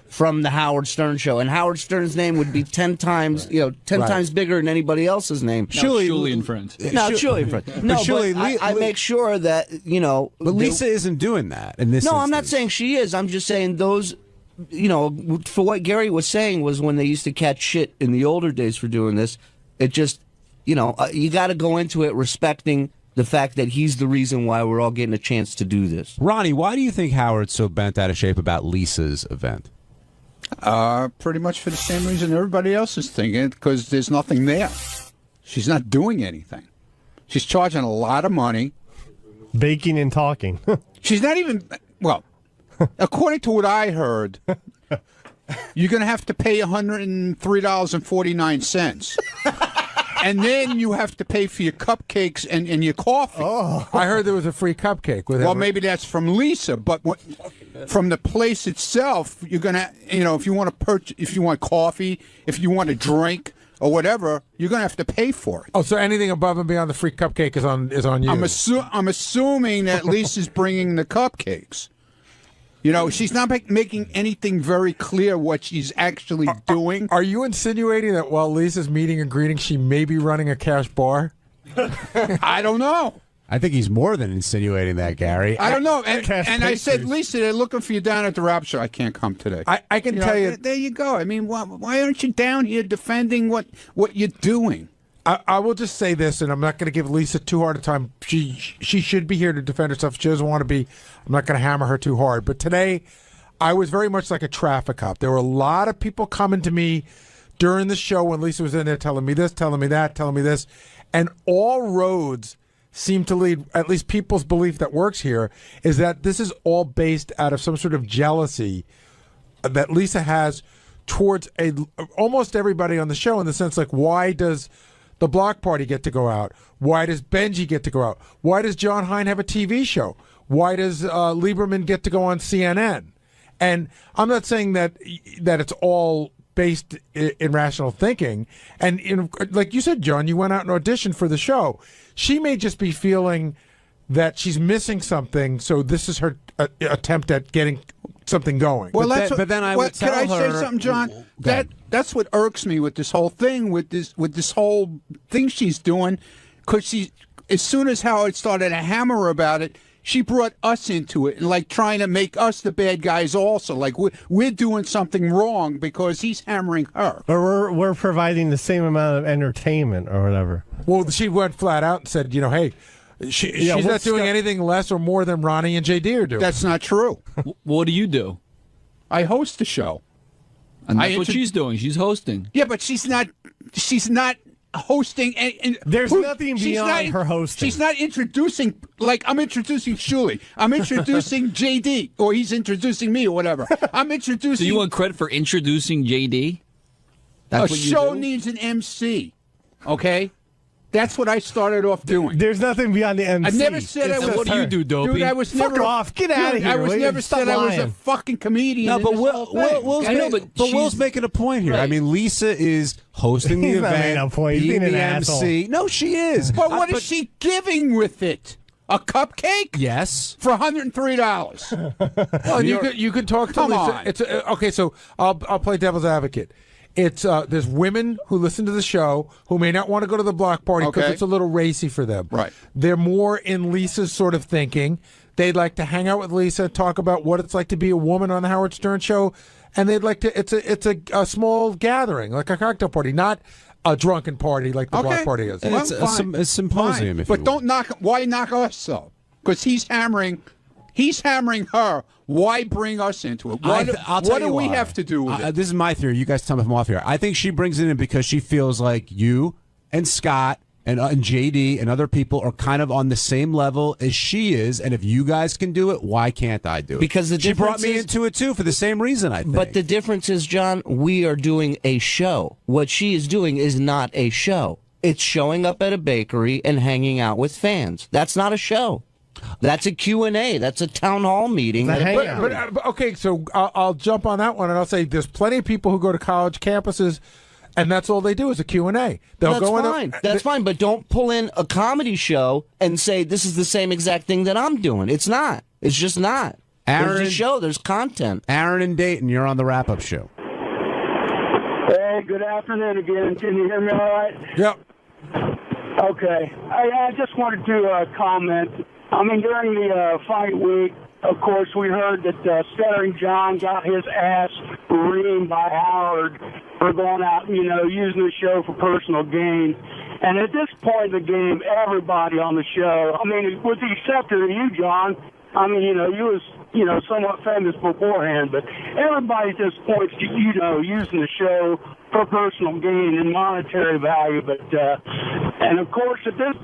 from the Howard Stern show. And Howard Stern's name would be 10 times, 10 times bigger than anybody else's name. Shuli and Friends. No, Shuli and Friends. No, but I make sure that, But Lisa isn't doing that in this No, instance. I'm not saying she is. I'm just saying those... for what Gary was saying was when they used to catch shit in the older days for doing this, it just, you got to go into it respecting the fact that he's the reason why we're all getting a chance to do this. Ronnie, why do you think Howard's so bent out of shape about Lisa's event? Pretty much for the same reason everybody else is thinking, because there's nothing there. She's not doing anything. She's charging a lot of money. Baking and talking. She's not even, according to what I heard, you're going to have to pay $103.49. And then you have to pay for your cupcakes and your coffee. Oh, I heard there was a free cupcake. Well, maybe that's from Lisa, but from the place itself, you're going to, if you want to purchase, if you want coffee, if you want a drink or whatever, you're going to have to pay for it. Oh, so anything above and beyond the free cupcake is on you. I'm assuming that Lisa's bringing the cupcakes. She's not making anything very clear what she's actually doing. Are you insinuating that while Lisa's meeting and greeting, she may be running a cash bar? I don't know. I think he's more than insinuating that, Gary. I don't know. And I said, Lisa, they're looking for you down at the rap show. I can't come today. I can tell you. There you go. I mean, why aren't you down here defending what you're doing? I will just say this, and I'm not going to give Lisa too hard a time. She should be here to defend herself. If she doesn't want to be, I'm not going to hammer her too hard. But today, I was very much like a traffic cop. There were a lot of people coming to me during the show when Lisa was in there telling me this, telling me that, telling me this. And all roads seem to lead, at least people's belief that works here, is that this is all based out of some sort of jealousy that Lisa has towards almost everybody on the show, in the sense like, why does the block party get to go out? Why does Benji get to go out? Why does John Hein have a TV show? Why does Lieberman get to go on CNN? And I'm not saying that it's all based in rational thinking. And like you said, John, you went out and auditioned for the show. She may just be feeling that she's missing something, so this is her attempt at getting something going. Well, but then I would tell her. Can I say something, John? That's what irks me with this whole thing, with this whole thing she's doing, because as soon as Howard started to hammer her about it, she brought us into it, and like trying to make us the bad guys also. Like we're doing something wrong because he's hammering her. Or we're providing the same amount of entertainment or whatever. Well, she went flat out and said, hey, she's not doing anything less or more than Ronnie and JD are doing. That's not true. What do you do? I host the show. And that's what she's doing. She's hosting. Yeah, but she's not hosting. There's nothing beyond her hosting. She's not introducing, like I'm introducing Shuli. I'm introducing JD, or he's introducing me, or whatever. I'm introducing. So you want credit for introducing JD? That's what show needs an MC, okay? That's what I started off doing. There's nothing beyond the MC. I never said I was. What do you do, Dopey? Dude, I was never. Fuck off! Get out of here! I was never said I was a fucking comedian. No, but Will's making a point here. Right. I mean, Lisa is hosting the event, being the MC. No, she is. But what is she giving with it? A cupcake? Yes. For $103. Well, you could talk to Lisa. On. It's okay. So I'll play devil's advocate. It's there's women who listen to the show who may not want to go to the block party because it's a little racy for them. Right. They're more in Lisa's sort of thinking. They'd like to hang out with Lisa, talk about what it's like to be a woman on the Howard Stern show, and they'd like to. It's a small gathering, like a cocktail party, not a drunken party like the block party is. It's a symposium. Fine. If But you don't knock. Why knock us though? Because he's hammering her. Why bring us into it? I'll tell what you do we why. have to do with it? This is my theory. You guys tell me if I'm off here. I think she brings it in because she feels like you and Scott and JD and other people are kind of on the same level as she is, and if you guys can do it, why can't I do it? Because the she brought difference me is- into it too for the same reason. I think. But the difference is, John, we are doing a show. What she is doing is not a show. It's showing up at a bakery and hanging out with fans. That's not a show. That's a Q&A. That's a town hall meeting. But okay, so I'll jump on that one, and I'll say there's plenty of people who go to college campuses, and that's all they do is a Q&A. They'll That's go fine. That's fine, but don't pull in a comedy show and say this is the same exact thing that I'm doing. It's not. It's just not. Aaron, There's a show. There's content. Aaron and Dayton, you're on the wrap-up show. Hey, good afternoon again. Can you hear me all right? Yep. Okay. I just wanted to comment. I mean, during the fight week, of course, we heard that Stuttering John got his ass reamed by Howard for going out, using the show for personal gain. And at this point in the game, everybody on the show, I mean, with the exception of you, John, I mean, you was, somewhat famous beforehand, but everybody at this point, using the show for personal gain and monetary value. But, and of course, at this,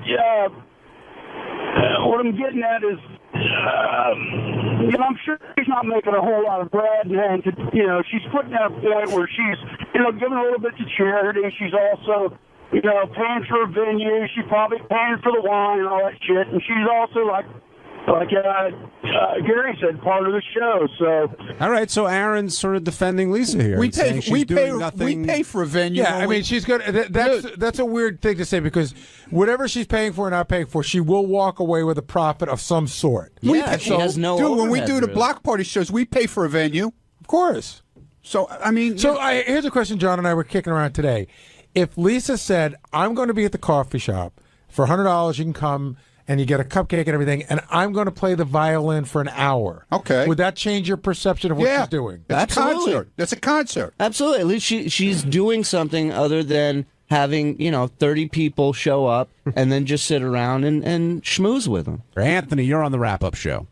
what I'm getting at is, I'm sure she's not making a whole lot of bread, and she's putting at a point where she's, giving a little bit to charity. She's also, paying for a venue. She's probably paying for the wine and all that shit, and she's also like Gary said, part of the show. So, all right, so Aaron's sort of defending Lisa here. We and saying pay. she's We doing pay. nothing. We pay for a venue. Yeah, I mean, she's good. That's a weird thing to say because whatever she's paying for or not paying for, she will walk away with a profit of some sort. She has no Dude, when we overhead, do the really. block party shows, we pay for a venue. Of course. So, I mean... Here's a question John and I were kicking around today. If Lisa said, I'm going to be at the coffee shop, for $100 you can come and you get a cupcake and everything, and I'm going to play the violin for an hour. Okay. Would that change your perception of what she's doing? That's a concert. That's a concert. Absolutely. At least she's doing something other than having, 30 people show up and then just sit around and schmooze with them. Anthony, you're on the wrap-up show.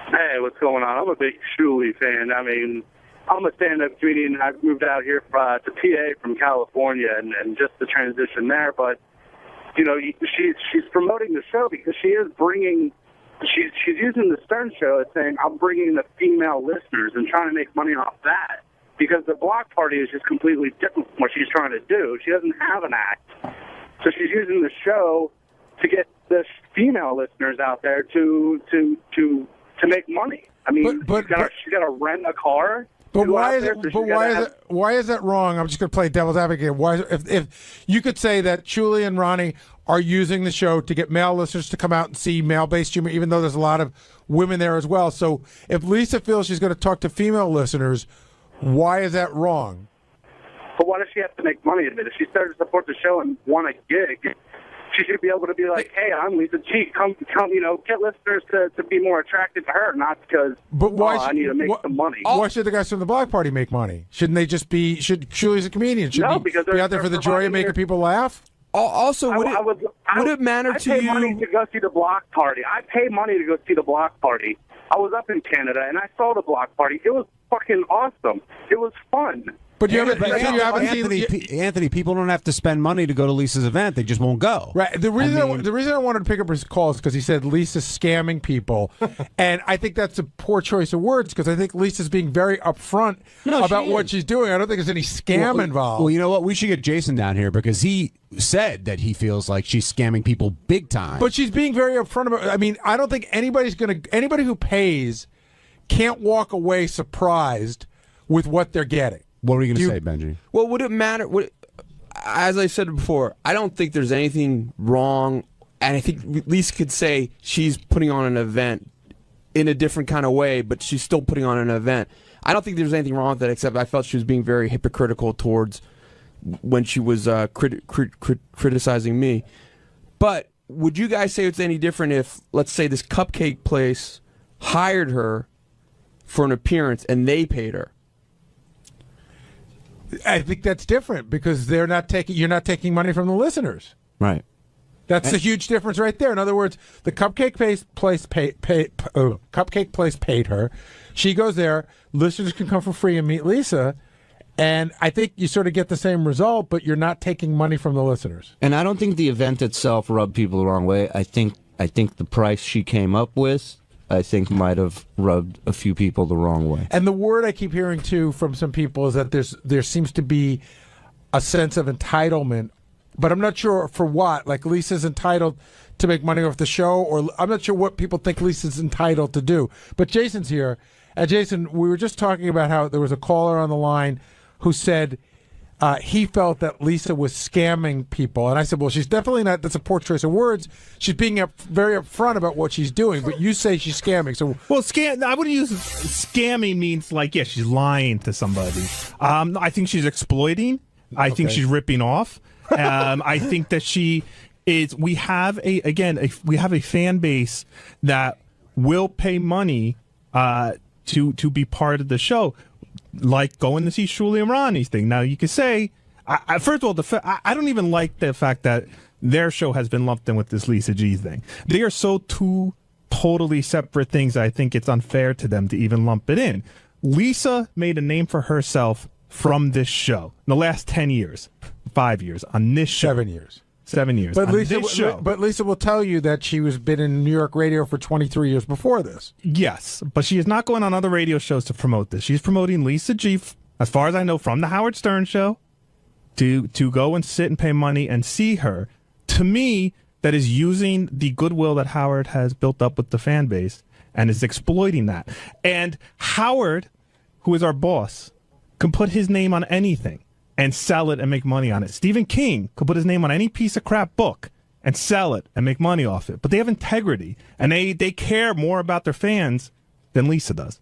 Hey, what's going on? I'm a big Shuli fan. I mean, I'm a stand-up comedian. I moved out here to PA from California, and just the transition there. But she's promoting the show because she is bringing. She's using the Stern Show as saying, I'm bringing the female listeners and trying to make money off that. Because the block party is just completely different from what she's trying to do. She doesn't have an act. So she's using the show to get the female listeners out there to make money. I mean, she's got to rent a car. But why is it? But why is that wrong? I'm just going to play devil's advocate. Why, if you could say that Julie and Ronnie are using the show to get male listeners to come out and see male-based humor, even though there's a lot of women there as well. So if Lisa feels she's going to talk to female listeners, why is that wrong? But why does she have to make money of it? If she started to support the show and won a gig, she should be able to be like, "Hey, I'm Lisa G. Come, get listeners to be more attracted to her, not because I need to make some money." Why should the guys from the block party make money? Shouldn't they just be? Should Julie's a comedian? Should No, he because be out there for the joy of making people laugh? Also, would it matter to I you? pay money to go see the block party. I pay money to go see the block party. I was up in Canada and I saw the block party. It was fucking awesome. It was fun. But you haven't Anthony, people don't have to spend money to go to Lisa's event. They just won't go. Right. The reason I wanted to pick up his call is because he said Lisa's scamming people, and I think that's a poor choice of words because I think Lisa's being very upfront about what she's doing. I don't think there's any scam involved. Well, you know what? We should get Jason down here because he said that he feels like she's scamming people big time. But she's being very upfront about. I mean, I don't think anybody who pays can't walk away surprised with what they're getting. What were you going to say, Benji? Well, would it matter? As I said before, I don't think there's anything wrong, and I think Lisa could say she's putting on an event in a different kind of way, but she's still putting on an event. I don't think there's anything wrong with that, except I felt she was being very hypocritical towards when she was criticizing me. But would you guys say it's any different if, let's say, this cupcake place hired her for an appearance and they paid her? I think that's different because you're not taking money from the listeners. Right. That's a huge difference right there. In other words, the Cupcake Place paid her. She goes there. Listeners can come for free and meet Lisa. And I think you sort of get the same result, but you're not taking money from the listeners. And I don't think the event itself rubbed people the wrong way. I think the price she came up with, I think, might have rubbed a few people the wrong way. And the word I keep hearing, too, from some people is that there seems to be a sense of entitlement, but I'm not sure for what. Like, Lisa's entitled to make money off the show, or I'm not sure what people think Lisa's entitled to do. But Jason's here. And Jason, we were just talking about how there was a caller on the line who said he felt that Lisa was scamming people. And I said, well, she's definitely not. That's a poor choice of words. She's being very upfront about what she's doing, but you say she's scamming. So, well, I wouldn't use scamming means like, yeah, she's lying to somebody. I think she's exploiting. I think she's ripping off. I think that she is. We have a fan base that will pay money to be part of the show, like going to see Shuli and Ronnie's thing. Now you could say, first of all, I don't even like the fact that their show has been lumped in with this Lisa G thing. They are so two totally separate things. I think it's unfair to them to even lump it in. Lisa made a name for herself from this show in the last 10 years, 5 years on this show. 7 years. 7 years. But Lisa will tell you that she was been in New York radio for 23 years before this. Yes, but she is not going on other radio shows to promote this. She's promoting Lisa G, as far as I know, from the Howard Stern show, to go and sit and pay money and see her. To me, that is using the goodwill that Howard has built up with the fan base and is exploiting that. And Howard, who is our boss, can put his name on anything and sell it and make money on it. Stephen King could put his name on any piece of crap book and sell it and make money off it. But they have integrity, and they care more about their fans than Lisa does.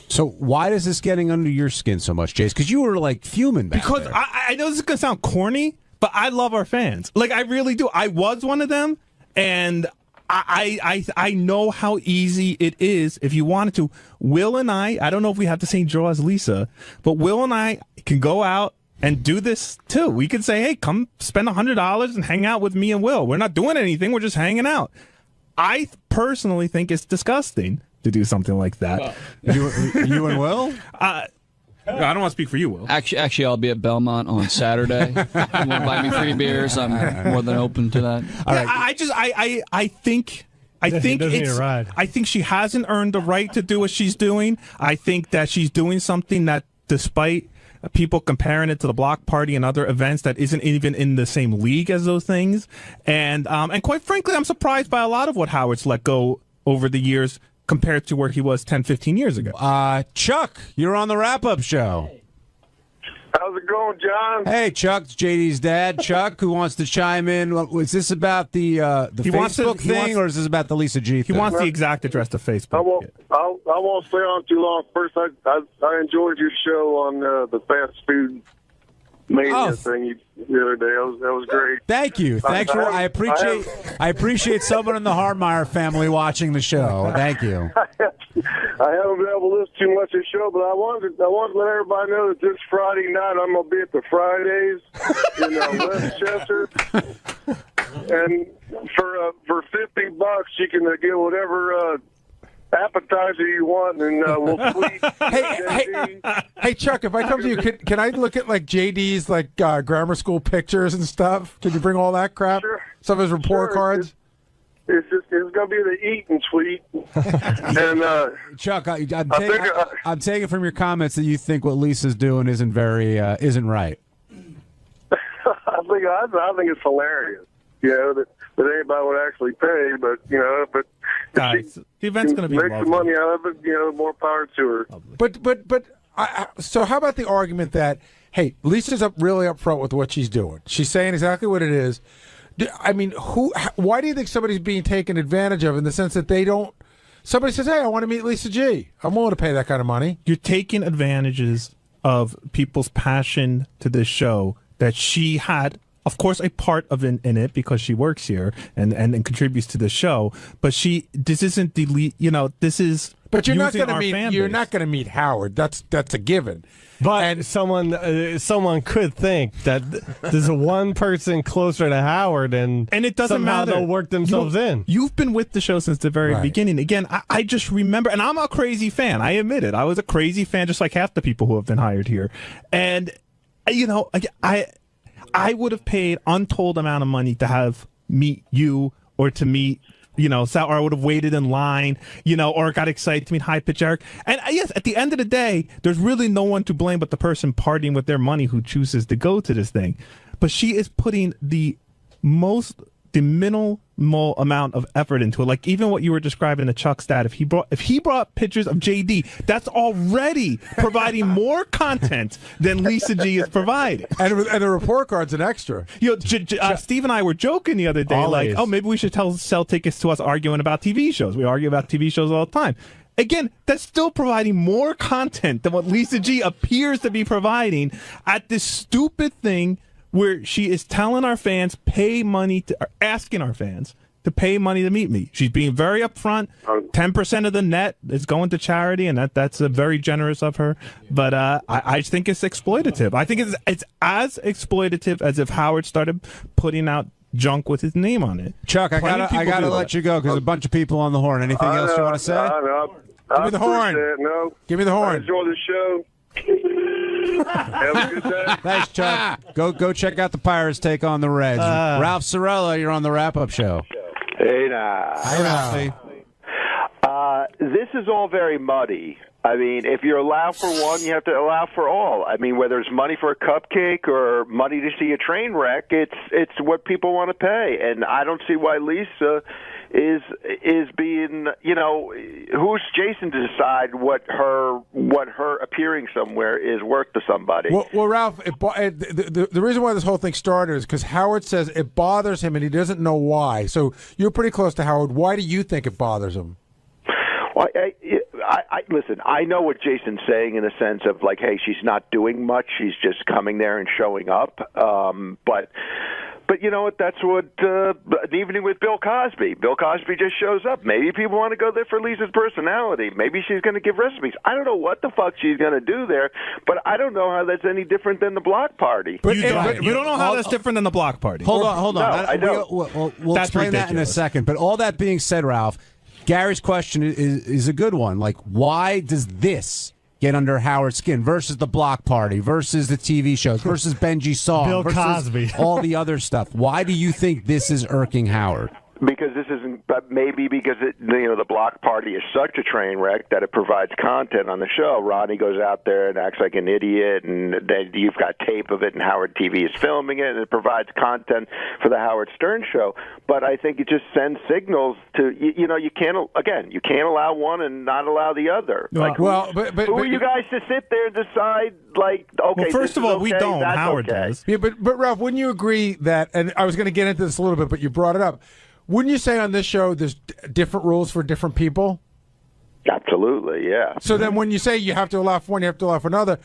So why is this getting under your skin so much, Jace? Because you were like fuming back Because there. I know this is going to sound corny, but I love our fans. Like, I really do. I was one of them, and I know how easy it is if you wanted to. Will and I don't know if we have the same draw as Lisa, but Will and I can go out and do this too. We could say, hey, come spend $100 and hang out with me and Will. We're not doing anything. We're just hanging out. I personally think it's disgusting to do something like that. You and Will? I don't want to speak for you, Will. Actually, I'll be at Belmont on Saturday. You want to buy me free beers? I'm more than open to that. All right. I think she hasn't earned the right to do what she's doing. I think that she's doing something that, despite people comparing it to the Block Party and other events, that isn't even in the same league as those things. And quite frankly, I'm surprised by a lot of what Howard's let go over the years compared to where he was 10, 15 years ago. Chuck, you're on the wrap-up show. How's it going, John? Hey, Chuck, it's JD's dad. Chuck, who wants to chime in? Is this about the Facebook thing, or is this about the Lisa G thing? He wants the exact address to Facebook. I won't stay on too long. First, I enjoyed your show on the fast food mania thing the other day. That was great. Thank you. Thanks for. I appreciate someone in the Hardmeyer family watching the show. Thank you. I haven't been able to listen too much of the show, but I wanted to let everybody know that this Friday night I'm going to be at the Fridays in Westchester, and for $50 you can get whatever appetizer you want, and we'll tweet. Hey, Chuck, if I come to you, can I look at like JD's like grammar school pictures and stuff? Can you bring all that crap? Sure. Some of his report cards. It's going to be the eating tweet. And Chuck, I'm taking from your comments that you think what Lisa's doing isn't right. I think it's hilarious. That anybody would actually pay, but guys, the event's going to be make some money out of it. More power to her. But so how about the argument that, hey, Lisa's really upfront with what she's doing? She's saying exactly what it is. I mean, why do you think somebody's being taken advantage of in the sense that they don't? Somebody says, "Hey, I want to meet Lisa G. I'm willing to pay that kind of money." You're taking advantages of people's passion to this show that she had of course, a part of in it because she works here and contributes to the show. But this isn't this is. But you're not going to meet. You're not going to meet Howard. That's a given. But someone could think that there's one person closer to Howard, and it doesn't somehow matter. they'll work themselves in. You've been with the show since the very beginning. Again, I just remember, and I'm a crazy fan. I admit it. I was a crazy fan, just like half the people who have been hired here. And I would have paid untold amount of money to meet you or to meet. Or I would have waited in line, or got excited to meet High Pitch Eric. And yes, at the end of the day, there's really no one to blame but the person partying with their money who chooses to go to this thing. But she is putting the minimal amount of effort into it. Like even what you were describing the Chuck stat, if he brought pictures of JD, that's already providing more content than Lisa G is providing. And the report card's an extra. Steve and I were joking the other day, Always. maybe we should sell tickets to us arguing about TV shows. We argue about TV shows all the time. Again, that's still providing more content than what Lisa G appears to be providing at this stupid thing where she is telling our fans, asking our fans to pay money to meet me. She's being very upfront. 10% of the net is going to charity, and that's very generous of her. But I think it's exploitative. I think it's as exploitative as if Howard started putting out junk with his name on it. Chuck, I gotta let you go because a bunch of people on the horn. Anything else you want to say? Give me the horn. Give me the horn. I enjoy the show. Have a good day. Thanks, Chuck. Go check out the Pirates take on the Reds. Ralph Cirella, you're on the wrap-up show. Hey now. Hi, Ralphie. This is all very muddy. I mean, if you allow for one, you have to allow for all. I mean, whether it's money for a cupcake or money to see a train wreck, it's what people want to pay. And I don't see why Lisa is being, who's Jason to decide what her appearing somewhere is worth to somebody. Well, Ralph, the reason why this whole thing started is because Howard says it bothers him and he doesn't know why. So you're pretty close to Howard. Why do you think it bothers him? Well, listen, I know what Jason's saying in the sense of like, hey, she's not doing much. She's just coming there and showing up. But you know what? That's what an evening with Bill Cosby. Bill Cosby just shows up. Maybe people want to go there for Lisa's personality. Maybe she's going to give recipes. I don't know what the fuck she's going to do there, but I don't know how that's any different than the block party. But you don't know how that's different than the block party. Hold on. No, I don't. We'll explain that in a second. But all that being said, Ralph, Gary's question is a good one. Like, why does this get under Howard's skin versus the block party, versus the TV shows, versus Benji's song, Bill versus Cosby, all the other stuff? Why do you think this is irking Howard? Because this isn't, but maybe because the block party is such a train wreck that it provides content on the show. Ronnie goes out there and acts like an idiot, and then you've got tape of it, and Howard TV is filming it, and it provides content for the Howard Stern show. But I think it just sends signals to you can't allow one and not allow the other. Like, who are you guys to sit there and decide? Like, okay, well, first of all, we don't. Howard does. Yeah, but Ralph, wouldn't you agree that? And I was going to get into this a little bit, but you brought it up. Wouldn't you say on this show there's different rules for different people? Absolutely, yeah. So then when you say you have to allow for one, you have to allow for another,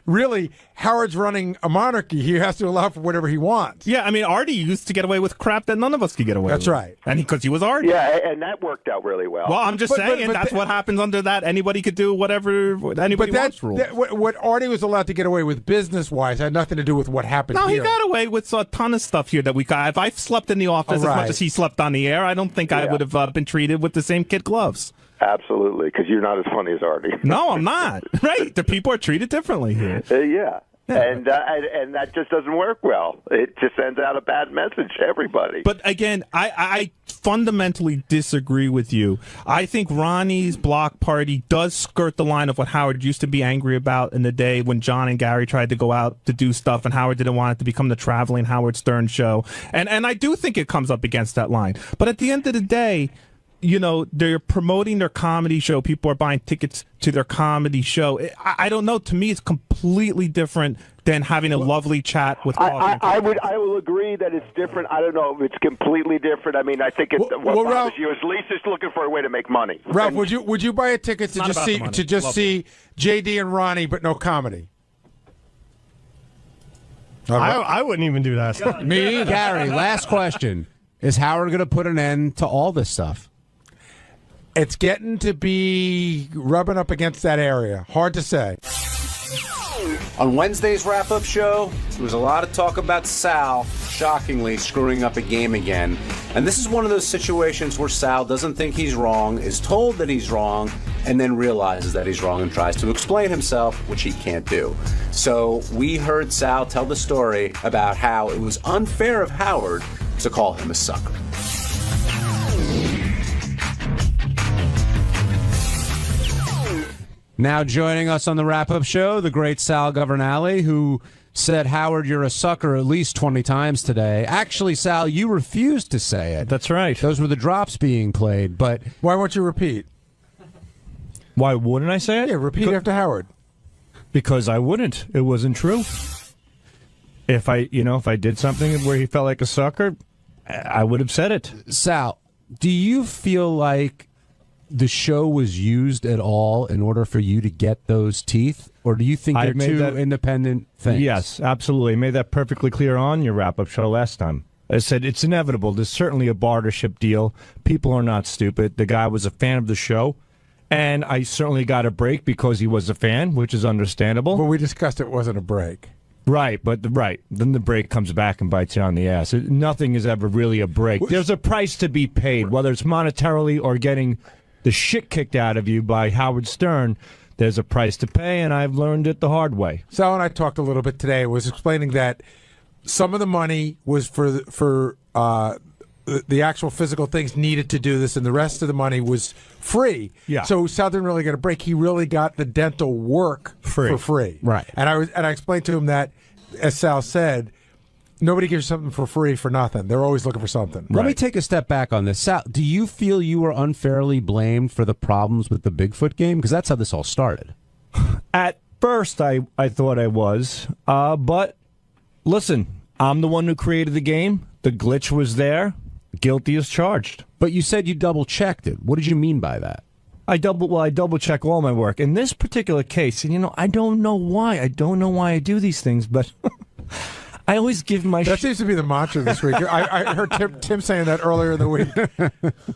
really, Howard's running a monarchy. He has to allow for whatever he wants. Yeah, I mean, Artie used to get away with crap that none of us could get away with. That's right. And because he was Artie. Yeah, and that worked out really well. Well, I'm just saying that's what happens under that. Anybody could do whatever anybody wants rule. What Artie was allowed to get away with business-wise had nothing to do with what happened here. He got away with a ton of stuff here that we got. If I slept in the office as much as he slept on the air, I don't think I would have been treated with the same kid gloves. Absolutely, because you're not as funny as Artie. No, I'm not. Right. The people are treated differently here. Yeah. And that just doesn't work well. It just sends out a bad message to everybody. But again, I fundamentally disagree with you. I think Ronnie's block party does skirt the line of what Howard used to be angry about in the day when John and Gary tried to go out to do stuff and Howard didn't want it to become the traveling Howard Stern show. And I do think it comes up against that line. But at the end of the day, they're promoting their comedy show. People are buying tickets to their comedy show. I don't know. To me, it's completely different than having a lovely chat with coffee. I will agree that it's different. I don't know if it's completely different. I mean, I think what bothers you is Lisa's looking for a way to make money. Ralph, would you buy a ticket to just see JD and Ronnie, but no comedy? I wouldn't even do that. Me, Gary. Last question: is Howard going to put an end to all this stuff? It's getting to be rubbing up against that area. Hard to say. On Wednesday's wrap-up show, there was a lot of talk about Sal, shockingly, screwing up a game again. And this is one of those situations where Sal doesn't think he's wrong, is told that he's wrong, and then realizes that he's wrong and tries to explain himself, which he can't do. So we heard Sal tell the story about how it was unfair of Howard to call him a sucker. Now joining us on the wrap-up show, the great Sal Governale, who said, Howard, you're a sucker at least 20 times today. Actually, Sal, you refused to say it. That's right. Those were the drops being played, but... Why won't you repeat? Why wouldn't I say it? Yeah, repeat after Howard. Because I wouldn't. It wasn't true. If I did something where he felt like a sucker, I would have said it. Sal, do you feel like the show was used at all in order for you to get those teeth? Or do you think they're two independent things? Yes, absolutely. I made that perfectly clear on your wrap-up show last time. I said it's inevitable. There's certainly a bartership deal. People are not stupid. The guy was a fan of the show. And I certainly got a break because he was a fan, which is understandable. But we discussed it wasn't a break. Right, then the break comes back and bites you on the ass. Nothing is ever really a break. There's a price to be paid, whether it's monetarily or getting the shit kicked out of you by Howard Stern. There's a price to pay, and I've learned it the hard way. Sal and I talked a little bit today. I was explaining that some of the money was for the actual physical things needed to do this, and the rest of the money was free. Yeah. So Sal didn't really get a break. He really got the dental work for free. Right. And I explained to him that, as Sal said, nobody gives something for free for nothing. They're always looking for something. Let me take a step back on this. Sal, do you feel you were unfairly blamed for the problems with the Bigfoot game? Because that's how this all started. At first, I thought I was. But listen, I'm the one who created the game. The glitch was there. Guilty as charged. But you said you double-checked it. What did you mean by that? I double-check all my work. In this particular case, and I don't know why. I don't know why I do these things, but... I always give my... That seems to be the mantra this week. I heard Tim saying that earlier in the week.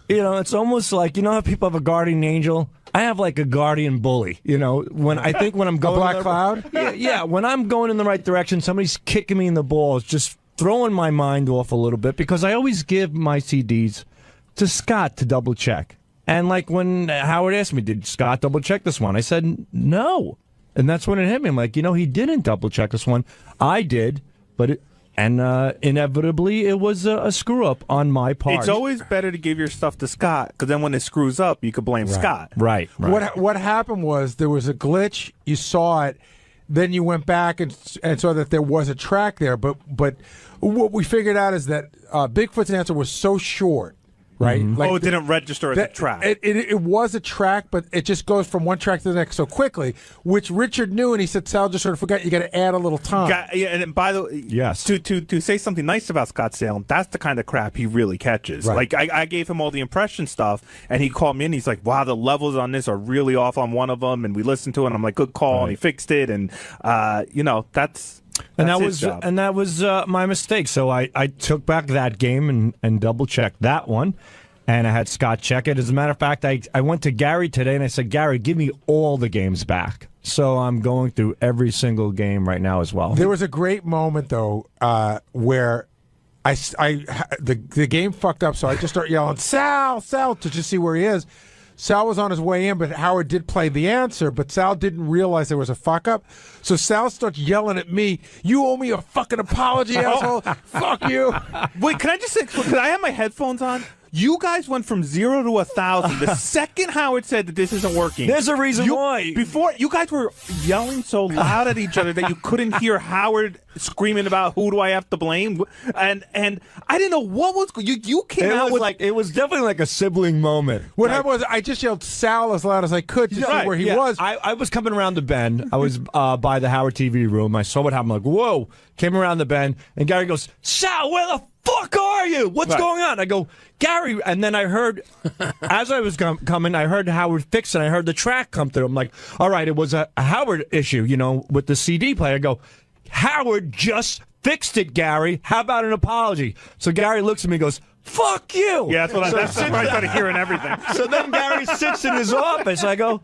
It's almost like, how people have a guardian angel? I have like a guardian bully. When I'm going... A black cloud? Yeah, when I'm going in the right direction, somebody's kicking me in the balls, just throwing my mind off a little bit, because I always give my CDs to Scott to double check. And like when Howard asked me, did Scott double check this one? I said, no. And that's when it hit me. I'm like, he didn't double check this one. I did. But inevitably, it was a screw-up on my part. It's always better to give your stuff to Scott, because then when it screws up, you could blame Scott. Right. What happened was there was a glitch. You saw it. Then you went back and saw that there was a track there. But what we figured out is that Bigfoot's answer was so short. Right? Mm-hmm. Like it didn't register as a track. It was a track, but it just goes from one track to the next so quickly, which Richard knew, and he said, Sal just sort of forgot you got to add a little time. And by the way, yes, to say something nice about Scott Salem, that's the kind of crap he really catches. Right. Like I gave him all the impression stuff, and he called me in. He's like, "Wow, the levels on this are really off on one of them," and we listened to it. And I'm like, "Good call," and he fixed it, and that's. And that was my mistake. So I took back that game and double checked that one, and I had Scott check it. As a matter of fact, I went to Gary today and I said, Gary, give me all the games back. So I'm going through every single game right now as well. There was a great moment though where the game fucked up, so I just started yelling Sal to just see where he is. Sal was on his way in, but Howard did play the answer, but Sal didn't realize there was a fuck-up. So Sal starts yelling at me, you owe me a fucking apology, asshole. Fuck you. Wait, can I just say, because I have my headphones on, you guys went from 0 to 1,000 the second Howard said that this isn't working. There's a reason why. Before, you guys were yelling so loud at each other that you couldn't hear Howard screaming about who do I have to blame, and I didn't know what was you came out with it was definitely like a sibling moment. What happened was I just yelled Sal as loud as I could to see where he was. I was coming around the bend. I was by the Howard TV room. I saw what happened. I'm like, whoa! Came around the bend, and Gary goes, Sal, where the fuck are you? What's going on? I go, Gary, and then I heard, as I was coming, I heard Howard fix it. I heard the track come through. I'm like, all right, it was a Howard issue, with the CD player. I go, Howard just fixed it, Gary. How about an apology? So Gary looks at me and goes, fuck you. Yeah, that's where I started hearing everything. So then Gary sits in his office. I go,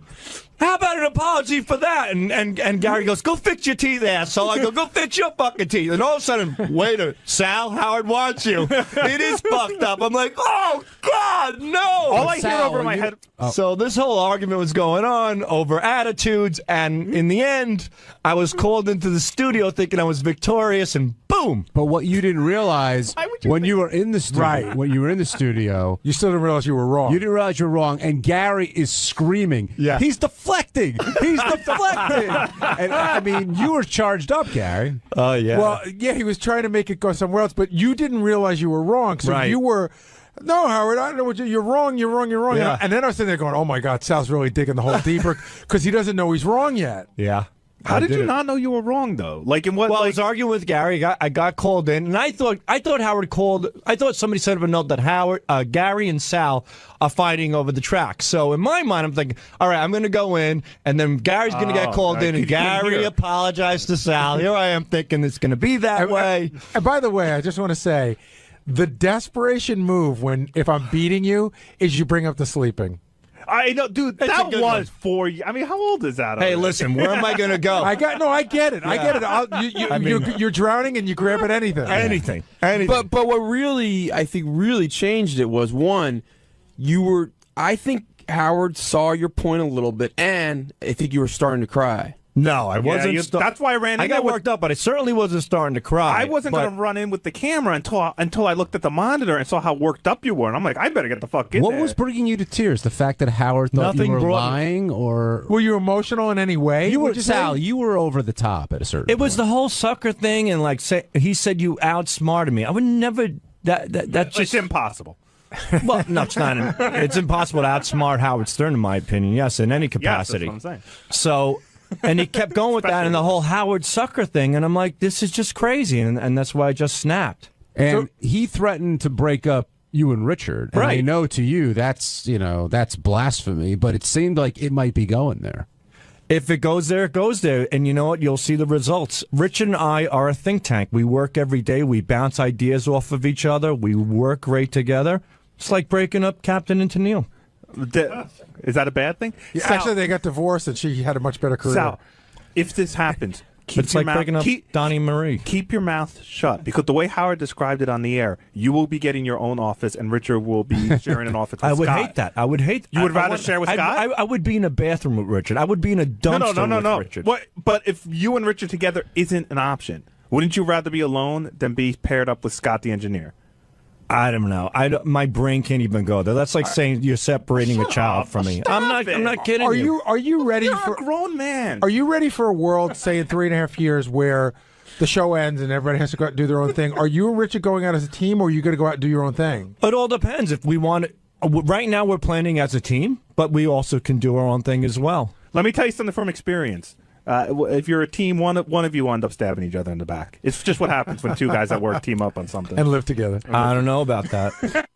how about an apology for that? And Gary goes, go fix your teeth, asshole. I go fix your fucking teeth. And all of a sudden, waiter, Sal, Howard wants you. It is fucked up. I'm like, oh, God, no. All I hear over my head. So this whole argument was going on over attitudes, and in the end, I was called into the studio thinking I was victorious, and boom. But what you didn't realize when you were in the studio, when you were in the studio, you still didn't realize you were wrong. You didn't realize you were wrong, and Gary is screaming. Yeah. He's deflecting. He's deflecting. And I mean, you were charged up, Gary. Oh, yeah. Well, yeah, he was trying to make it go somewhere else, but you didn't realize you were wrong. So Right. you were, no, Howard, I don't know what you're wrong, you're wrong, you're wrong. Yeah. And then I was sitting there going, oh, my God, Sal's really digging the hole deeper because he doesn't know he's wrong yet. Yeah. How did you not know you were wrong, though? Like, in what? Well, I like, was arguing with Gary. I got called in, and I thought Howard called. I thought somebody sent him a note that Gary and Sal are fighting over the track. So in my mind, I'm thinking, all right, I'm going to go in, and then Gary's going to get called in, and Gary apologized to Sal. Here I am thinking it's going to be that way. And by the way, I just want to say, the desperation move if I'm beating you is you bring up the sleeping. I know, dude. That's a That good was 4 years. I mean, how old is that? Hey, already? listen, where am I going to go? I get it. I get it. You're drowning and you grab at anything. Anything. But what really, I think, really changed it was, one, I think Howard saw your point a little bit, and I think you were starting to cry. No, I wasn't. That's why I ran in. I got worked up, but I certainly wasn't starting to cry. I wasn't going to run in with the camera until I looked at the monitor and saw how worked up you were, and I'm like, I better get the fuck in What there. was bringing you to tears? The fact that Howard thought Nothing you were brought me- lying, or Were you emotional in any way? you were would you Sal? say? You were over the top at a certain. It was the whole sucker thing, and he said you outsmarted me. I would never. That's just It's impossible. Well, no, it's not. It's impossible to outsmart Howard Stern, in my opinion. Yes, in any capacity. Yes, that's what I'm saying. So, and he kept going with that and the whole Howard sucker thing, and I'm like, this is just crazy, and that's why I just snapped. And he threatened to break up you and Richard. And I know to you that's blasphemy, but it seemed like it might be going there. If it goes there, it goes there. And you know what? You'll see the results. Richard and I are a think tank. We work every day. We bounce ideas off of each other. We work great together. It's like breaking up Captain and Tennille. Is that a bad thing? Yeah, Sal, actually, they got divorced, and she had a much better career. Sal, if this happens, keep It's your like mouth, breaking up Donnie Marie. Keep your mouth shut, because the way Howard described it on the air, you will be getting your own office, and Richard will be sharing an office with I would Scott. hate that. I would hate. You would rather share with Scott? I would be in a bathroom with Richard. I would be in a dumpster with Richard. What? But if you and Richard together isn't an option, wouldn't you rather be alone than be paired up with Scott the engineer? I don't know. My brain can't even go there. That's like saying you're separating a child from me. I'm not kidding. Are you ready for a grown man? Are you ready for a world, say in 3.5 years, where the show ends and everybody has to go out and do their own thing? Are you and Richard going out as a team, or are you going to go out and do your own thing? It all depends. If we want, right now we're planning as a team, but we also can do our own thing as well. Let me tell you something from experience. If you're a team, one of you end up stabbing each other in the back. It's just what happens when two guys at work team up on something and live together. I don't know about that.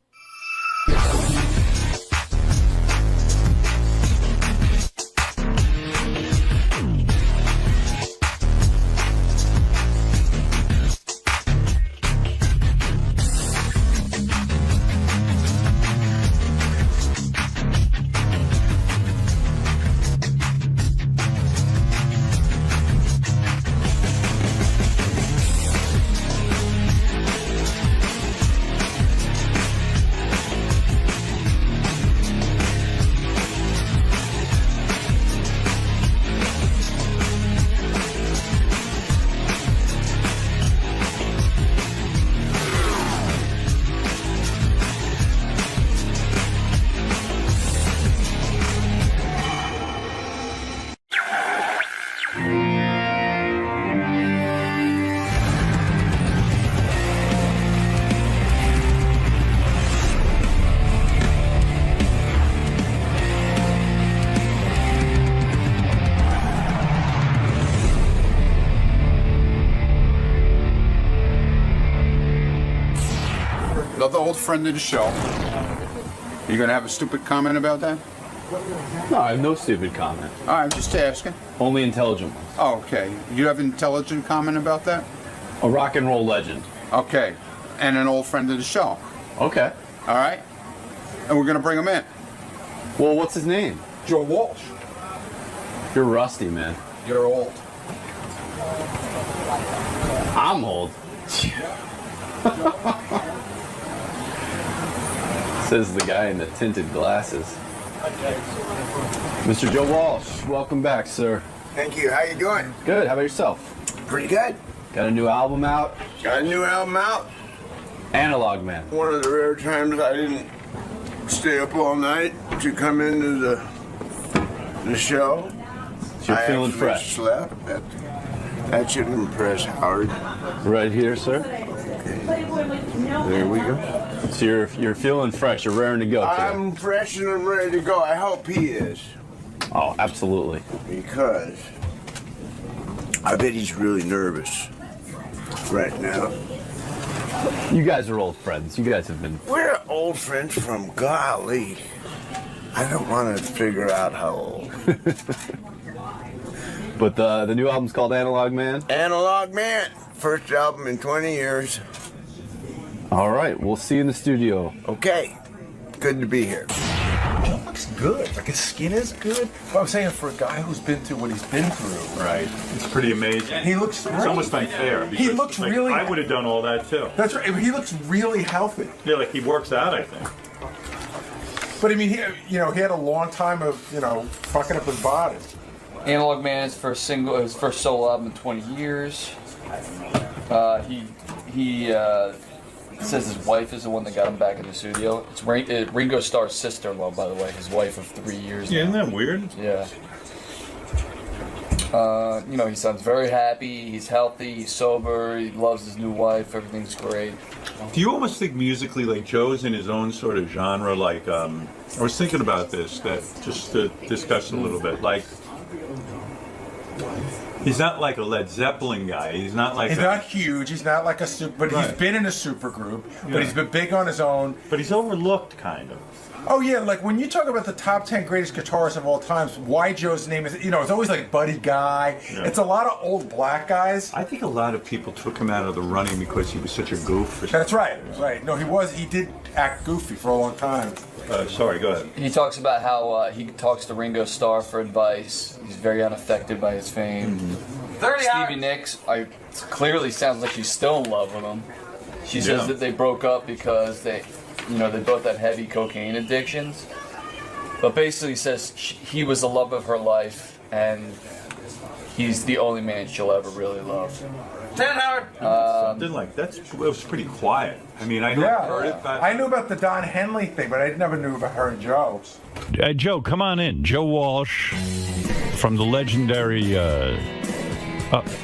Another old friend of the show. You gonna have a stupid comment about that? No, I have no stupid comment. All right, I'm just asking. Only intelligent ones. Oh, okay. You have an intelligent comment about that? A rock and roll legend. Okay. And an old friend of the show. Okay. All right. And we're going to bring him in. Well, what's his name? Joe Walsh. You're rusty, man. You're old. I'm old. Says the guy in the tinted glasses. Mr. Joe Walsh, welcome back, sir. Thank you. How you doing? Good. How about yourself? Pretty good. Got a new album out? Got a new album out. Analog Man. One of the rare times I didn't stay up all night to come into the show. So you're feeling actually fresh. Slept. That should impress Howard. Right here, sir. There we go. So you're feeling fresh. You're raring to go. I'm fresh and I'm ready to go. I hope he is. Oh, absolutely. Because I bet he's really nervous right now. You guys are old friends. You guys have been... We're old friends from golly. I don't want to figure out how old. But the new album's called Analog Man? Analog Man. First album in 20 years. All right. We'll see you in the studio. Okay. Good to be here. He looks good. Like his skin is good. But I'm saying for a guy who's been through what he's been through. Right. It's pretty amazing. And he looks great. It's almost unfair. Because, He looks like, really... I would have done all that too. That's right. He looks really healthy. Yeah, like he works out, I think. But I mean, he had a long time of, fucking up his body. Analog Man is his first solo album in 20 years. He says his wife is the one that got him back in the studio. It's Ringo Starr's sister-in-law, by the way, his wife of 3 years. Yeah, isn't that weird? Yeah. He sounds very happy. He's healthy. He's sober. He loves his new wife. Everything's great. Do you almost think musically, like Joe's in his own sort of genre? Like, I was thinking about this, that just to discuss a little bit. Like, he's not like a Led Zeppelin guy. He's not like He's not huge. He's not like a super, but he's been in a super group. Yeah. But he's been big on his own. But he's overlooked, kind of. Oh yeah, like when you talk about the top 10 greatest guitarists of all times, why Joe's name is, it's always like Buddy Guy. Yeah. It's a lot of old black guys. I think a lot of people took him out of the running because he was such a goof. That's right. Right. No, he did act goofy for a long time. Sorry, go ahead. He talks about how he talks to Ringo Starr for advice. He's very unaffected by his fame. Stevie Nicks, clearly sounds like she's still in love with him. She says that they broke up because they both had heavy cocaine addictions. But basically says he was the love of her life, and he's the only man she'll ever really love. Something like that. It was pretty quiet. I mean, I never heard it, but I knew about the Don Henley thing, but I never knew about her and Joe. Joe, come on in. Joe Walsh from the legendary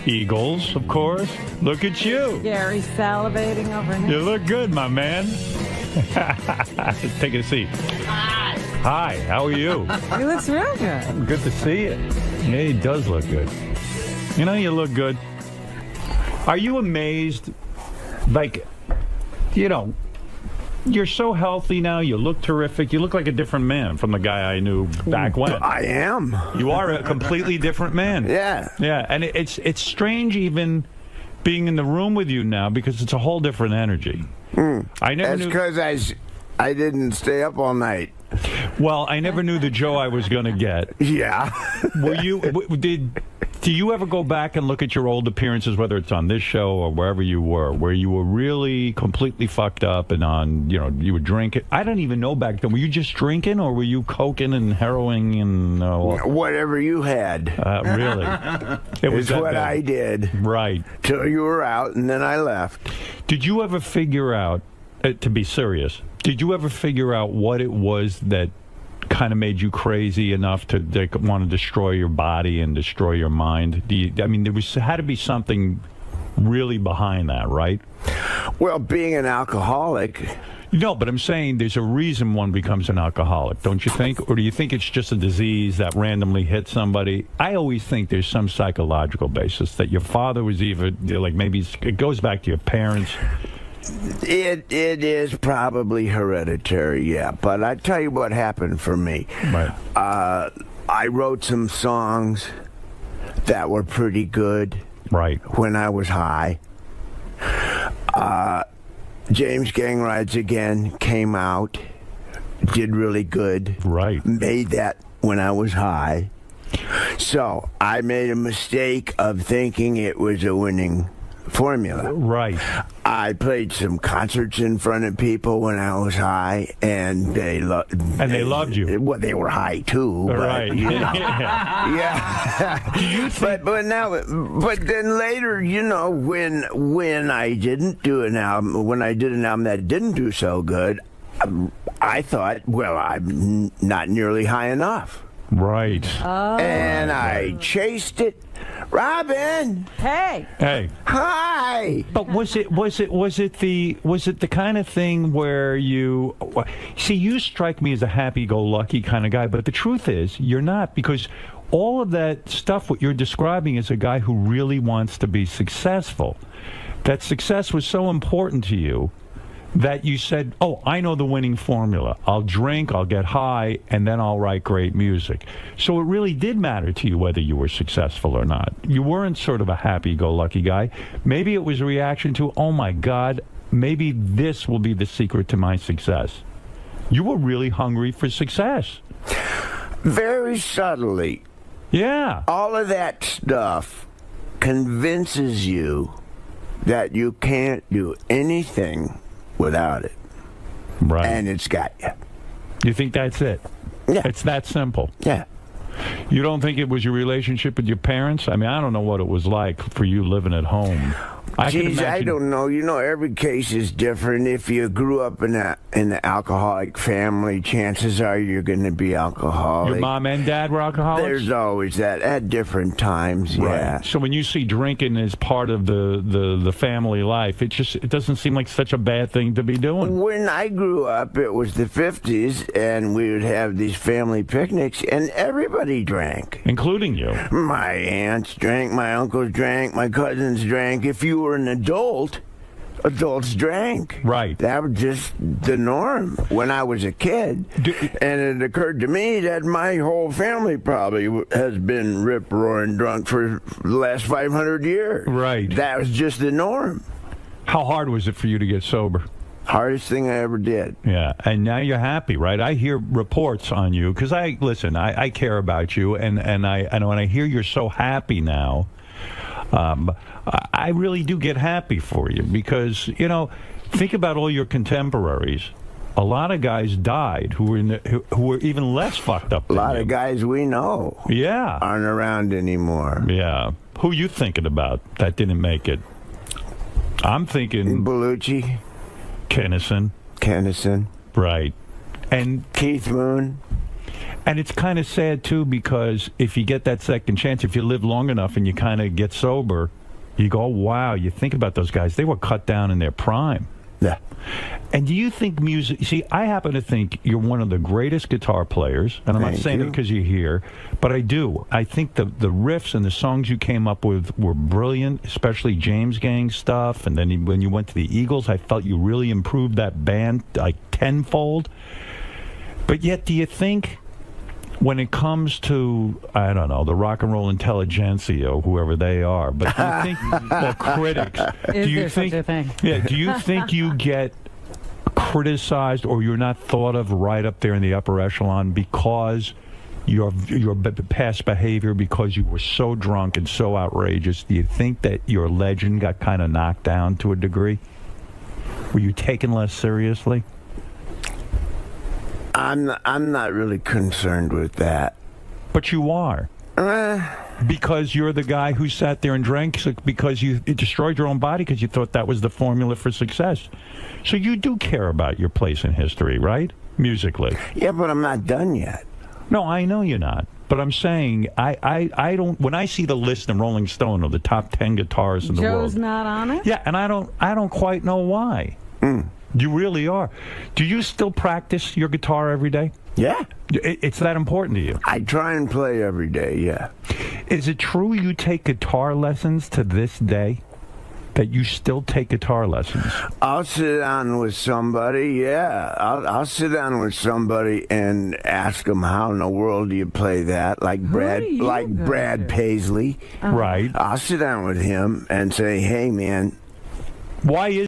Eagles, of course. Look at you. Gary's salivating over here. You look good, my man. Take a seat. Hi, how are you? He looks real good. Good to see you. Yeah, he does look good. You look good. Are you amazed? Like, you're so healthy now. You look terrific. You look like a different man from the guy I knew back when. I am. You are a completely different man. Yeah. Yeah, and it's strange even being in the room with you now because it's a whole different energy. I never That's knew. because I didn't stay up all night. Well, I never knew the Joe I was going to get. Yeah. Do you ever go back and look at your old appearances, whether it's on this show or wherever you were, where you were really completely fucked up and on, you were drinking? I don't even know back then. Were you just drinking or were you coking and heroin and whatever you had? Really? It was what I did. Right. Till you were out, and then I left. Did you ever figure out, to be serious, did you ever figure out what it was that kind of made you crazy enough to want to destroy your body and destroy your mind? There had to be something really behind that, right? Well, being an alcoholic. No, but I'm saying there's a reason one becomes an alcoholic, don't you think? Or do you think it's just a disease that randomly hits somebody? I always think there's some psychological basis that your father was either, like maybe it goes back to your parents. It is probably hereditary, yeah. But I tell you what happened for me. Right. I wrote some songs that were pretty good. Right. When I was high. James Gang Rides Again came out, did really good. Right. Made that when I was high. So I made a mistake of thinking it was a winning formula. Right. I played some concerts in front of people when I was high, and they loved you. Well, they were high too. But, right. You know, yeah. But then later, you know, when I didn't do an album, when I did an album that didn't do so good, I thought, well, I'm not nearly high enough. Right. Oh. And I chased it. Robin. Hey. Hey. Hi. But was it the kind of thing where you see, you strike me as a happy-go-lucky kind of guy, but the truth is you're not, because all of that stuff what you're describing is a guy who really wants to be successful. That success was so important to you that you said, oh, I know the winning formula. I'll drink, I'll get high, and then I'll write great music. So it really did matter to you whether you were successful or not. You weren't sort of a happy-go-lucky guy. Maybe it was a reaction to, oh, my God, maybe this will be the secret to my success. You were really hungry for success. Very subtly. Yeah. All of that stuff convinces you that you can't do anything without it. Right. And it's got you. You think that's it? Yeah. It's that simple? Yeah. You don't think it was your relationship with your parents? I mean, I don't know what it was like for you living at home. Geez, I don't know. You know, every case is different. If you grew up in an alcoholic family, chances are you're going to be alcoholic. Your mom and dad were alcoholics? There's always that at different times, yeah. Right. So when you see drinking as part of the family life, it doesn't seem like such a bad thing to be doing. When I grew up, it was the 50s, and we would have these family picnics, and everybody drank. Including you. My aunts drank, my uncles drank, my cousins drank. If you were an adult, adults drank. Right. That was just the norm when I was a kid. And it occurred to me that my whole family probably has been rip-roaring drunk for the last 500 years. Right. That was just the norm. How hard was it for you to get sober? Hardest thing I ever did. Yeah, and now you're happy, right? I hear reports on you, because I care about you, and when I hear you're so happy now, I really do get happy for you, because, you know, think about all your contemporaries. A lot of guys died who were even less fucked up than you. A lot of guys we know aren't around anymore. Yeah. Who you thinking about that didn't make it? I'm thinking 𝗛𝗵cie. Kennison. Right. And Keith Moon. And it's kind of sad, too, because if you get that second chance, if you live long enough and you kind of get sober, you go, oh, wow, you think about those guys. They were cut down in their prime. Yeah. And do you think music... See, I happen to think you're one of the greatest guitar players, and I'm not saying it because you're here, but I do. I think the riffs and the songs you came up with were brilliant, especially James Gang stuff, and then when you went to the Eagles, I felt you really improved that band like tenfold. But yet, do you think... when it comes to, I don't know, the rock and roll intelligentsia or whoever they are, but do you think, or critics, do you think, yeah, do you think you get criticized or you're not thought of right up there in the upper echelon because your past behavior, because you were so drunk and so outrageous? Do you think that your legend got kind of knocked down to a degree? Were you taken less seriously? I'm not really concerned with that. But you are. Because you're the guy who sat there and drank because you destroyed your own body because you thought that was the formula for success. So you do care about your place in history, right? Musically. Yeah, but I'm not done yet. No, I know you're not. But I'm saying, I don't, when I see the list in Rolling Stone of the top 10 guitarists in the world. Joe's not on it? Yeah, and I don't quite know why. You really are. Do you still practice your guitar every day? Yeah. It's that important to you? I try and play every day, yeah. Is it true you take guitar lessons to this day? that you still take guitar lessons? I'll sit down with somebody, yeah. I'll sit down with somebody and ask them, how in the world do you play that? Like Brad Paisley. Right. I'll sit down with him and say, hey, man. Why is